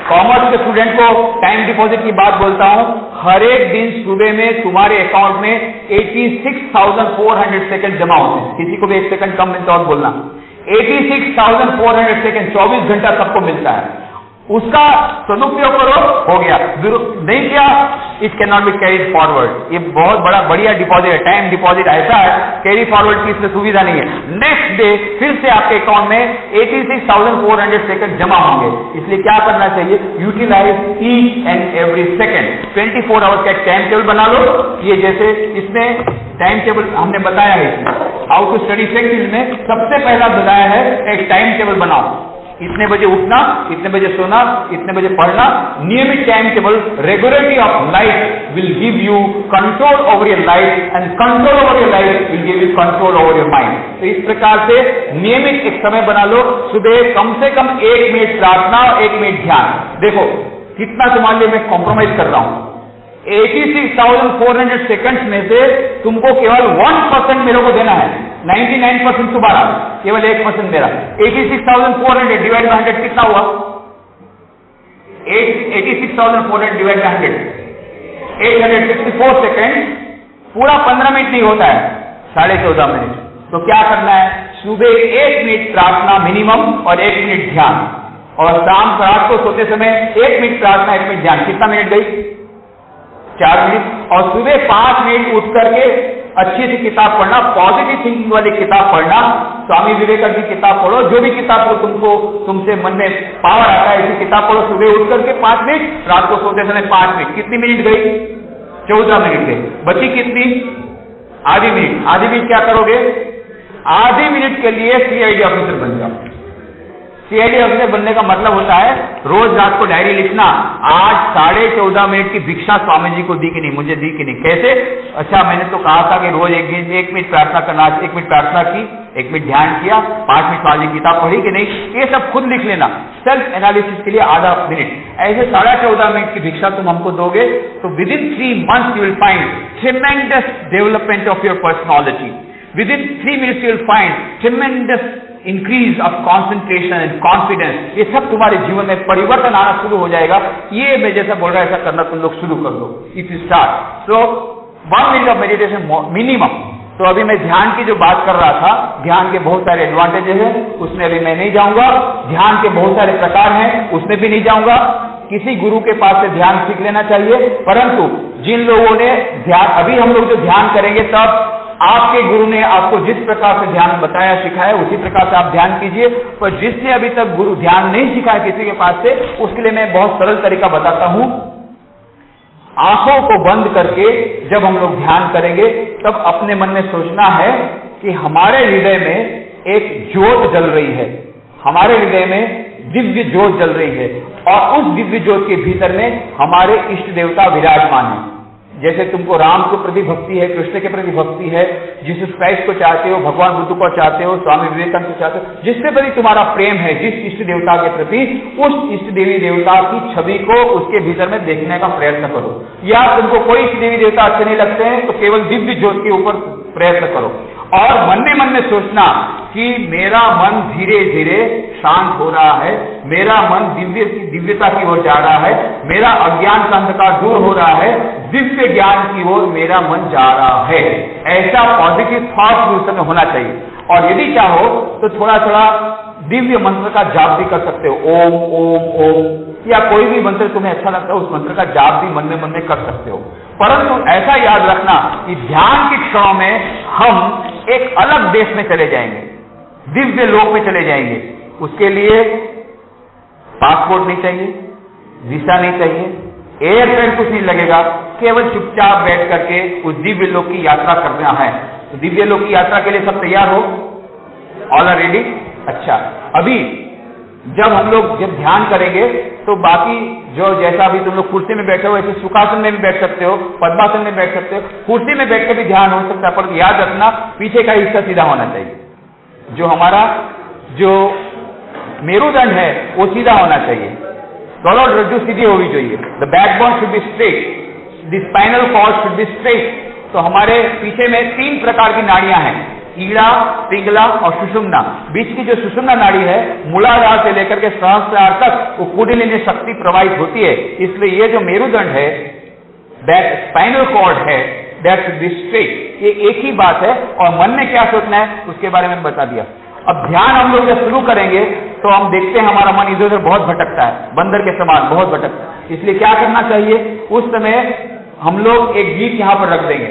कॉमर्स के स्टूडेंट को टाइम डिपॉजिट की बात बोलता हूं। हर एक दिन सुबह में तुम्हारे अकाउंट में 86,400 सेकंड जमा होते हैं। किसी को भी 1 सेकंड कम मिलता हो बोलना। 86,400 सेकंड, 24 घंटा सबको मिलता है। उसका सदुपयोग करो, हो गया। नहीं किया, it can not be carried forward. ये बहुत बड़ा बढ़िया डिपॉजिट है। टाइम डिपॉजिट ऐसा है, कैरी फॉरवर्ड की इसमें सुविधा नहीं है। नेक्स्ट डे फिर से आपके अकाउंट में 86,400 सेकंड जमा होंगे। इसलिए क्या करना चाहिए? Utilise each and every second. 24 hours का एक टाइम टेबल बना लो। ये जैसे इसमें टाइम टेबल हमने बताया है, इसमें हाउ टू स्टडी फील्ड में सबसे पहला बताया है एक टाइम टेबल बनाओ। इतने बजे उठना, इतने बजे सोना, इतने बजे पढ़ना। नियमित time table, regularity of life will give you control over your life and control over your life will give you control over your mind. तो इस प्रकार से नियमित एक समय बना लो। सुबह कम से कम 1 मिनट प्रार्थना और 1 मिनट ध्यान। देखो कितना तुम्हारे लिए मैं कॉम्प्रोमाइज कर रहा हूं। 86,400 सेकंड्स में से तुमको केवल 1% मेरे को देना है। 99% तुम्हारा, केवल 1% मेरा। 86,400 डिवाइड बाय 100 कितना हुआ? 86,400 डिवाइड बाय 100 864 सेकंड। पूरा 15 मिनट नहीं होता है, 14.5 मिनट। तो क्या करना है? सुबह 1 मिनट प्रार्थना मिनिमम और 1 मिनट ध्यान, और शाम रात को सोते समय 1 मिनट प्रार्थना 1 मिनट ध्यान। कितना मिनट गई? 4 मिनट। और सुबह 5 मिनट उठ करके अच्छी सी किताब पढ़ना, पॉजिटिव थिंकिंग वाली किताब पढ़ना। स्वामी विवेकानंद की किताब पढ़ो, जो भी किताब को तुमसे मन में पावर आता है ऐसी किताब पढ़ो। सुबह उठ करके 5 मिनट, रात को सोते समय 5 मिनट। कितनी मिनट गई? 14 मिनट गई। बची कितनी? आधी मिनट। आधी मिनट क्या करोगे? आधी मिनट के लिए CID ऑफिसर बन जाओ। CID ऑफिसर बनने का मतलब होता है रोज रात को डायरी लिखना, आज 14.5 मिनट की भिक्षा स्वामी जी को दी कि नहीं, मुझे दी कि नहीं। कैसे? अच्छा मैंने तो कहा था कि रोज 1 मिनट प्रार्थना करना, 1 मिनट प्रार्थना की, 1 मिनट ध्यान किया, 5 मिनट स्वामी जी किताब पढ़ी कि नहीं। ये सब खुद लिख लेना। सेल्फ एनालिसिस के लिए आधा मिनट। ऐसे 14.5 मिनट की भिक्षा तुम हमको दोगे तो with in 3 months you will find tremendous development of your personality. Within 3 minutes you will find tremendous increase of concentration and confidence. ये सब तुम्हारे जीवन में परिवर्तन आना शुरू हो जाएगा। ये मैं जैसा बोल रहा है ऐसा करना तुम लोग शुरू कर दो। If you start, so 1 minute of meditation minimum. तो अभी मैं ध्यान की जो बात कर रहा था, ध्यान के बहुत सारे एडवांटेजेस हैं, उसमें अभी मैं नहीं जाऊंगा। ध्यान के बहुत सारे प्रकार हैं, उसमें भी नहीं जाऊंगा। किसी गुरु के पास से ध्यान सीख लेना चाहिए। परंतु जिन लोगों ने ध्यान, अभी हम लोग जो ध्यान करेंगे तब आपके गुरु ने आपको जिस प्रकार से ध्यान बताया सिखाया उसी प्रकार से आप ध्यान कीजिए। पर जिसने अभी तक गुरु ध्यान नहीं सिखाया किसी के पास से, उसके लिए मैं बहुत सरल तरीका बताता हूं। आंखों को बंद करके जब हम लोग ध्यान करेंगे तब अपने मन में सोचना है कि हमारे हृदय में एक ज्योत जल रही है, हमारे हृदय में दिव्य ज्योत जल रही है, और उस दिव्य ज्योत के भीतर में हमारे इष्ट देवता विराजमान है। जैसे तुमको राम के प्रति भक्ति है, कृष्ण के प्रति भक्ति है, जीसस क्राइस्ट को चाहते हो, भगवान बुद्ध को चाहते हो, स्वामी विवेकानंद को चाहते हो, जिससे प्रति तुम्हारा प्रेम है, जिस इष्ट देवता के प्रति, उस इष्ट देवी देवता की छवि को उसके भीतर में देखने का प्रयत्न करो। या तुमको कोई इष्ट देवी देवता अच्छे नहीं लगते हैं तो केवल दिव्य ज्योत के ऊपर प्रयत्न करो, और मन में सोचना कि मेरा मन धीरे धीरे शांत हो रहा है, मेरा मन दिव्यता की ओर जा रहा है, मेरा अज्ञान का अंधकार दूर हो रहा है, दिव्य ज्ञान की ओर मेरा मन जा रहा है। ऐसा पॉजिटिव थॉट भी उस समय होना चाहिए। और यदि चाहो तो थोड़ा थोड़ा दिव्य मंत्र का जाप भी कर सकते हो। ओम ओम ओम या कोई भी मंत्र तुम्हें अच्छा लगता है उस मंत्र का जाप भी मन में कर सकते हो। परंतु ऐसा याद रखना कि ध्यान के क्षणों में हम एक अलग देश में चले जाएंगे, दिव्य लोक में चले जाएंगे। उसके लिए पासपोर्ट नहीं चाहिए, वीसा नहीं चाहिए, एयरफेयर कुछ नहीं लगेगा, केवल चुपचाप बैठ करके उस दिव्य लोक की यात्रा करना है। तो दिव्य लोक की यात्रा के लिए सब तैयार हो? All are ready? अच्छा, अभी जब हम लोग ध्यान करेंगे तो बाकी जो जैसा अभी तुम लोग कुर्सी में बैठे हो वैसे सुखासन में भी बैठ सकते हो, पद्मासन में बैठ सकते हो, कुर्सी में बैठ के भी ध्यान हो सकता है, पर याद रखना पीछे का हिस्सा सीधा होना चाहिए। जो हमारा जो मेरुदंड है वो सीधा होना चाहिए, दोनों रज्जु सीधी होनी चाहिए। The backbone should be straight, the spinal cord should be straight. तो हमारे पीछे में 3 प्रकार की नाड़ियां हैं, ईड़ा, पिंगला और सुषुम्ना। बीच की जो सुषुम्ना नाड़ी है मूलाधार से लेकर के सहस्रार तक वो कुंडलिनी शक्ति प्रवाहित होती है। इसलिए ये जो मेरुदंड है, दैट स्पाइनल कॉर्ड है, दैट शुड बी स्ट्रेट। ये एक ही बात है और मन में क्या सोचना है उसके बारे में बता दिया। अब ध्यान हम लोग जब शुरू करेंगे तो हम देखते हैं हमारा मन इधर उधर बहुत भटकता है, बंदर के समान बहुत भटकता है। इसलिए क्या करना चाहिए, उस समय हम लोग एक गीत यहां पर रख देंगे।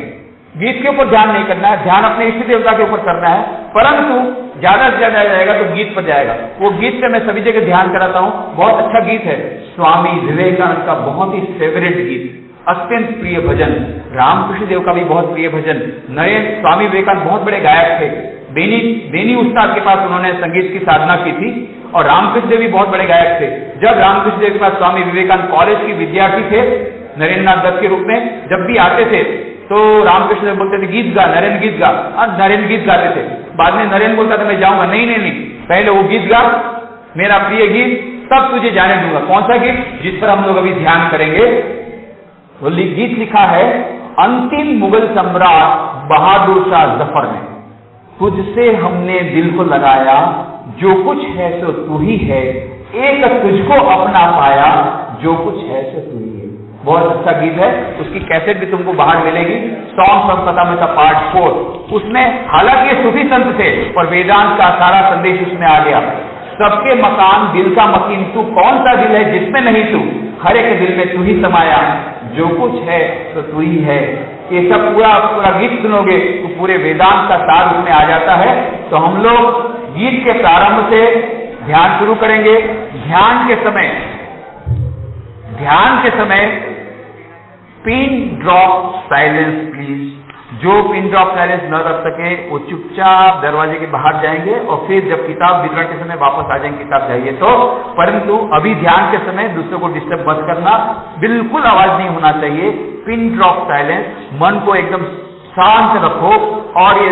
गीत के ऊपर ध्यान नहीं करना है, ध्यान अपने इष्ट देवता के ऊपर करना है, परंतु ज्यादा से ज्यादा जाएगा तो गीत पर जाएगा। वो गीत से मैं सभी जगह ध्यान कराता हूं, बहुत अच्छा गीत है, स्वामी विवेकानंद का बहुत ही फेवरेट गीत, अत्यंत प्रिय भजन, रामकृष्ण देव का भी बहुत प्रिय भजन। नरेंद्र स्वामी विवेकानंद बहुत बड़े गायक थे, बेनी उस्ताद के पास उन्होंने संगीत की साधना की थी और रामकृष्ण देव भी बहुत बड़े गायक थे। जब रामकृष्ण देव के पास स्वामी विवेकानंद कॉलेज के विद्यार्थी थे नरेंद्र नाथ दत्त के रूप में, जब भी आते थे तो रामकृष्ण देव बोलते थे गीत गा, नरेंद्र गीत गा, और नरेंद्र गीत गाते थे। बाद में नरेंद्र बोलता था मैं जाऊंगा, नहीं, पहले वो गीत गा, मेरा प्रिय गीत, तब तुझे जाने दूंगा। कौन सा गीत? जिस पर हम लोग अभी ध्यान करेंगे। वो गीत लिखा है अंतिम मुगल सम्राट बहादुर शाह जफर ने, तुझसे हमने दिल को लगाया, जो कुछ है सो तू ही है, एक तुझको अपना पाया, जो कुछ है सो तू ही है। बहुत अच्छा गीत है, उसकी कैसेट भी तुमको बाहर मिलेगी, सॉन्ग संपदा में था पार्ट 4। उसमें हालांकि ये सूफी संत थे और वेदांत का सारा संदेश उसमें आ गया। सबके मकान दिल का मकीन, तू कौन सा दिल है जिसमें नहीं तू, हर एक दिल में तू ही समाया, जो कुछ है तो तू ही है। ये सब पूरा गीत सुनोगे तो पूरे वेदांत का सार उसमें आ जाता है। तो हम लोग गीत के प्रारंभ से ध्यान शुरू करेंगे। ध्यान के समय पिन ड्रॉप साइलेंस प्लीज। जो पिन ड्रॉप साइलेंस न रख सके वो चुपचाप दरवाजे के बाहर जाएंगे और फिर जब किताब वितरण के समय वापस आ जाएंगे किताब चाहिए तो। परंतु अभी ध्यान के समय दूसरों को डिस्टर्ब मत करना, बिल्कुल आवाज नहीं होना चाहिए। पिन ड्रॉप साइलेंस, मन को एकदम शांत रखो और ये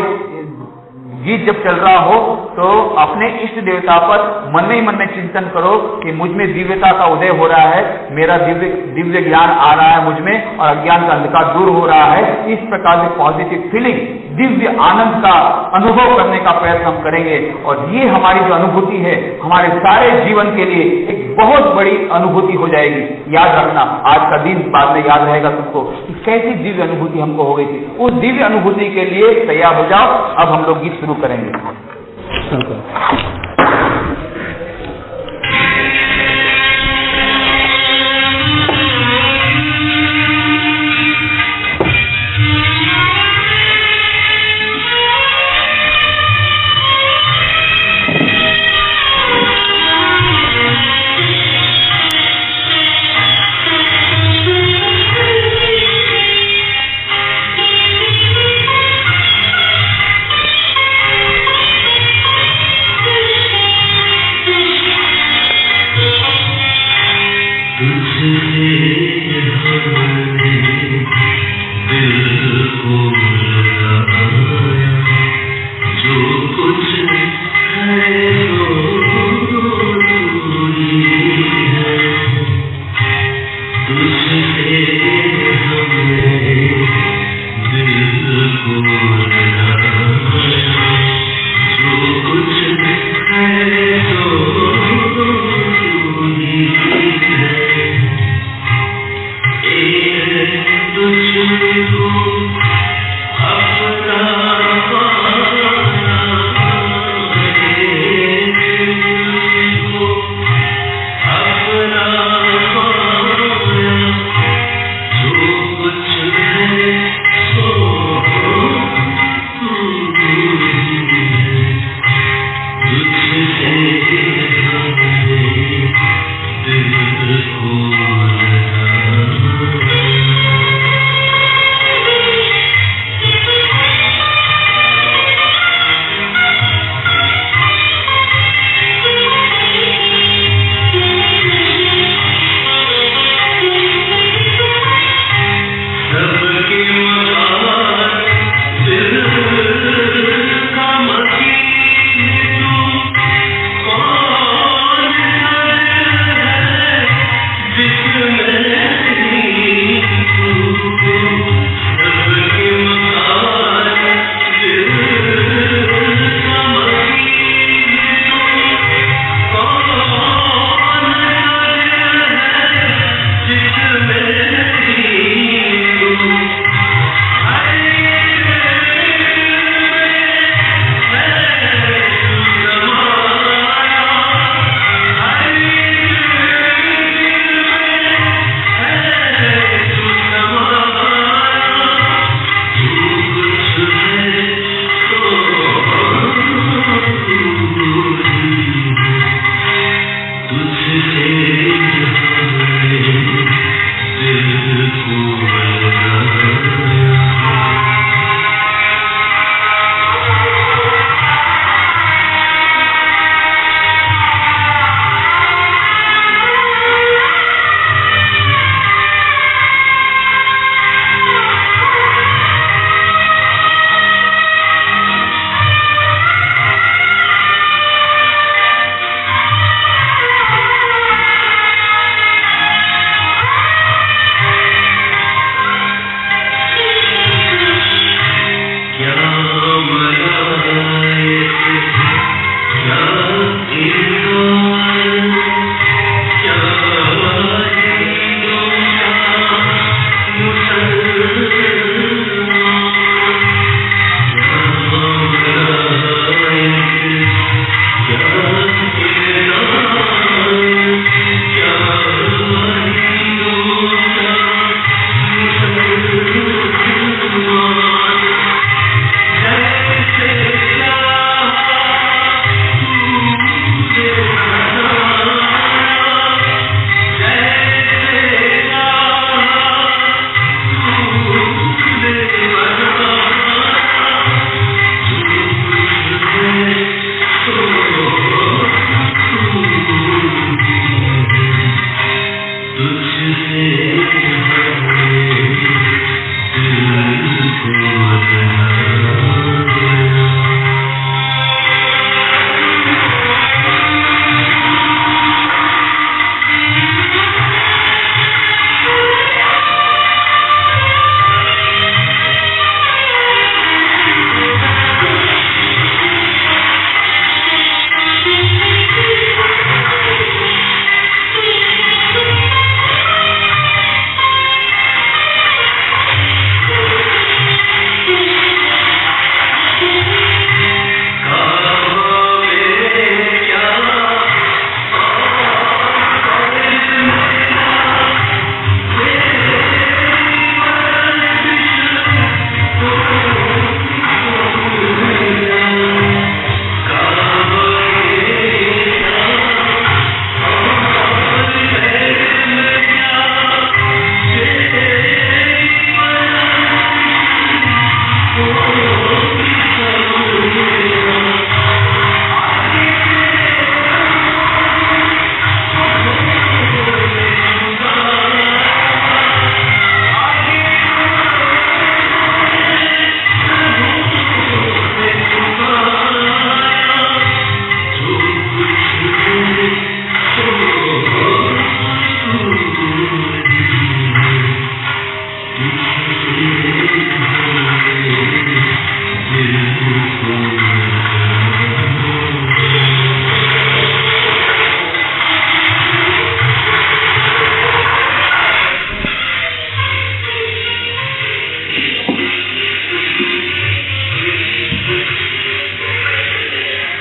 गीत जब चल रहा हो तो अपने इष्ट देवता पर मन ही मन में चिंतन करो कि मुझ में दिव्यता का उदय हो रहा है, मेरा दिव्य ज्ञान आ रहा है मुझ में और अज्ञान का अंधकार दूर हो रहा है। इस प्रकार से पॉजिटिव फीलिंग, दिव्य आनंद का अनुभव करने का प्रयत्न हम करेंगे और ये हमारी जो अनुभूति है हमारे सारे जीवन के लिए एक बहुत बड़ी अनुभूति हो जाएगी। याद रखना, आज का दिन बाद में याद रहेगा तुमको कि कैसी दिव्य अनुभूति हमको हो गई थी। उस दिव्य अनुभूति के लिए तैयार हो जाओ। अब हम लोग गीत शुरू करेंगे।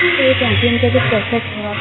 तो ये चाहती हूँ उनका जो प्रोसेस हुआ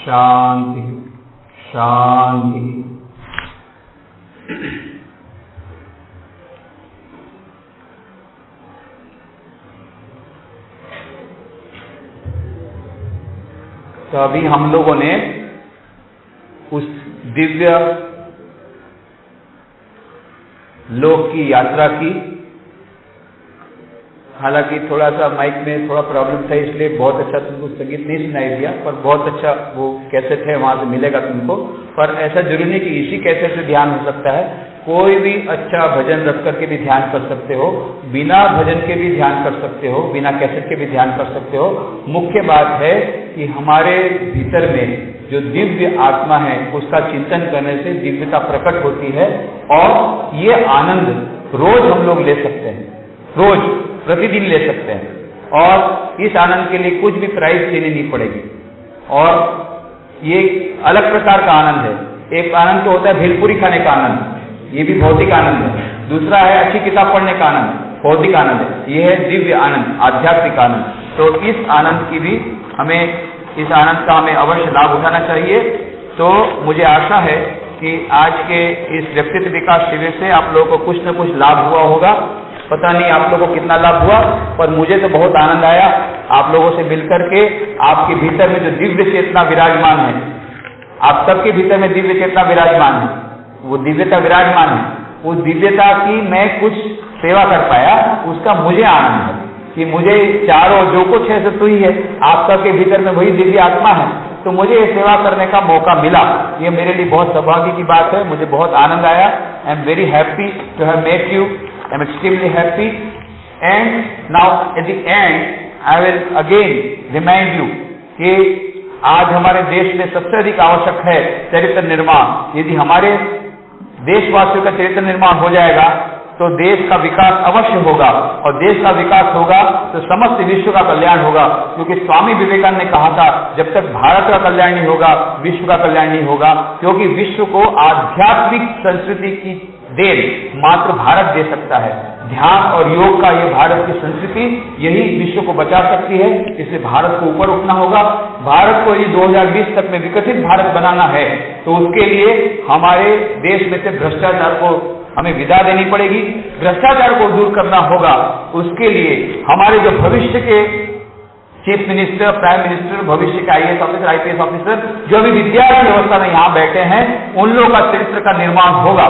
शांति शांति। तो अभी हम लोगों ने उस दिव्य लोक की यात्रा की। हालांकि थोड़ा सा माइक में थोड़ा प्रॉब्लम था, इसलिए बहुत अच्छा तुमको संगीत नहीं सुनाई दिया, पर बहुत अच्छा वो कैसेट है, वहां से मिलेगा तुमको। पर ऐसा जरूरी नहीं कि इसी कैसेट से ध्यान हो सकता है, कोई भी अच्छा भजन रख करके भी ध्यान कर सकते हो, बिना भजन के भी ध्यान कर सकते हो, बिना कैसेट के भी ध्यान कर सकते हो। मुख्य बात है कि हमारे भीतर में जो दिव्य आत्मा है उसका चिंतन करने से दिव्यता प्रकट होती है, और ये आनंद रोज हम लोग ले सकते हैं, रोज प्रतिदिन ले सकते हैं, और इस आनंद के लिए कुछ भी प्राइस देनी नहीं पड़ेगी। और ये अलग प्रकार का आनंद है। एक आनंद तो होता है भेलपुरी खाने का आनंद, ये भी भौतिक आनंद है। दूसरा है अच्छी किताब पढ़ने का आनंद, भौतिक आनंद है, ये है दिव्य आनंद, आध्यात्मिक आनंद। तो इस आनंद की भी इस आनंद का हमें अवश्य लाभ उठाना चाहिए। तो मुझे आशा है कि आज के इस व्यक्तित्व विकास शिविर से आप लोगों को कुछ न कुछ लाभ हुआ होगा। पता नहीं आप लोगों को कितना लाभ हुआ, पर मुझे तो बहुत आनंद आया आप लोगों से मिलकर के। आपके भीतर में जो दिव्य चेतना विराजमान है, आप सबके भीतर में दिव्य चेतना विराजमान है, वो दिव्यता विराजमान है। उस दिव्यता की मैं कुछ सेवा कर पाया, उसका मुझे आनंद है कि मुझे चारों जो कुछ है सब तो ही है, आप सबके भीतर में वही दिव्य आत्मा है, तो मुझे ये सेवा करने का मौका मिला। ये मेरे लिए बहुत सौभाग्य की बात है, मुझे बहुत आनंद आया। I am very happy to have met you, I am extremely happy. And now at the end I will again remind you कि आज हमारे देश में सबसे अधिक आवश्यक है चरित्र निर्माण। यदि हमारे देशवासियों का चरित्र निर्माण हो जाएगा तो देश का विकास अवश्य होगा, और देश का विकास होगा तो समस्त विश्व का कल्याण होगा। क्योंकि स्वामी विवेकानंद ने कहा था, जब तक भारत का कल्याण नहीं होगा विश्व का कल्याण नहीं होगा, क्योंकि विश्व को आध्यात्मिक संस्कृति की देन मात्र भारत दे सकता है। ध्यान और योग का ये भारत की संस्कृति यही विश्व को बचा सकती है। इसलिए भारत को ऊपर उठना होगा। भारत को यदि 2020 तक में विकसित भारत बनाना है तो उसके लिए हमारे देश में से भ्रष्टाचार को हमें विदा देनी पड़ेगी, भ्रष्टाचार को दूर करना होगा। उसके लिए हमारे जो भविष्य के चीफ मिनिस्टर, प्राइम मिनिस्टर, भविष्य के IAS ऑफिसर, IPS ऑफिसर, जो भी विद्यार्थी व्यवस्था में यहाँ बैठे हैं, उन लोगों का चरित्र का निर्माण होगा,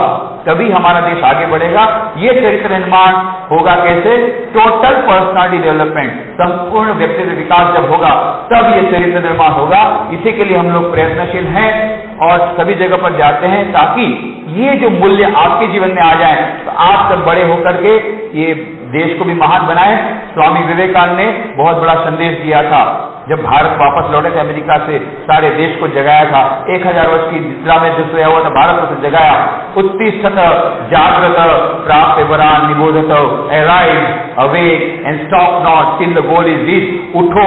तभी हमारा देश आगे बढ़ेगा। ये चरित्र निर्माण होगा कैसे? टोटल पर्सनालिटी डेवलपमेंट, संपूर्ण व्यक्तित्व विकास जब होगा तब ये चरित्र निर्माण होगा। इसी के लिए हम लोग प्रयत्नशील हैं और सभी जगह पर जाते हैं, ताकि ये जो मूल्य आपके जीवन में आ जाए तो आप सब बड़े होकर के ये देश को भी महान बनाए। स्वामी विवेकानंद ने बहुत बड़ा संदेश दिया था जब भारत वापस लौटे थे अमेरिका से, सारे देश को जगाया था। 1000 वर्ष की निद्रा में जो सोया हुआ था भारत को जगाया। उत्तिष्ठत जागृत प्राप्त वरान निबोधत, arise awake and stop not till the goal is reached. उठो,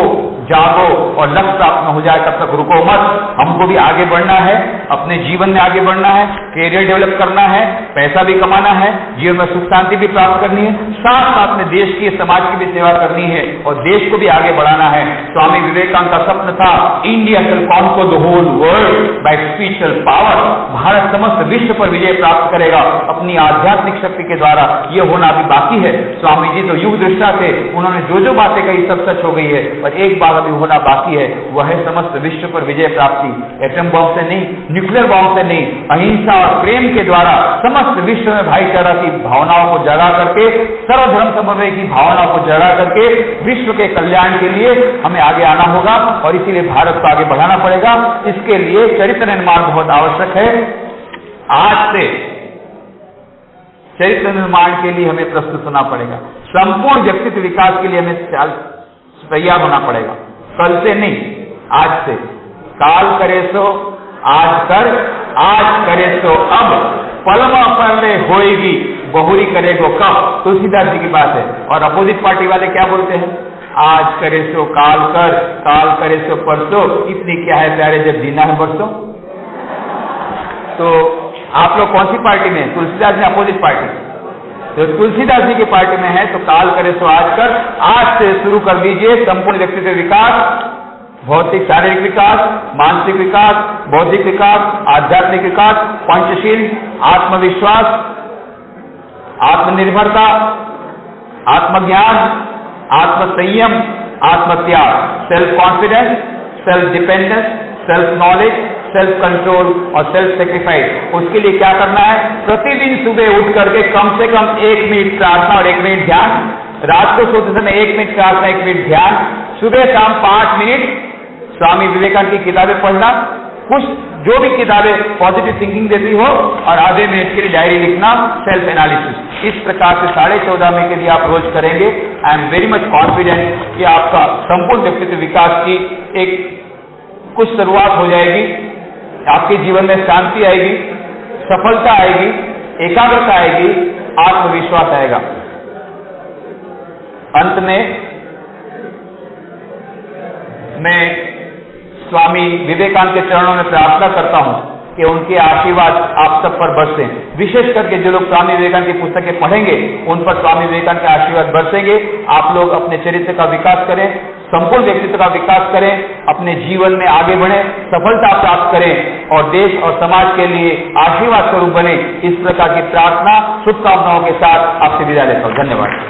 जागो और लक्ष्य प्राप्त न हो जाए तब तक रुको मत। हमको भी आगे बढ़ना है, अपने जीवन में आगे बढ़ना है, कैरियर डेवलप करना है, पैसा भी कमाना है, जीवन में सुख शांति भी प्राप्त करनी है, साथ साथ में देश की, समाज की भी सेवा करनी है और देश को भी आगे बढ़ाना है। स्वामी विवेकानंद का सपना था, India shall conquer the whole world by spiritual power. Bharat समस्त विश्व पर विजय प्राप्त करेगा अपनी आध्यात्मिक शक्ति के द्वारा। ये होना अभी बाकी है। स्वामी जी तो युग दृष्टा थे, उन्होंने जो जो बातें कही सब सच हो गई है, पर एक बात अभी होना बाकी है, वह है समस्त विश्व पर विजय प्राप्ति। एटम बम से नहीं, न्यूक्लियर बम से नहीं, अहिंसा और प्रेम के द्वारा समस्त विश्व में भाईचारा की भावनाओं को जगा करके, सर्वधर्म समन्वय की भावनाओं को जगा करके विश्व के कल्याण के लिए हमें आगे आना होगा और इसीलिए भारत को आगे बढ़ाना पड़ेगा। इसके लिए चरित्र निर्माण बहुत आवश्यक है। आज से चरित्र निर्माण के लिए हमें प्रस्तुत होना पड़ेगा। संपूर्ण व्यक्तित्व विकास के लिए हमें तैयार होना पड़ेगा। कल से नहीं, आज से। काल करे सो आज कर, आज करे सो अब, पलमा पलने होएगी बहुरी करेगो कब। तुलसीदास जी की बात है। और अपोजिट पार्टी वाले क्या बोलते हैं? आज करे सो काल कर, काल करे सो परसों, इतनी क्या है प्यारे जब जीना है बरसों। तो आप लोग कौन सी पार्टी में? Tulsidas ji opposite party. तो तुलसीदास जी की पार्टी में है तो काल करे सो आज कर, आज से शुरू कर दीजिए संपूर्ण व्यक्तित्व विकास, भौतिक शारीरिक विकास, मानसिक विकास, बौद्धिक विकास, आध्यात्मिक विकास, पंचशील, आत्मविश्वास, आत्मनिर्भरता, आत्मज्ञान, आत्मसंयम, आत्मत्याग, self confidence, self dependence, self knowledge, self control और सेल्फ सेक्रीफाइस। उसके लिए क्या करना है? प्रतिदिन सुबह उठ करके कम से कम 1 मिनट प्रार्थना और 1 मिनट ध्यान, रात को सोते समय 1 मिनट प्रार्थना 1 मिनट ध्यान, सुबह शाम 5 मिनट स्वामी विवेकानंद की किताबें पढ़ना, कुछ जो भी किताबें पॉजिटिव थिंकिंग देती हो, और आधे मिनट के लिए डायरी लिखना, सेल्फ एनालिसिस। इस प्रकार से 14.5 महीने के लिए आप रोज करेंगे। आई एम वेरी मच कॉन्फिडेंट कि आपका संपूर्ण व्यक्तित्व विकास की एक कुछ शुरुआत हो जाएगी। आपके जीवन में शांति आएगी, सफलता आएगी, एकाग्रता आएगी, आत्मविश्वास आएगा। अंत में मैं स्वामी विवेकानंद के चरणों में प्रार्थना करता हूं कि उनके आशीर्वाद आप सब पर बरसें। विशेष करके जो लोग स्वामी विवेकानंद की पुस्तकें पढ़ेंगे उन पर स्वामी विवेकानंद के आशीर्वाद बरसेंगे। आप लोग अपने चरित्र का विकास करें, संपूर्ण व्यक्तित्व का विकास करें, अपने जीवन में आगे बढ़ें, सफलता प्राप्त करें और देश और समाज के लिए आशीर्वाद स्वरूप बने। इस प्रकार की प्रार्थना शुभकामनाओं के साथ आपसे विदा लेता हूं। धन्यवाद।